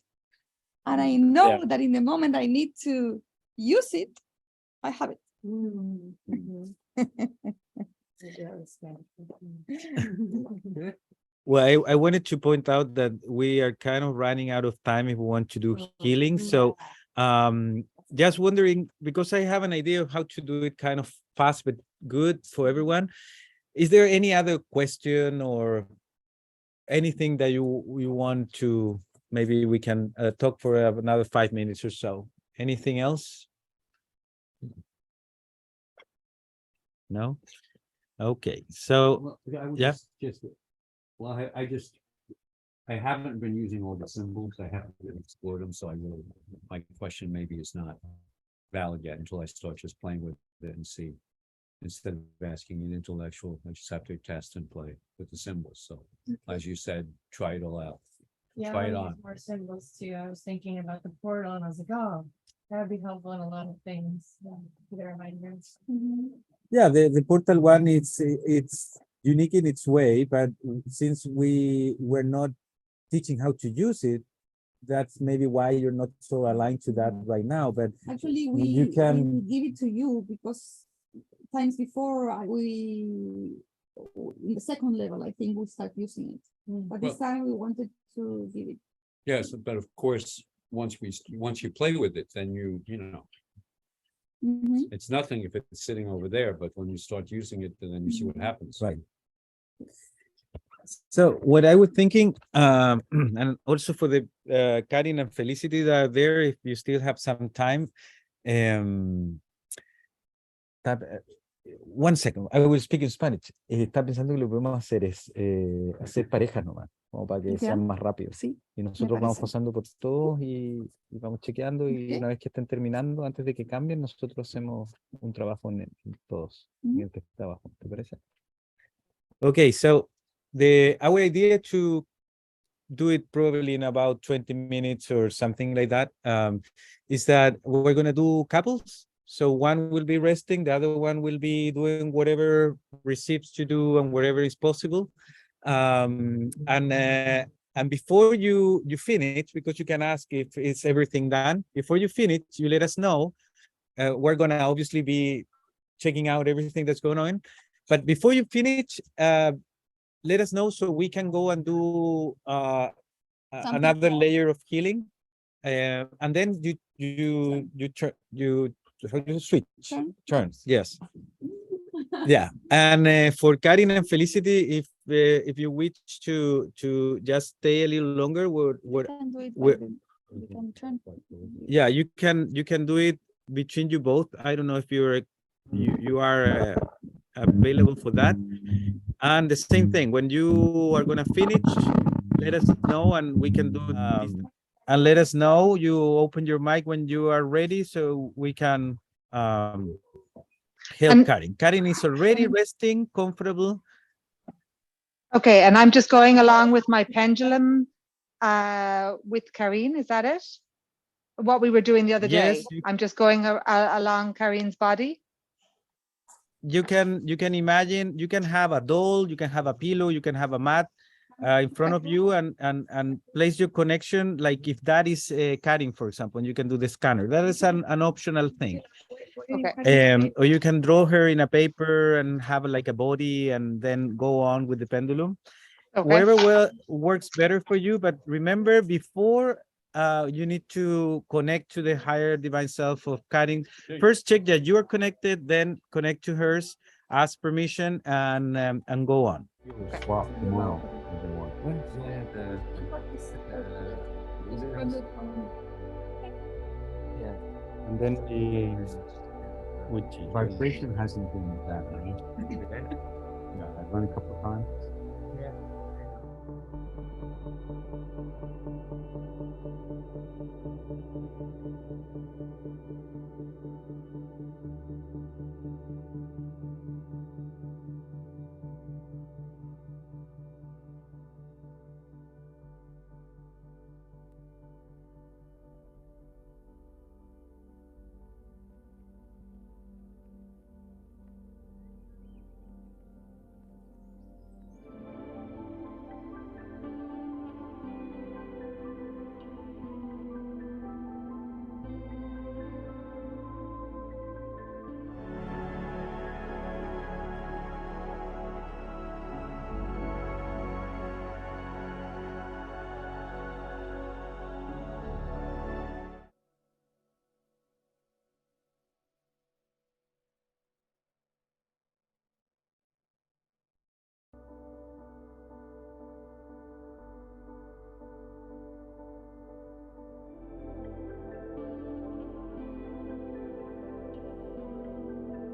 Speaker 6: And I know that in the moment I need to use it, I have it.
Speaker 3: Well, I wanted to point out that we are kind of running out of time if we want to do healing. So just wondering, because I have an idea of how to do it kind of fast but good for everyone. Is there any other question or anything that you want to, maybe we can talk for another 5 minutes or so? Anything else? No? Okay, so
Speaker 1: Well, I would
Speaker 3: yeah.
Speaker 1: Well, I haven't been using all the symbols. I haven't really explored them, so my question maybe is not valid yet until I start just playing with it and see. Instead of asking an intellectual, I just have to test and play with the symbols. So, as you said, try it all out.
Speaker 8: Yeah,
Speaker 1: Try it
Speaker 8: I
Speaker 1: on.
Speaker 8: use more symbols too. I was thinking about the portal and I was like, oh, that would be helpful in a lot of things. The reminders.
Speaker 3: Yeah, the portal one, it's unique in its way, but since we were not teaching how to use it, that's maybe why you're not so aligned to that right now. But
Speaker 6: Actually,
Speaker 3: you can
Speaker 6: we give it to you because times before in the second level, I think we start using it. But this time we wanted to give it.
Speaker 1: Yes, but of course, once you play with it, then you know. It's nothing if it's sitting over there, but when you start using it, then you see what happens.
Speaker 3: Right. So what I was thinking, and also for the Karin and Felicity that are there, if you still have some time, one second, I will speak in Spanish. Está pensando que lo que podemos hacer es hacer parejas nomás, como para que sean más rápidos.
Speaker 6: Sí.
Speaker 3: Y nosotros vamos
Speaker 6: parece.
Speaker 3: pasando por todos y vamos chequeando y una vez que estén terminando, antes de que cambien, nosotros hacemos un trabajo en todos, en el que está abajo. ¿Te parece? Okay, so our idea to do it probably in about 20 minutes or something like that, is that we're going to do couples. So one will be resting, the other one will be doing whatever receives to do and wherever is possible. And before you finish, because you can ask if it's everything done, before you finish, you let us know. We're going to obviously be checking out everything that's going on. but before you finish, let us know so we can go and do another layer of healing, and then you how do you switch turns. Yes. Yeah, and for Karin and Felicity, if you wish to just stay a little longer, yeah, you can do it between you both. I don't know if you are available for that. And the same thing, when you are gonna finish, let us know and we can do and let us know. You open your mic when you are ready so we can help Karin. Karin is already resting, comfortable.
Speaker 11: Okay, and I'm just going along with my pendulum with Karine, is that it? What we were doing the other day. I'm just going along Karine's body.
Speaker 3: You can imagine, you can have a doll, you can have a pillow, you can have a mat in front of you, and place your connection, like if that is Karin, for example, you can do the scanner. That is an optional thing.
Speaker 11: Okay.
Speaker 3: Or you can draw her in a paper and have like a body and then go on with the pendulum. Okay. Whatever works better for you, but remember, before you need to connect to the higher divine self of Karin. First, check that you are connected, then connect to hers, ask permission, and go on.
Speaker 1: Swap tomorrow.
Speaker 3: And then which
Speaker 1: Vibration hasn't been that right? Yeah, I've run a couple of times.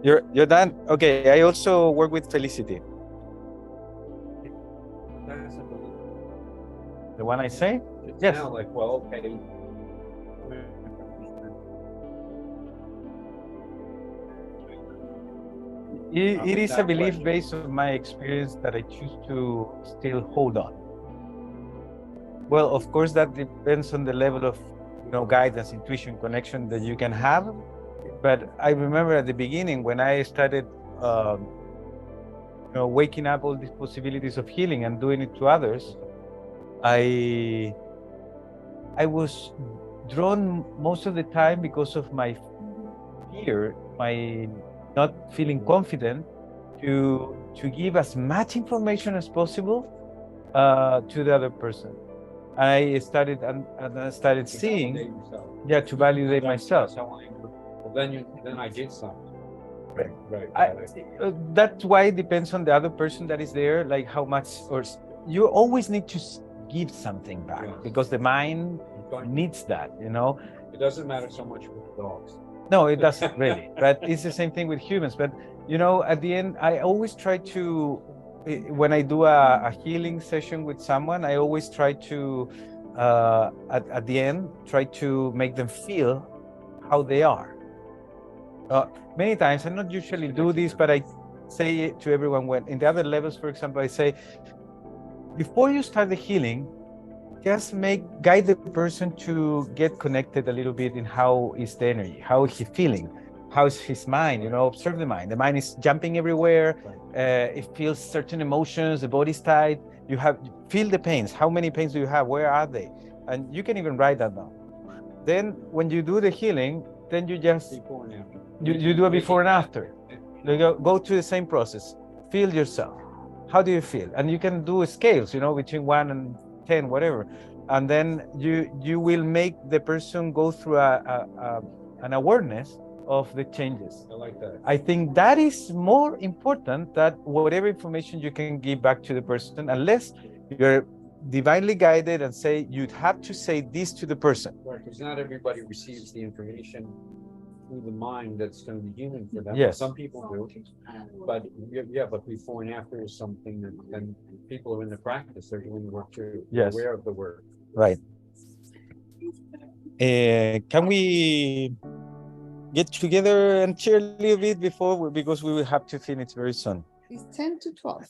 Speaker 3: You're done. Okay, I also work with Felicity. The one I say? Yes.
Speaker 1: Now, like, well, okay.
Speaker 3: It is a belief based on my experience that I choose to still hold on. Well, of course, that depends on the level of guidance, intuition, connection that you can have. But I remember at the beginning when I started, waking up all these possibilities of healing and doing it to others, I was drawn most of the time because of my fear, my not feeling confident to give as much information as possible to the other person. I started and I started seeing, to validate myself.
Speaker 1: Well, then I did something. Right.
Speaker 3: That's why it depends on the other person that is there, like how much, or you always need to give something back, because the mind needs that,
Speaker 1: It doesn't matter so much with dogs.
Speaker 3: No, it doesn't really, but it's the same thing with humans. But at the end, I always try to, when I do a healing session with someone, I always try to, at the end, try to make them feel how they are. Many times, I not usually do this, but I say it to everyone when in the other levels, for example, I say, before you start the healing, just guide the person to get connected a little bit in how is the energy, how is he feeling, how is his mind, observe the mind. The mind is jumping everywhere. It feels certain emotions, the body's tight. Feel the pains. How many pains do you have? Where are they? And you can even write that down. Then when you do the healing, then you just, you do a before and after. You go to the same process. feel yourself. How do you feel? And you can do scales, you know, between 1 and 10, whatever. And then you will make the person go through an awareness of the changes.
Speaker 5: I like that.
Speaker 3: I think that is more important than whatever information you can give back to the person, unless you're divinely guided and say you'd have to say this to the person.
Speaker 1: Right, because not everybody receives the information through the mind that's going to be healing for them.
Speaker 3: Yes.
Speaker 1: Some people do, but but before and after is something that then people are in the practice, they're doing the work too. They're
Speaker 3: Yes.
Speaker 1: aware of the work.
Speaker 3: Right. Can we get together and share a little bit because we will have to finish very soon.
Speaker 6: It's 10 to 12.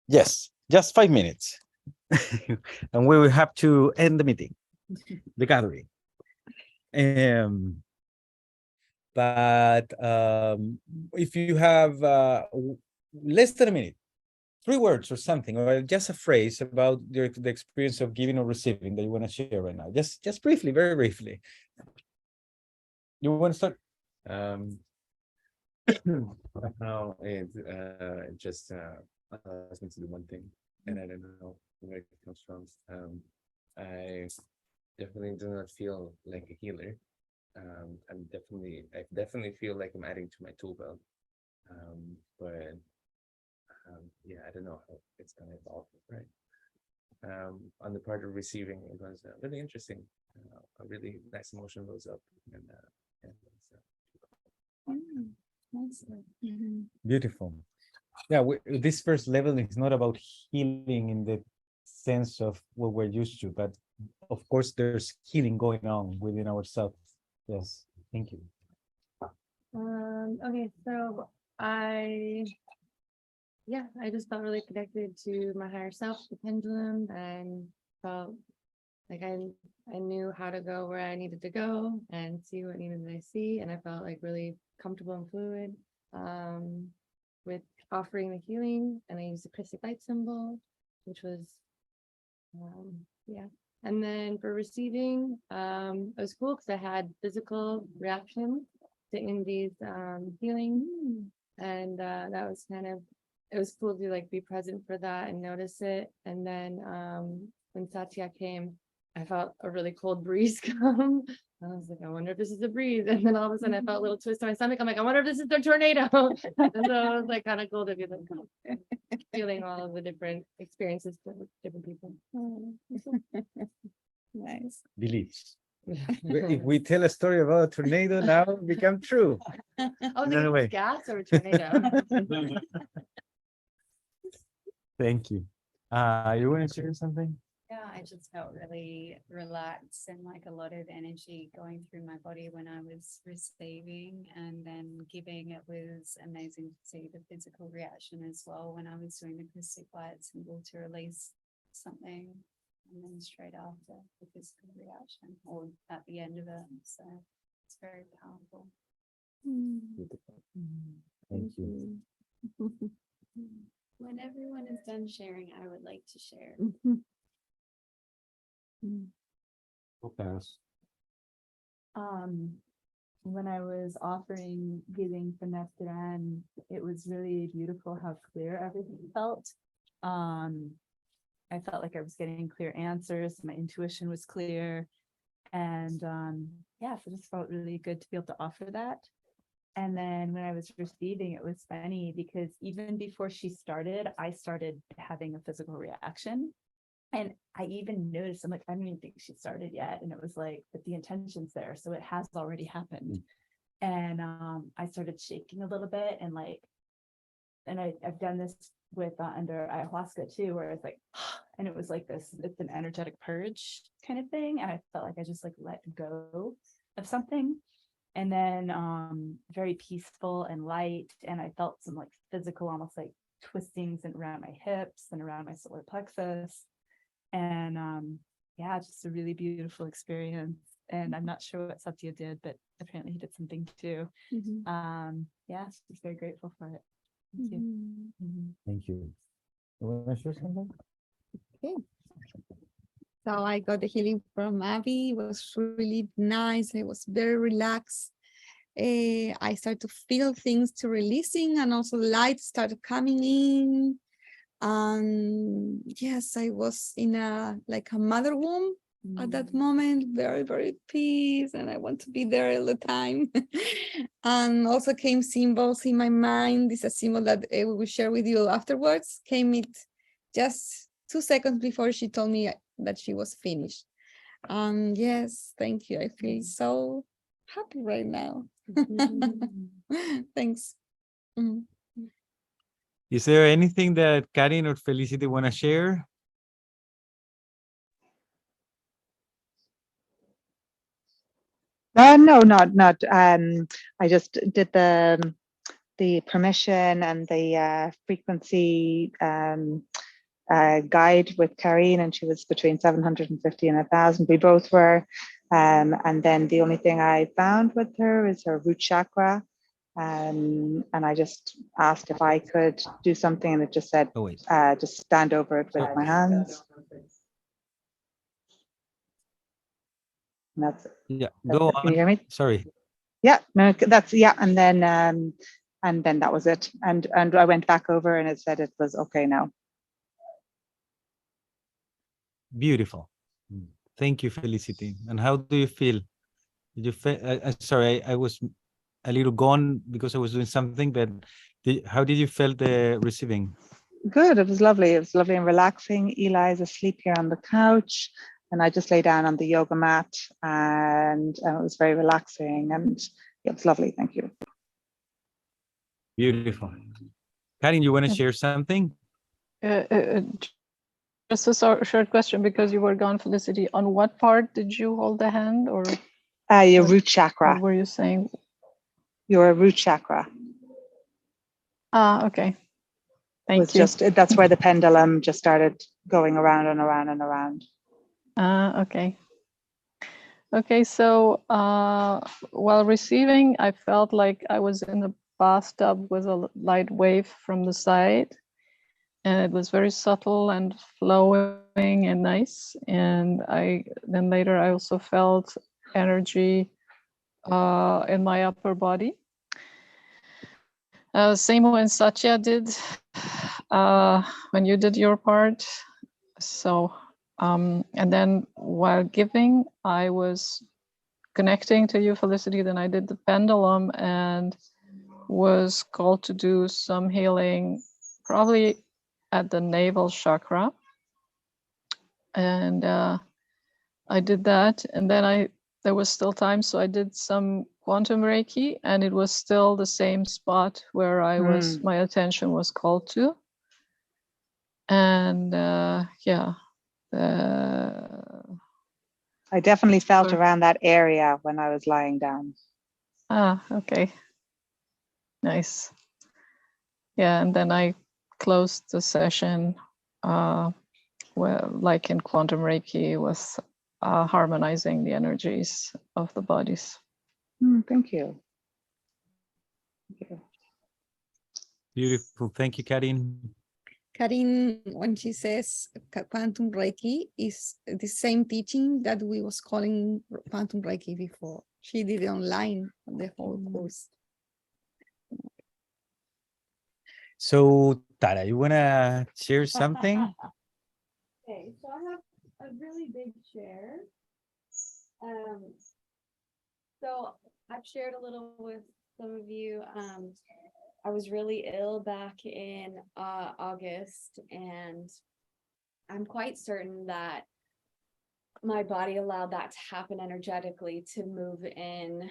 Speaker 3: Yes, just 5 minutes. And we will have to end the meeting, the gathering. But if you have less than a minute, 3 words or something, or just a phrase about the experience of giving or receiving that you want to share right now, just briefly, very briefly. You want to start?
Speaker 5: Right now it just allows me to do one thing, and I don't know where it comes from. I definitely do not feel like a healer. I definitely feel like I'm adding to my tool belt. But yeah, I don't know how it's gonna evolve, right? On the part of receiving, it was really interesting. A really nice emotion rose up, and yeah,
Speaker 3: Beautiful. Yeah, this first level is not about healing in the sense of what we're used to, but of course there's healing going on within ourselves. Yes, thank you.
Speaker 8: Okay, so I just felt really connected to my higher self, the pendulum, and felt like I knew how to go where I needed to go and see what needed to see, and I felt like really comfortable and fluid with offering the healing, and I used the crystal light symbol, which was yeah. And then for receiving, it was cool because I had physical reaction to Indy's healing, and that was it was cool to like be present for that and notice it. And then when Satya came, I felt a really cold breeze come. I was like, I wonder if this is a breeze. And then all of a sudden I felt a little twist in my stomach. I'm like, I wonder if this is the tornado. And so it was like kind of cool to be like feeling all of the different experiences with different people.
Speaker 6: Nice.
Speaker 3: Beliefs. If we tell a story about a tornado now, it become true.
Speaker 8: Oh,
Speaker 3: In
Speaker 8: it
Speaker 3: other
Speaker 8: was
Speaker 3: way.
Speaker 8: gas or a tornado?
Speaker 3: Thank you. You want to share something?
Speaker 12: Yeah, I just felt really relaxed and like a lot of energy going through my body when I was receiving, and then giving. It was amazing to see the physical reaction as well when I was doing the crystal light symbol to release something, and then straight after the physical reaction or at the end of it. So it's very powerful.
Speaker 3: Thank you.
Speaker 12: When everyone is done sharing, I would like to share.
Speaker 1: I'll pass.
Speaker 2: When I was offering giving for Navkiran, it was really beautiful how clear everything felt. I felt like I was getting clear answers. My intuition was clear. And yeah, so it just felt really good to be able to offer that. And then when I was receiving, it was funny because even before she started, I started having a physical reaction. And I even noticed, I'm like, I don't even think she started yet. And it was like, but the intention's there. So it has already happened. And I started shaking a little bit, and like, and I've done this with under ayahuasca too, where it's like, and it was like this, it's an energetic purge kind of thing. And I felt like I just like let go of something. And then very peaceful and light. And I felt some like physical, almost like twistings and around my hips and around my solar plexus. And yeah, just a really beautiful experience. And I'm not sure what Satya did, but apparently he did something too. Yeah, just very grateful for it. Thank you.
Speaker 3: Thank you. You want to share something?
Speaker 6: Okay. So I got the healing from Abby. It was really nice. It was very relaxed. I started to feel things to releasing, and also light started coming in. And yes, I was in a like a mother womb at that moment, very, very peace, and I want to be there all the time. And also came symbols in my mind. This is a symbol that we will share with you afterwards. Came it just 2 seconds before she told me that she was finished. Yes, thank you. I feel so happy right now. Thanks. Mhm.
Speaker 3: Is there anything that Karin or Felicity want to share?
Speaker 11: No, not. I just did the permission and the frequency guide with Karine, and she was between 750 and 1,000. We both were. And then the only thing I found with her is her root chakra. And I just asked if I could do something, and it just said,
Speaker 3: Oh, wait.
Speaker 11: just stand over it with my hands. And that's it.
Speaker 3: Yeah,
Speaker 11: That's
Speaker 3: go
Speaker 11: it. Can
Speaker 3: on.
Speaker 11: you hear me?
Speaker 3: Sorry.
Speaker 11: Yeah, no, that's, yeah. And then that was it. And I went back over and it said it was okay now.
Speaker 3: Beautiful. Thank you, Felicity. And how do you feel? Did you feel? Sorry, I was a little gone because I was doing something. But how did you feel the receiving?
Speaker 11: Good. It was lovely. It was lovely and relaxing. Eli is asleep here on the couch, and I just lay down on the yoga mat, and it was very relaxing, and it was lovely. Thank you.
Speaker 3: Beautiful. Karin, you want to share something?
Speaker 10: Just a short question, because you were gone, Felicity. On what part did you hold the hand, or
Speaker 11: Your
Speaker 10: what-
Speaker 11: root chakra.
Speaker 10: what were you saying?
Speaker 11: Your root chakra.
Speaker 10: Ah, okay. Thank
Speaker 11: Was
Speaker 10: you.
Speaker 11: just that's where the pendulum just started going around and around and around.
Speaker 10: Okay. Okay, so while receiving, I felt like I was in a bathtub with a light wave from the side, and it was very subtle and flowing and nice. And then later I also felt energy in my upper body. Same when Satya did, when you did your part. So, and then while giving, I was connecting to you, Felicity. Then I did the pendulum and was called to do some healing, probably at the navel chakra. And I did that, and then there was still time, so I did some quantum Reiki, and it was still the same spot where my attention was called to. And yeah.
Speaker 11: I definitely felt around that area when I was lying down.
Speaker 10: Okay. Nice. Yeah, and then I closed the session, like in quantum Reiki, with harmonizing the energies of the bodies.
Speaker 11: Thank you. Thank you.
Speaker 3: Beautiful. Thank you, Karin.
Speaker 6: Karin, when she says quantum Reiki, is the same teaching that we was calling quantum Reiki before. She did it online, the whole course.
Speaker 3: So, Tara, you want to share something?
Speaker 7: Okay, so I have a really big share. So I've shared a little with some of you. I was really ill back in August, and I'm quite certain that my body allowed that to happen energetically to move in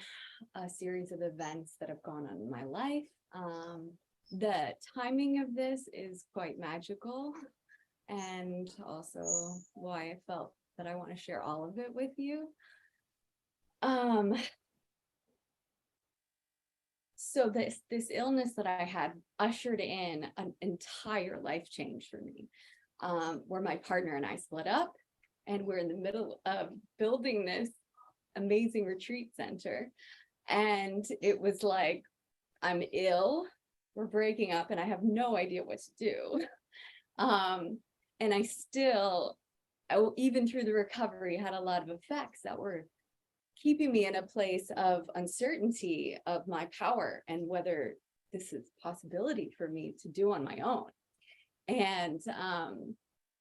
Speaker 7: a series of events that have gone on in my life. The timing of this is quite magical, and also why I felt that I want to share all of it with you. So this illness that I had ushered in an entire life change for me, where my partner and I split up, and we're in the middle of building this amazing retreat center. And it was like, I'm ill, we're breaking up, and I have no idea what to do. And I still, even through the recovery, had a lot of effects that were keeping me in a place of uncertainty of my power and whether this is a possibility for me to do on my own. And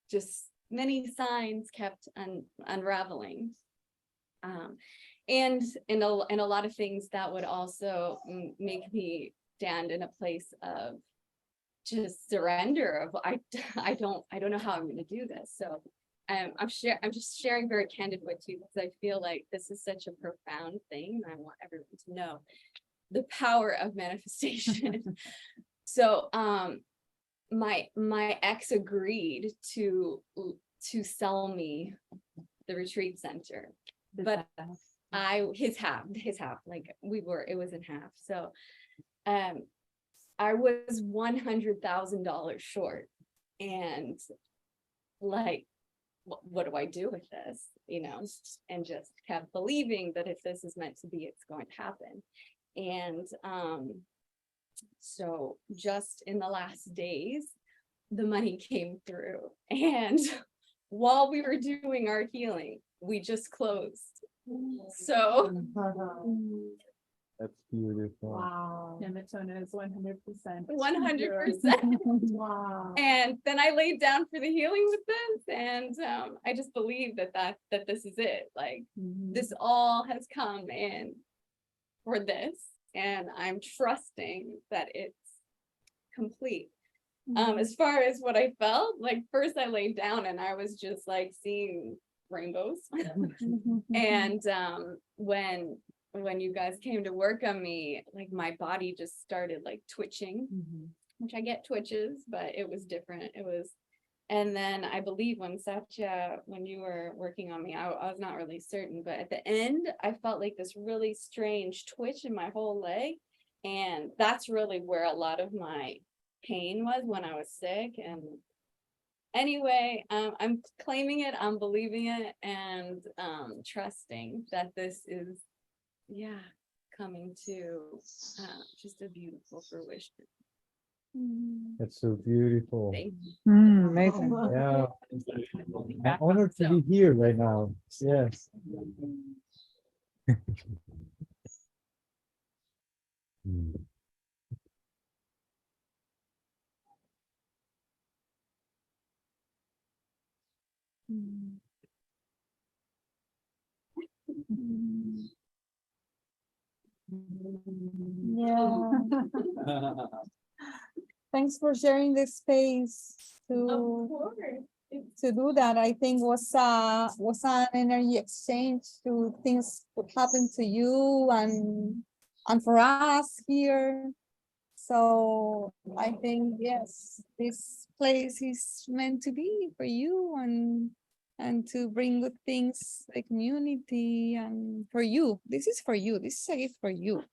Speaker 7: just many signs kept unraveling. And in a lot of things that would also make me stand in a place of just surrender of I don't know how I'm going to do this. So I'm just sharing very candid with you because I feel like this is such a profound thing. I want everyone to know the power of manifestation. So my ex agreed to sell me the retreat center, but his half, like it was in half. So I was $100,000 short, and like, what do I do with this? You know, and just kept believing that if this is meant to be, it's going to happen. And so just in the last days, the money came through, and while we were doing our healing, we just closed. So
Speaker 3: That's beautiful.
Speaker 8: Wow.
Speaker 2: Nematona is 100%.
Speaker 7: 100%.
Speaker 8: Wow.
Speaker 7: And then I laid down for the healing with this, and I just believe that this is it. Like this all has come in for this, and I'm trusting that it's complete. As far as what I felt, like first I laid down and I was just like seeing rainbows. And when you guys came to work on me, like my body just started like twitching, which I get twitches, but it was different. And then I believe when Satya, when you were working on me, I was not really certain, but at the end, I felt like this really strange twitch in my whole leg. And that's really where a lot of my pain was when I was sick. And anyway, I'm claiming it, I'm believing it, and trusting that this is, coming to just a beautiful fruition.
Speaker 3: That's so beautiful.
Speaker 7: Thank you.
Speaker 11: Amazing.
Speaker 3: Yeah. I'm honored to be here right now. Yes.
Speaker 6: Yeah. Thanks for sharing this space to do that. I think was an energy exchange to things would happen to you and for us here. So I think yes, this place is meant to be for you and to bring good things, the community, and for you. This is for you. This is a gift for you.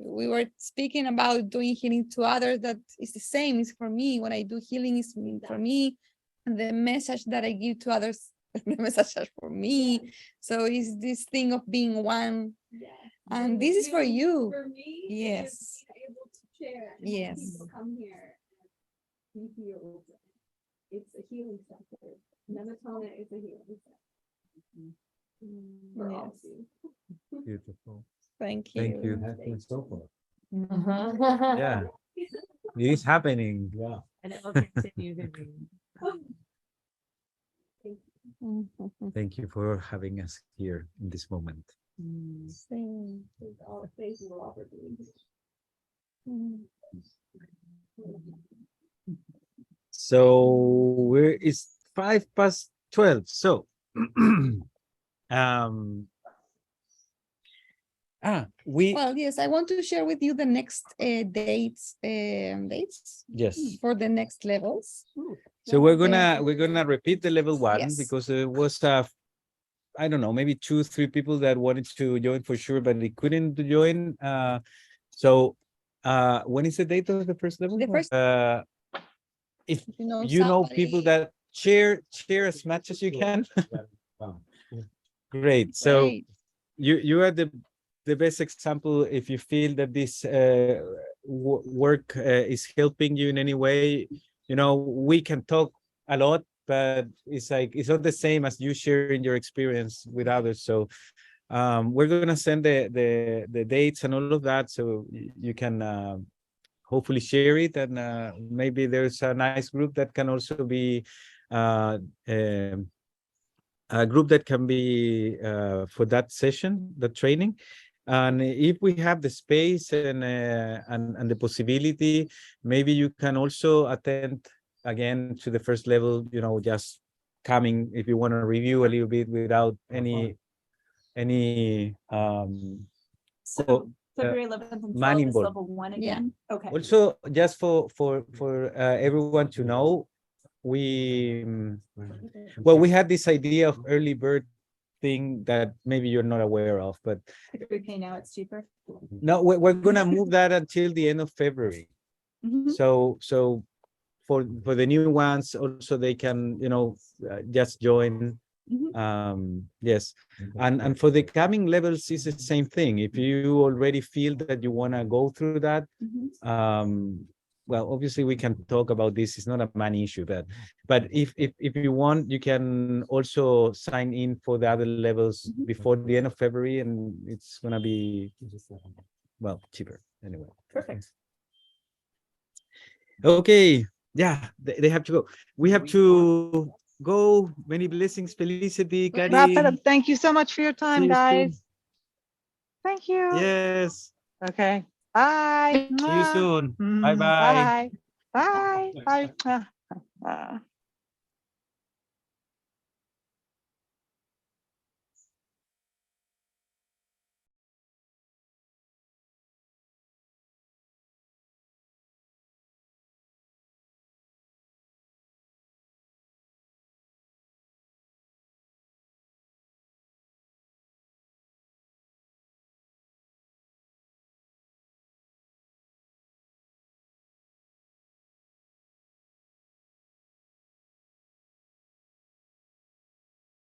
Speaker 6: We were speaking about doing healing to others. That is the same. It's for me. When I do healing, it's for me. And the message that I give to others, the message is for me. So it's this thing of being one. And this is for you.
Speaker 7: For me,
Speaker 6: Yes.
Speaker 7: able to share.
Speaker 6: Yes.
Speaker 7: People come here and be healed. It's a healing center. Nematona is a healing center. For all of you.
Speaker 3: Beautiful.
Speaker 6: Thank you.
Speaker 3: Thank you.
Speaker 1: That's been so far.
Speaker 3: Yeah. It is happening.
Speaker 1: Yeah.
Speaker 2: And it will continue to be.
Speaker 3: Thank you for having us here in this moment.
Speaker 6: Same.
Speaker 7: All the faith will offer you.
Speaker 3: So it's 12:05. So we
Speaker 6: Well, yes, I want to share with you the next dates
Speaker 3: yes.
Speaker 6: for the next levels.
Speaker 3: So we're gonna repeat the level 1
Speaker 6: Yes.
Speaker 3: because there was I don't know, maybe 2-3 people that wanted to join for sure, but they couldn't join. So when is the date of the first level?
Speaker 6: The first-
Speaker 3: If
Speaker 6: You
Speaker 3: you know
Speaker 6: somebody-
Speaker 3: people that share as much as you can.
Speaker 1: Wow.
Speaker 3: Great. So
Speaker 6: Great.
Speaker 3: you are the best example. If you feel that this work is helping you in any way, you know, we can talk a lot, but it's like it's not the same as you sharing your experience with others. So We're gonna send the dates and all of that, so you can hopefully share it, and maybe there's a nice group that can also be a group that can be for that session, the training. And if we have the space and the possibility, maybe you can also attend again to the first level, you know, just coming if you want to review a little bit without any
Speaker 2: So February 11th and
Speaker 3: man
Speaker 2: 12th is
Speaker 3: involved.
Speaker 2: level 1 again. Okay.
Speaker 3: Also, just for everyone to know, we we had this idea of early bird thing that maybe you're not aware of, but
Speaker 2: If we pay now, it's cheaper.
Speaker 3: no, we're gonna move that until the end of February.
Speaker 2: Mhm.
Speaker 3: So for the new ones, also they can, you know, just join. Yes, and for the coming levels, it's the same thing. If you already feel that you want to go through that, well, obviously we can talk about this. It's not a money issue, but if you want, you can also sign in for the other levels before the end of February, and it's gonna be, well, cheaper anyway.
Speaker 2: Perfect.
Speaker 3: Okay, yeah, they have to go. We have to go. Many blessings, Felicity,
Speaker 11: Wrap it up.
Speaker 3: Karin.
Speaker 11: Thank you so much for your
Speaker 3: See
Speaker 11: time,
Speaker 3: you soon.
Speaker 11: guys. Thank you.
Speaker 3: Yes.
Speaker 11: Okay. Bye.
Speaker 3: See you soon.
Speaker 11: Mm,
Speaker 3: Bye-bye.
Speaker 11: Bye. Bye. Bye.